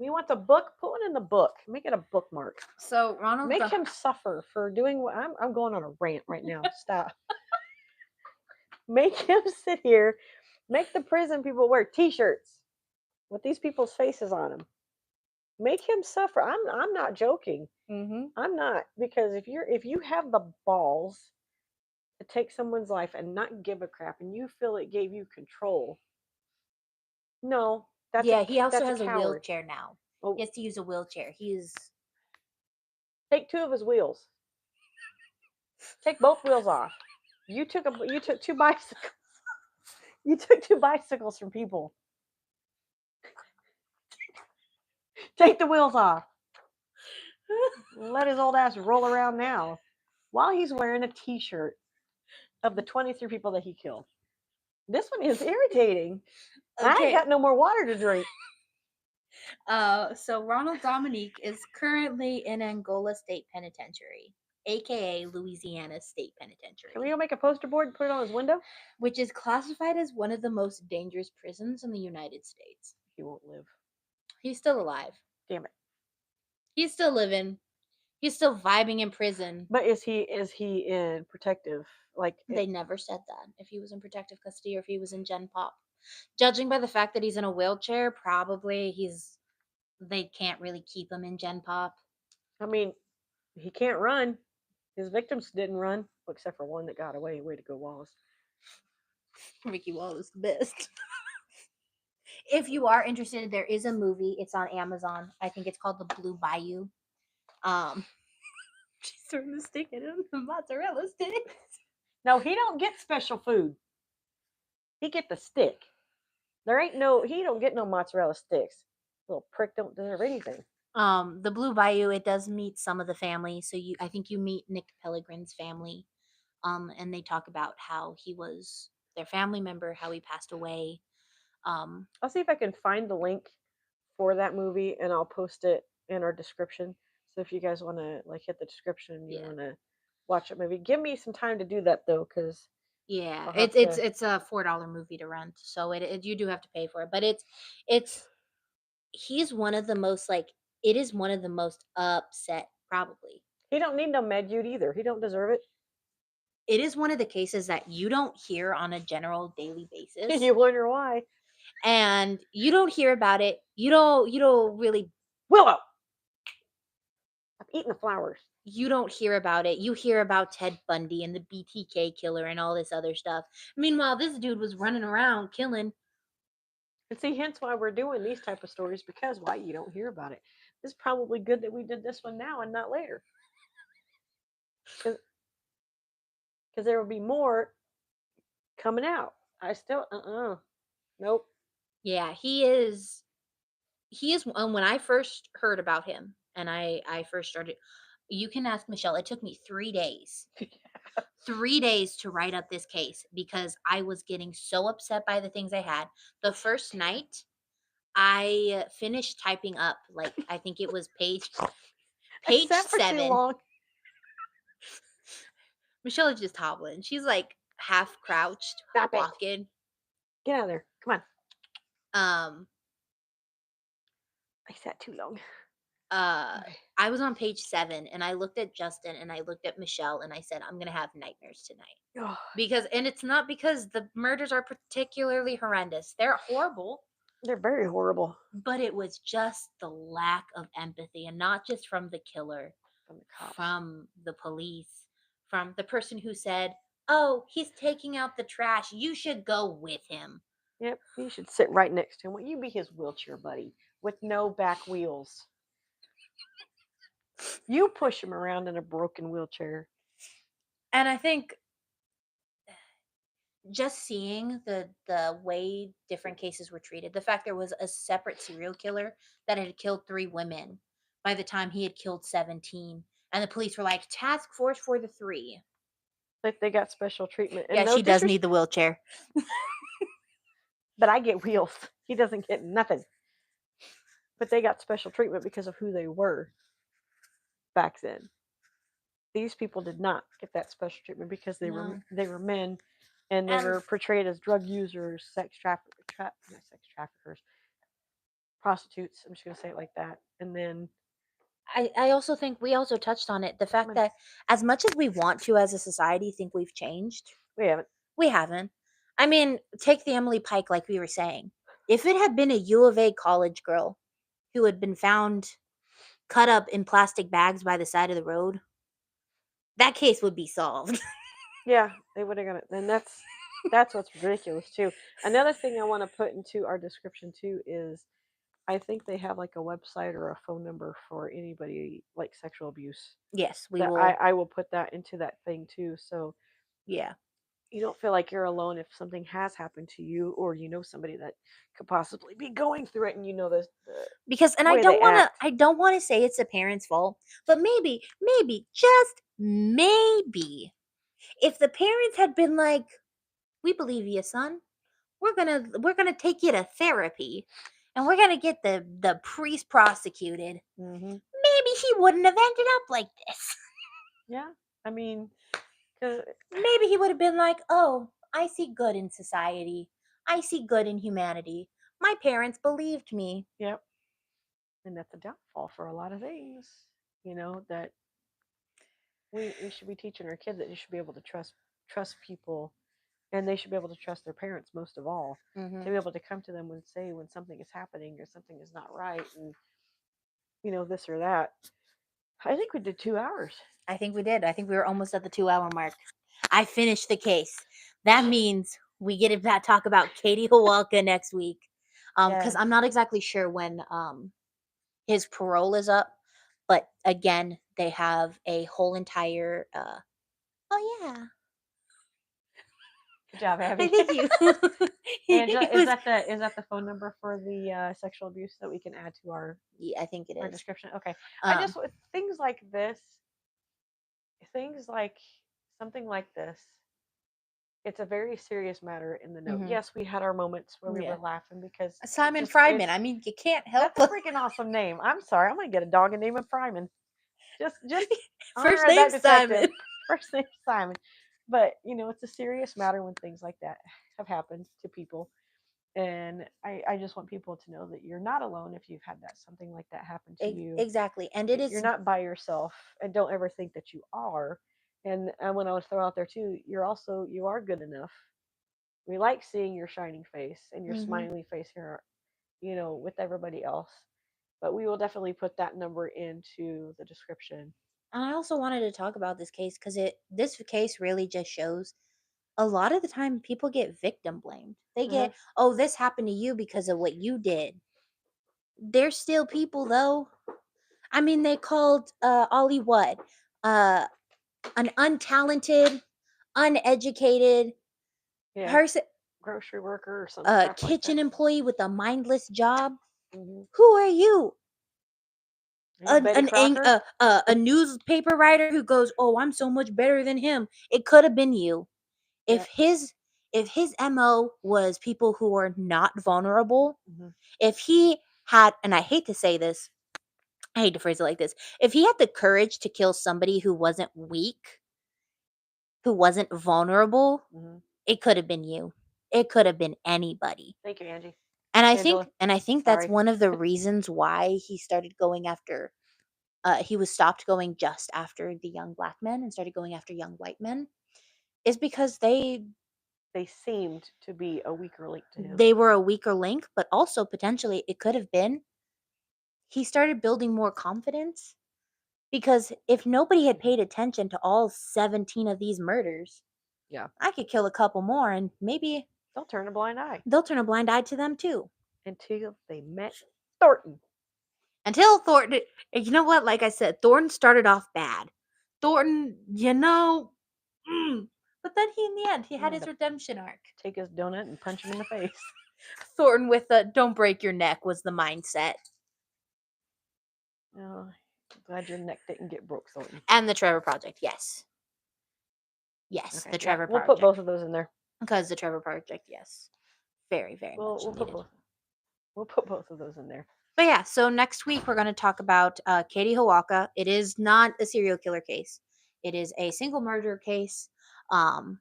You want the book? Put one in the book. Make it a bookmark.
So Ronald
Make him suffer for doing what I'm going on a rant right now. Stop. Make him sit here. Make the prison people wear T-shirts with these people's faces on them. Make him suffer. I'm not joking. I'm not, because if you have the balls to take someone's life and not give a crap, and you feel it gave you control, no,
he also
that's
has a
coward.
wheelchair now.
Oh,
He has to use a wheelchair.
take 2 of his wheels. Take both wheels off. You took 2 bicycles. You took 2 bicycles from people. Take the wheels off. Let his old ass roll around now while he's wearing a T-shirt of the 23 people that he killed. This one is irritating. I ain't got no more water to drink.
So Ronald Dominique is currently in Angola State Penitentiary, aka Louisiana State Penitentiary.
Can we go make a poster board and put it on his window?
Which is classified as one of the most dangerous prisons in the United States.
He won't live.
He's still alive.
Damn it.
He's still living. He's still vibing in prison.
But is he in protective? Like,
they never said that, if he was in protective custody or if he was in Gen Pop. Judging by the fact that he's in a wheelchair, probably they can't really keep him in Gen Pop.
I mean, he can't run. His victims didn't run, except for one that got away. Way to go, Wallace.
Ricky Wallace, the best. If you are interested, there is a movie. It's on Amazon. I think it's called The Blue Bayou. She's throwing the stick at him. The mozzarella stick.
No, he don't get special food. He get the stick. He don't get no mozzarella sticks. Little prick don't deserve anything.
The Blue Bayou, it does meet some of the family. So I think you meet Nick Pellegrin's family. And they talk about how he was their family member, how he passed away.
I'll see if I can find the link for that movie, and I'll post it in our description. So if you guys want to hit the description, you want to watch it, maybe give me some time to do that though, because
it's a $4 movie to rent, so you do have to pay for it. But he's one of the most it is one of the most upset, probably.
He don't need no med Jude either. He don't deserve it.
It is one of the cases that you don't hear on a general daily basis.
You wonder why.
And you don't hear about it. You don't really.
Willow! I'm eating the flowers.
You don't hear about it. You hear about Ted Bundy and the BTK killer and all this other stuff. Meanwhile, this dude was running around killing.
And see, hence why we're doing these type of stories, because why you don't hear about it. It's probably good that we did this one now and not later. Because there will be more coming out. I still, nope.
Yeah, he is, when I first heard about him and I first started, you can ask Michelle, it took me 3 days 3 days to write up this case because I was getting so upset by the things I had. The first night, I finished typing up, like, I think it was page
I sat for too
7.
long.
Michelle is just hobbling. She's, like, half crouched,
Stop it.
walking.
Get out of there. Come on.
Um,
I sat too long. Okay.
I was on page 7, and I looked at Justin, and I looked at Michelle, and I said, "I'm gonna have nightmares tonight."
Oh,
Because and it's not because the murders are particularly horrendous. They're horrible.
they're very horrible.
But it was just the lack of empathy, and not just from the killer,
From the cops.
from the police, from the person who said, "Oh, he's taking out the trash. You should go with him."
Yep, you should sit right next to him. Will you be his wheelchair buddy with no back wheels? You push him around in a broken wheelchair.
And I think just seeing the way different cases were treated, the fact there was a separate serial killer that had killed 3 women by the time he had killed 17, and the police were like, "Task force for the 3."
Like they got special treatment. And
Yeah,
no
she does need the wheelchair.
but I get wheels. He doesn't get nothing. But they got special treatment because of who they were back then. These people did not get that special treatment because they
No.
were men, and they
And
were portrayed as drug users, not sex traffickers, prostitutes. I'm just gonna say it like that. And then
I also think we also touched on it, the fact
on.
that as much as we want to as a society think we've changed,
we haven't.
we haven't. I mean, take the Emily Pike, like we were saying. If it had been a U of A college girl who had been found cut up in plastic bags by the side of the road, that case would be solved.
Yeah, they would have got it. And that's what's ridiculous too. Another thing I want to put into our description too is I think they have like a website or a phone number for anybody like sexual abuse.
Yes, we
That
will.
I will put that into that thing too. So
Yeah.
you don't feel like you're alone if something has happened to you or you know somebody that could possibly be going through it and you know the
Because and
way they act.
I don't want to say it's the parents' fault, but maybe just maybe if the parents had been like, "We believe you, son. We're gonna take you to therapy, and we're gonna get the priest prosecuted."
Hmm.
Maybe he wouldn't have ended up like this.
Yeah, I mean, 'cause-
Maybe he would have been like, "Oh, I see good in society. I see good in humanity. My parents believed me."
yep, and that's a downfall for a lot of things. You know that we should be teaching our kids that you should be able to trust people, and they should be able to trust their parents most of all, to be able to come to them and say when something is happening or something is not right, and this or that. I think we did 2 hours.
I think we did. I think we were almost at the 2-hour mark. I finished the case. That means we get to talk about Katie Hawalka next week. Because
Yes.
I'm not exactly sure when his parole is up, but again, they have a whole entire. Oh yeah,
Good job, Abby.
thank you.
Angela,
It was-
is that the phone number for the sexual abuse that we can add to our
yeah, I think it is.
description? Okay. I
Um,
just with things like this, things like something like this. It's a very serious matter in the note.
Mhm.
Yes, we had our moments where we
Yeah.
were laughing because
Simon
just
Fryman.
it's
I mean, you can't help
that's a
but
freaking awesome name. I'm sorry, I'm gonna get a dog and name him Fryman. Just
first
honor
name
that detective.
Simon.
First name Simon. But it's a serious matter when things like that have happened to people. And I just want people to know that you're not alone if you've had something like that happen to you.
Exactly, and it
You're
is.
not by yourself, and don't ever think that you are. And when I would throw out there too, you are good enough. We like seeing your shining face and your
Mhm.
smiley face here, with everybody else. But we will definitely put that number into the description.
And I also wanted to talk about this case because this case really just shows a lot of the time people get victim blamed. They
Uh-huh.
get, "Oh, this happened to you because of what you did." There's still people though. I mean, they called Ollie what? Uh, an untalented, uneducated
Yeah,
person,
grocery worker or some
a
crap like
kitchen
that.
employee with a mindless job.
Hmm.
Who are you?
Hey, Betty Crocker.
a newspaper writer who goes, "Oh, I'm so much better than him." It could have been you. If his MO was people who are not vulnerable,
Mhm.
if he had, and I hate to say this, I hate to phrase it like this, if he had the courage to kill somebody who wasn't weak, who wasn't vulnerable,
Mhm.
it could have been you. It could have been anybody.
Thank you, Angie.
And
Angela.
I think that's
Sorry.
one of the reasons why he started going after he was stopped going just after the young black men and started going after young white men is because
They seemed to be a weaker link to him.
they were a weaker link, but also potentially it could have been he started building more confidence because if nobody had paid attention to all 17 of these murders,
Yeah.
I could kill a couple more and maybe
They'll turn a blind eye
they'll turn a blind eye to them too.
until they met Thornton.
Until Thornton, you know what? Like I said, Thornton started off bad. Thornton, but then in the end, he had
Yeah,
his
but-
redemption arc.
Take his donut and punch him in the face.
Thornton with the "don't break your neck" was the mindset,
Oh, glad your neck didn't get broke, Thornton.
and the Trevor Project. Yes,
Okay,
the
yeah,
Trevor
we'll
Project.
put both of those in there.
Because the Trevor Project, yes, very much
We'll put
needed.
both. We'll put both of those in there.
But yeah, so next week we're going to talk about Katie Hawaka. It is not a serial killer case. It is a single murder case. And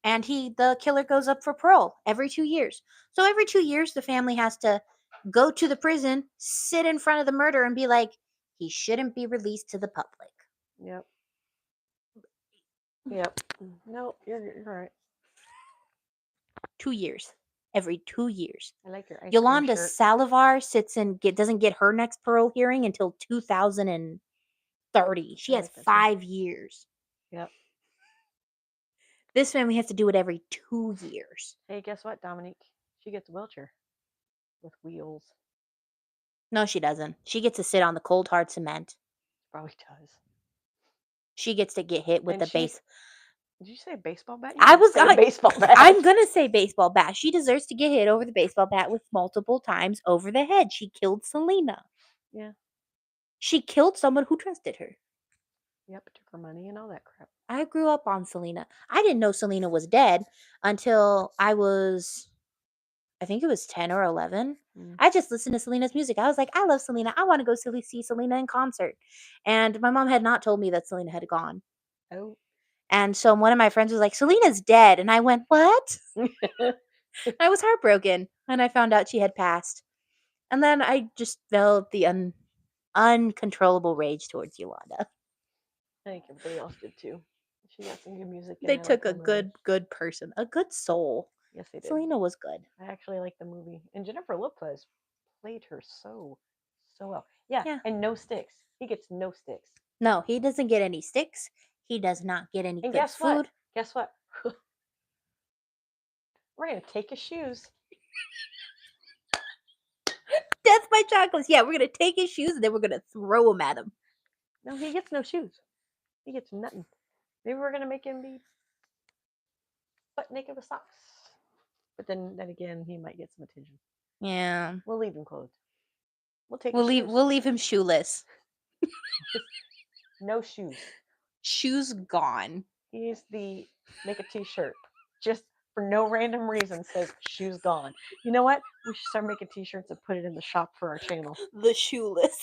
the killer goes up for parole every 2 years. So every 2 years the family has to go to the prison, sit in front of the murder and be like, he shouldn't be released to the public.
Yep. Yep. No, you're right.
2 years. Every 2 years.
I like your ice
Yolanda
cream shirt.
Salivar doesn't get her next parole hearing until 2030. She
I
has
like that too.
5 years.
Yep.
This family has to do it every 2 years.
Hey, guess what, Dominique? She gets a wheelchair with wheels.
No, she doesn't. She gets to sit on the cold hard cement.
Probably does.
She gets to get hit with
And
the
she-
base.
Did you say baseball bat?
I was
say a baseball bat.
I'm gonna say baseball bat. She deserves to get hit over the baseball bat with multiple times over the head. She killed Selena.
Yeah.
She killed someone who trusted her.
Yep. Took her money and all that crap.
I grew up on Selena. I didn't know Selena was dead until I think it was 10 or 11. I just listened to Selena's music. I was like, I love Selena. I want to go see Selena in concert. And my mom had not told me that Selena had gone.
Oh.
And so one of my friends was like, Selena's dead. And I went, what? I was heartbroken when I found out she had passed. And then I just felt the uncontrollable rage towards Yolanda.
I think everybody else did too. She got some good music. And
They
I
took
like
a
her movie.
good person, a good soul.
Yes, they did.
Selena was good.
I actually like the movie, and Jennifer Lopez played her so well. Yeah,
Yeah.
and no sticks. He gets no sticks.
No, he doesn't get any sticks. He does not get any
And
good
guess
food.
what? Guess what? We're gonna take his shoes.
Death by chocolates. Yeah, we're gonna take his shoes and then we're gonna throw them at him.
No, he gets no shoes. He gets nothing. Maybe we're gonna make him be butt naked with socks. But then again, he might get some attention.
Yeah,
We'll leave him clothed. We'll take.
we'll
his
leave
shoes.
we'll leave him shoeless.
No shoes.
Shoes gone.
He's the make a t-shirt just for no random reason says shoes gone. You know what? We should start making t-shirts and put it in the shop for our channel.
The shoeless.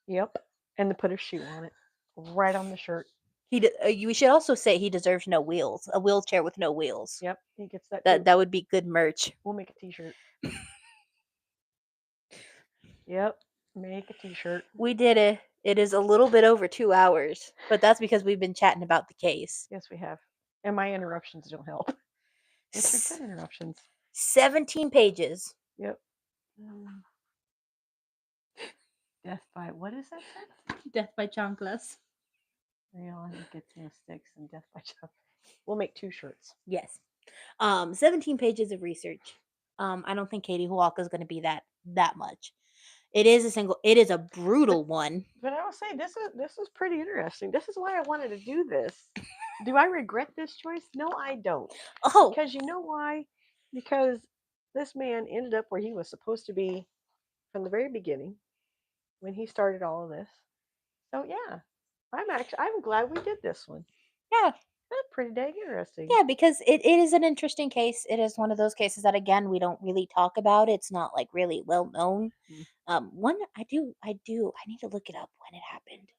Yep. And to put a shoe on it. Right on the shirt.
We should also say he deserves no wheels. A wheelchair with no wheels.
Yep. He gets that.
That would be good merch.
We'll make a t-shirt. Yep. Make a t-shirt.
We did it. It is a little bit over 2 hours, but that's because we've been chatting about the case.
Yes, we have. And my interruptions don't help. It's your 10 interruptions.
17 pages.
Yep. Death by what is that?
Death by chanclas.
Real gets no sticks and death by chocolate. We'll make 2 shirts.
Yes. 17 pages of research. I don't think Katie Hualka is going to be that much. It is a brutal one.
But I will say this is pretty interesting. This is why I wanted to do this. Do I regret this choice? No, I don't.
Oh,
Because you know why? Because this man ended up where he was supposed to be from the very beginning. when he started all of this. So yeah, I'm glad we did this one.
Yeah.
That's pretty dang interesting.
Yeah, because it is an interesting case. It is one of those cases that again we don't really talk about. It's not like really well known.
Mm.
One I need to look it up when it happened.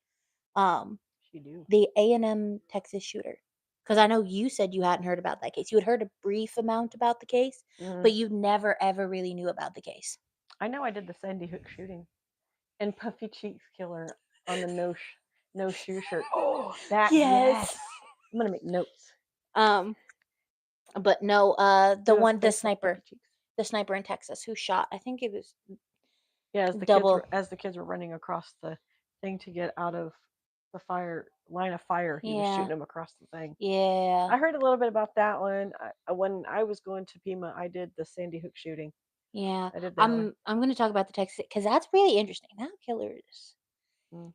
Um,
She do.
the A&M Texas shooter. Because I know you said you hadn't heard about that case. You had heard a brief amount about the case, but you never ever really knew about the case.
I know I did the Sandy Hook shooting and Puffy Cheeks Killer on the no shoe shirt.
Oh,
That yes. I'm gonna make notes.
But no,
Do a face like Puffy Cheeks.
the sniper in Texas who shot. I think it was
Yeah,
double.
as the kids were running across the thing to get out of the line of fire, he was
Yeah,
shooting them across the thing.
yeah,
I heard a little bit about that one. When I was going to Pima, I did the Sandy Hook shooting.
yeah.
I did that one.
I'm going to talk about the Texas because that's really interesting. That killer is.
Mm.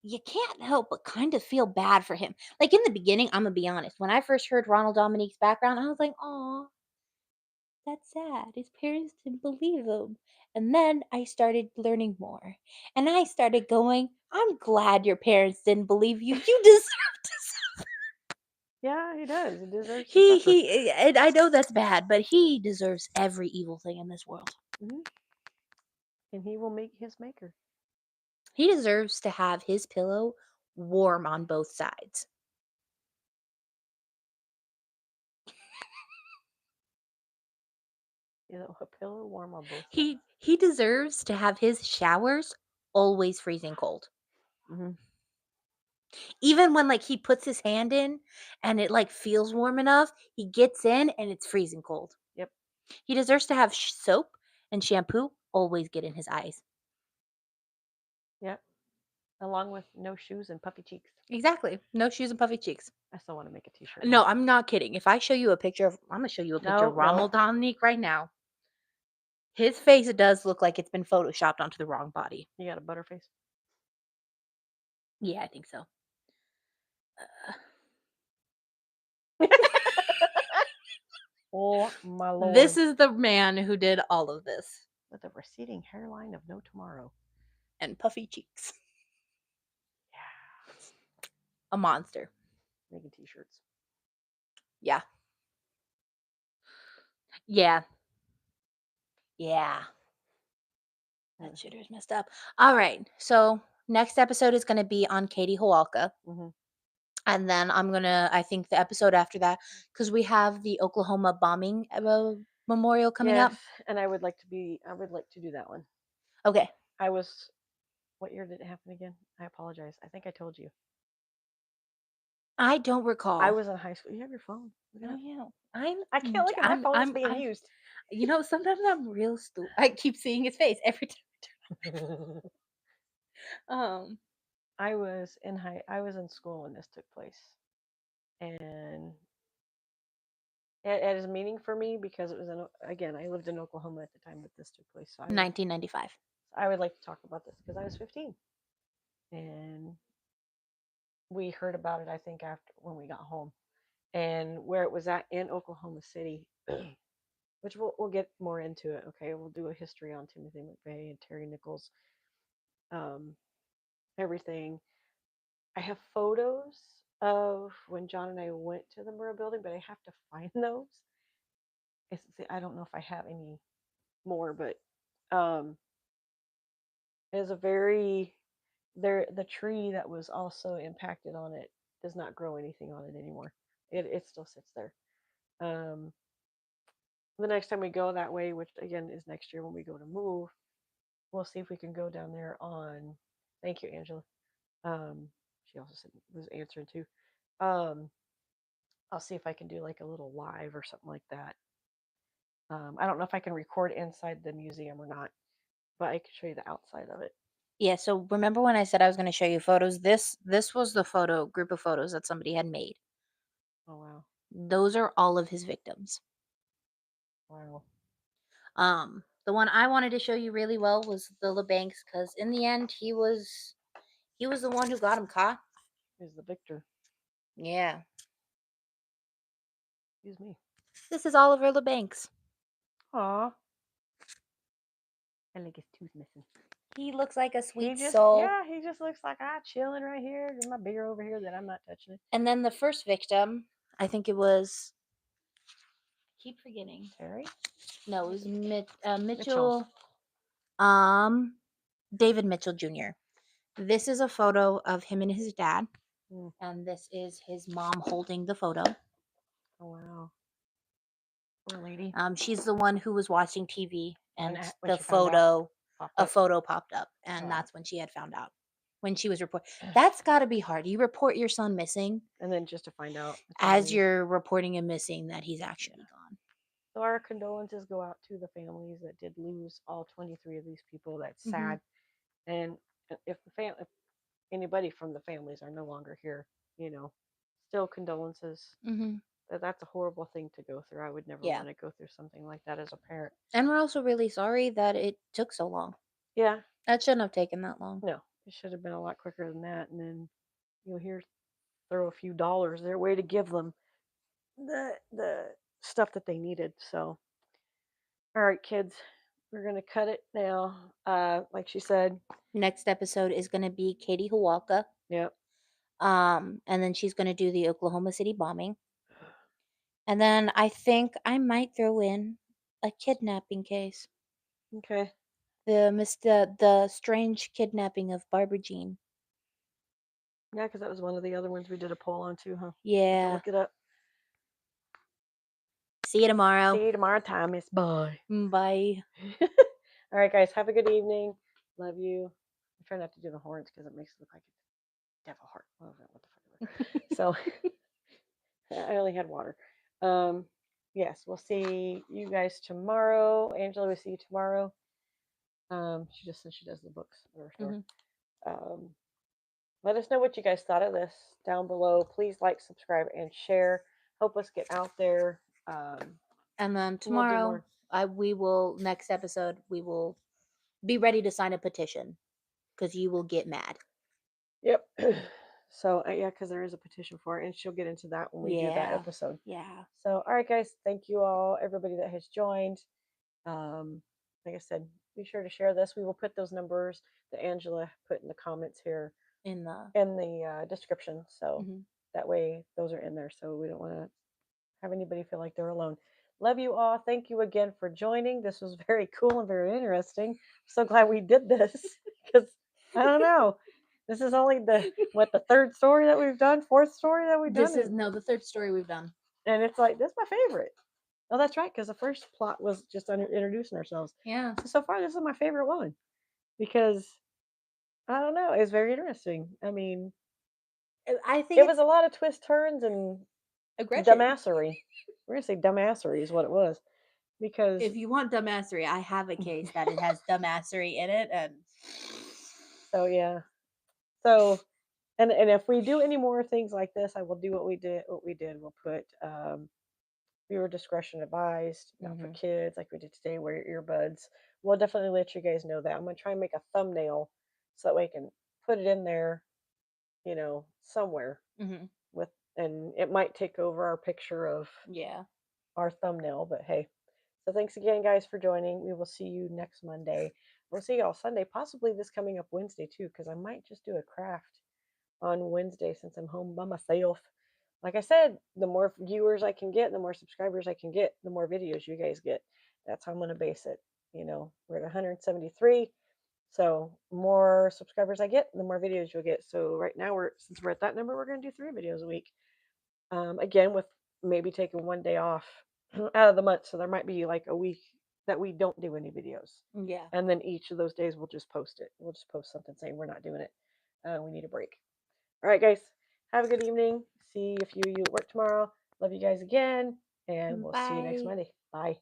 You can't help but kind of feel bad for him. Like in the beginning, I'm gonna be honest. When I first heard Ronald Dominique's background, I was like, "Oh, that's sad. His parents didn't believe him." And then I started learning more, and I started going, "I'm glad your parents didn't believe you. You deserve to suffer."
Yeah, he does. He deserves to suffer.
And I know that's bad, but he deserves every evil thing in this world.
Mm-hmm. And he will make his maker.
He deserves to have his pillow warm on both sides.
You know, a pillow warm on both sides.
He deserves to have his showers always freezing cold.
Mm-hmm.
Even when like he puts his hand in and it like feels warm enough, he gets in and it's freezing cold.
Yep.
He deserves to have soap and shampoo always get in his eyes.
Yep. Along with no shoes and puffy cheeks.
Exactly. No shoes and puffy cheeks.
I still want to make a t-shirt.
No, I'm not kidding. If I show you a picture of, I'm gonna show you a picture of Ronald Dominique right now. His face does look like it's been photoshopped onto the wrong body.
You got a butterface?
Yeah, I think so.
Oh my lord.
This is the man who did all of this.
With a receding hairline of no tomorrow.
And puffy cheeks.
Yeah.
A monster.
Making t-shirts.
Yeah. Yeah. Yeah. That shooter's messed up. All right. So next episode is going to be on Katie Hawalka.
Mm-hmm.
And then I think the episode after that, because we have the Oklahoma bombing memorial coming up.
And I would like to do that one.
Okay.
What year did it happen again? I apologize. I think I told you.
I don't recall.
I was in high school. You have your phone.
Oh, yeah.
I can't look at my phone. It's being used.
You know, sometimes I'm real stupid. I keep seeing his face every time.
I was in school when this took place, and it has meaning for me because it was I lived in Oklahoma at the time that this took place. So
1995.
I would like to talk about this because I was 15, and we heard about it. I think after when we got home, and where it was at in Oklahoma City, which we'll get more into it. Okay, we'll do a history on Timothy McVeigh and Terry Nichols, everything. I have photos of when John and I went to the Murrah building, but I have to find those. I don't know if I have any more, but it is a very the tree that was also impacted on it does not grow anything on it anymore. It still sits there. The next time we go that way, which again is next year when we go to move, we'll see if we can go down there on. Thank you, Angela. She also said was answering too. I'll see if I can do like a little live or something like that. I don't know if I can record inside the museum or not, but I could show you the outside of it.
Yeah, so remember when I said I was going to show you photos? This was the group of photos that somebody had made.
Oh wow.
Those are all of his victims.
Wow.
The one I wanted to show you really well was the LeBancs because in the end he was the one who got him caught.
Here's the victor.
Yeah.
Excuse me.
This is Oliver LeBancs.
Aw. I think his tooth missing.
He looks like a
He
sweet
just,
soul.
yeah, he just looks like chilling right here. There's my beer over here that I'm not touching.
And then the first victim, I think it was. Keep forgetting.
Terry?
No, it was
Mitchell.
Mitchell. David Mitchell Jr. This is a photo of him and his dad, and this is his mom holding the photo.
Oh wow. Poor lady.
She's the one who was watching TV, and
When
the
she found out,
photo popped up, and that's when she had found out. When she was reporting, that's got to be hard. You report your son missing,
and then just to find out
as you're reporting him missing that he's actually gone.
So our condolences go out to the families that did lose all 23 of these people. That's sad. And if if anybody from the families are no longer here, still condolences. That's a horrible thing to go through. I would never want to go through something like that as a parent.
And we're also really sorry that it took so long.
Yeah.
That shouldn't have taken that long.
No, it should have been a lot quicker than that. And then here, throw a few dollars their way to give them the stuff that they needed. So, all right, kids, we're gonna cut it now. Like she said,
next episode is gonna be Katie Hawalka.
Yep.
And then she's gonna do the Oklahoma City bombing. And then I think I might throw in a kidnapping case.
Okay.
The strange kidnapping of Barbara Jean.
Yeah, because that was one of the other ones we did a poll on too, huh?
Yeah.
Look it up.
See you tomorrow.
See you tomorrow, Thomas. Bye.
Bye.
All right, guys. Have a good evening. Love you. I try not to do the horns because it makes it look like a devil heart. What the fuck? So I only had water. Yes, we'll see you guys tomorrow. Angela, we'll see you tomorrow. She just says she does the books at her store. Let us know what you guys thought of this down below. Please like, subscribe, and share. Help us get out there.
And then tomorrow, next episode, we will be ready to sign a petition because you will get mad.
Yep. So, yeah, because there is a petition for it, and she'll get into that when we do that episode.
Yeah.
So, all right, guys. Thank you all, everybody that has joined. Like I said, be sure to share this. We will put those numbers that Angela put in the comments here
in the
description. So that way those are in there. So we don't want to have anybody feel like they're alone. Love you all. Thank you again for joining. This was very cool and very interesting. I'm so glad we did this because I don't know. This is only the third story that we've done, fourth story that we've done.
This is the third story we've done.
And it's like, this is my favorite. Oh, that's right, because the first plot was just introducing ourselves.
Yeah.
So far, this is my favorite one because I don't know, it's very interesting. I mean,
I think
it was a lot of twists, turns, and dumbassery. We're gonna say dumbassery is what it was, because
if you want dumbassery, I have a case that it has dumbassery in it, and
so yeah. So, and if we do any more things like this, I will do what we did. We'll put viewer discretion advised, not for kids, like we did today. Wear your earbuds. We'll definitely let you guys know that. I'm gonna try and make a thumbnail so that way I can put it in there, somewhere with, and it might take over our picture of our thumbnail. But hey, so thanks again, guys, for joining. We will see you next Monday. We'll see y'all Sunday, possibly this coming up Wednesday too, because I might just do a craft on Wednesday since I'm home by myself. Like I said, the more viewers I can get, the more subscribers I can get, the more videos you guys get. That's how I'm going to base it. We're at 173. So more subscribers I get, the more videos you'll get. So right now, since we're at that number, we're going to do 3 videos a week. Again, with maybe taking one day off out of the month. So there might be like a week that we don't do any videos.
Yeah.
And then each of those days we'll just post it. We'll just post something saying we're not doing it. We need a break. All right, guys. Have a good evening. See if you at work tomorrow. Love you guys again. And we'll see you next Monday. Bye.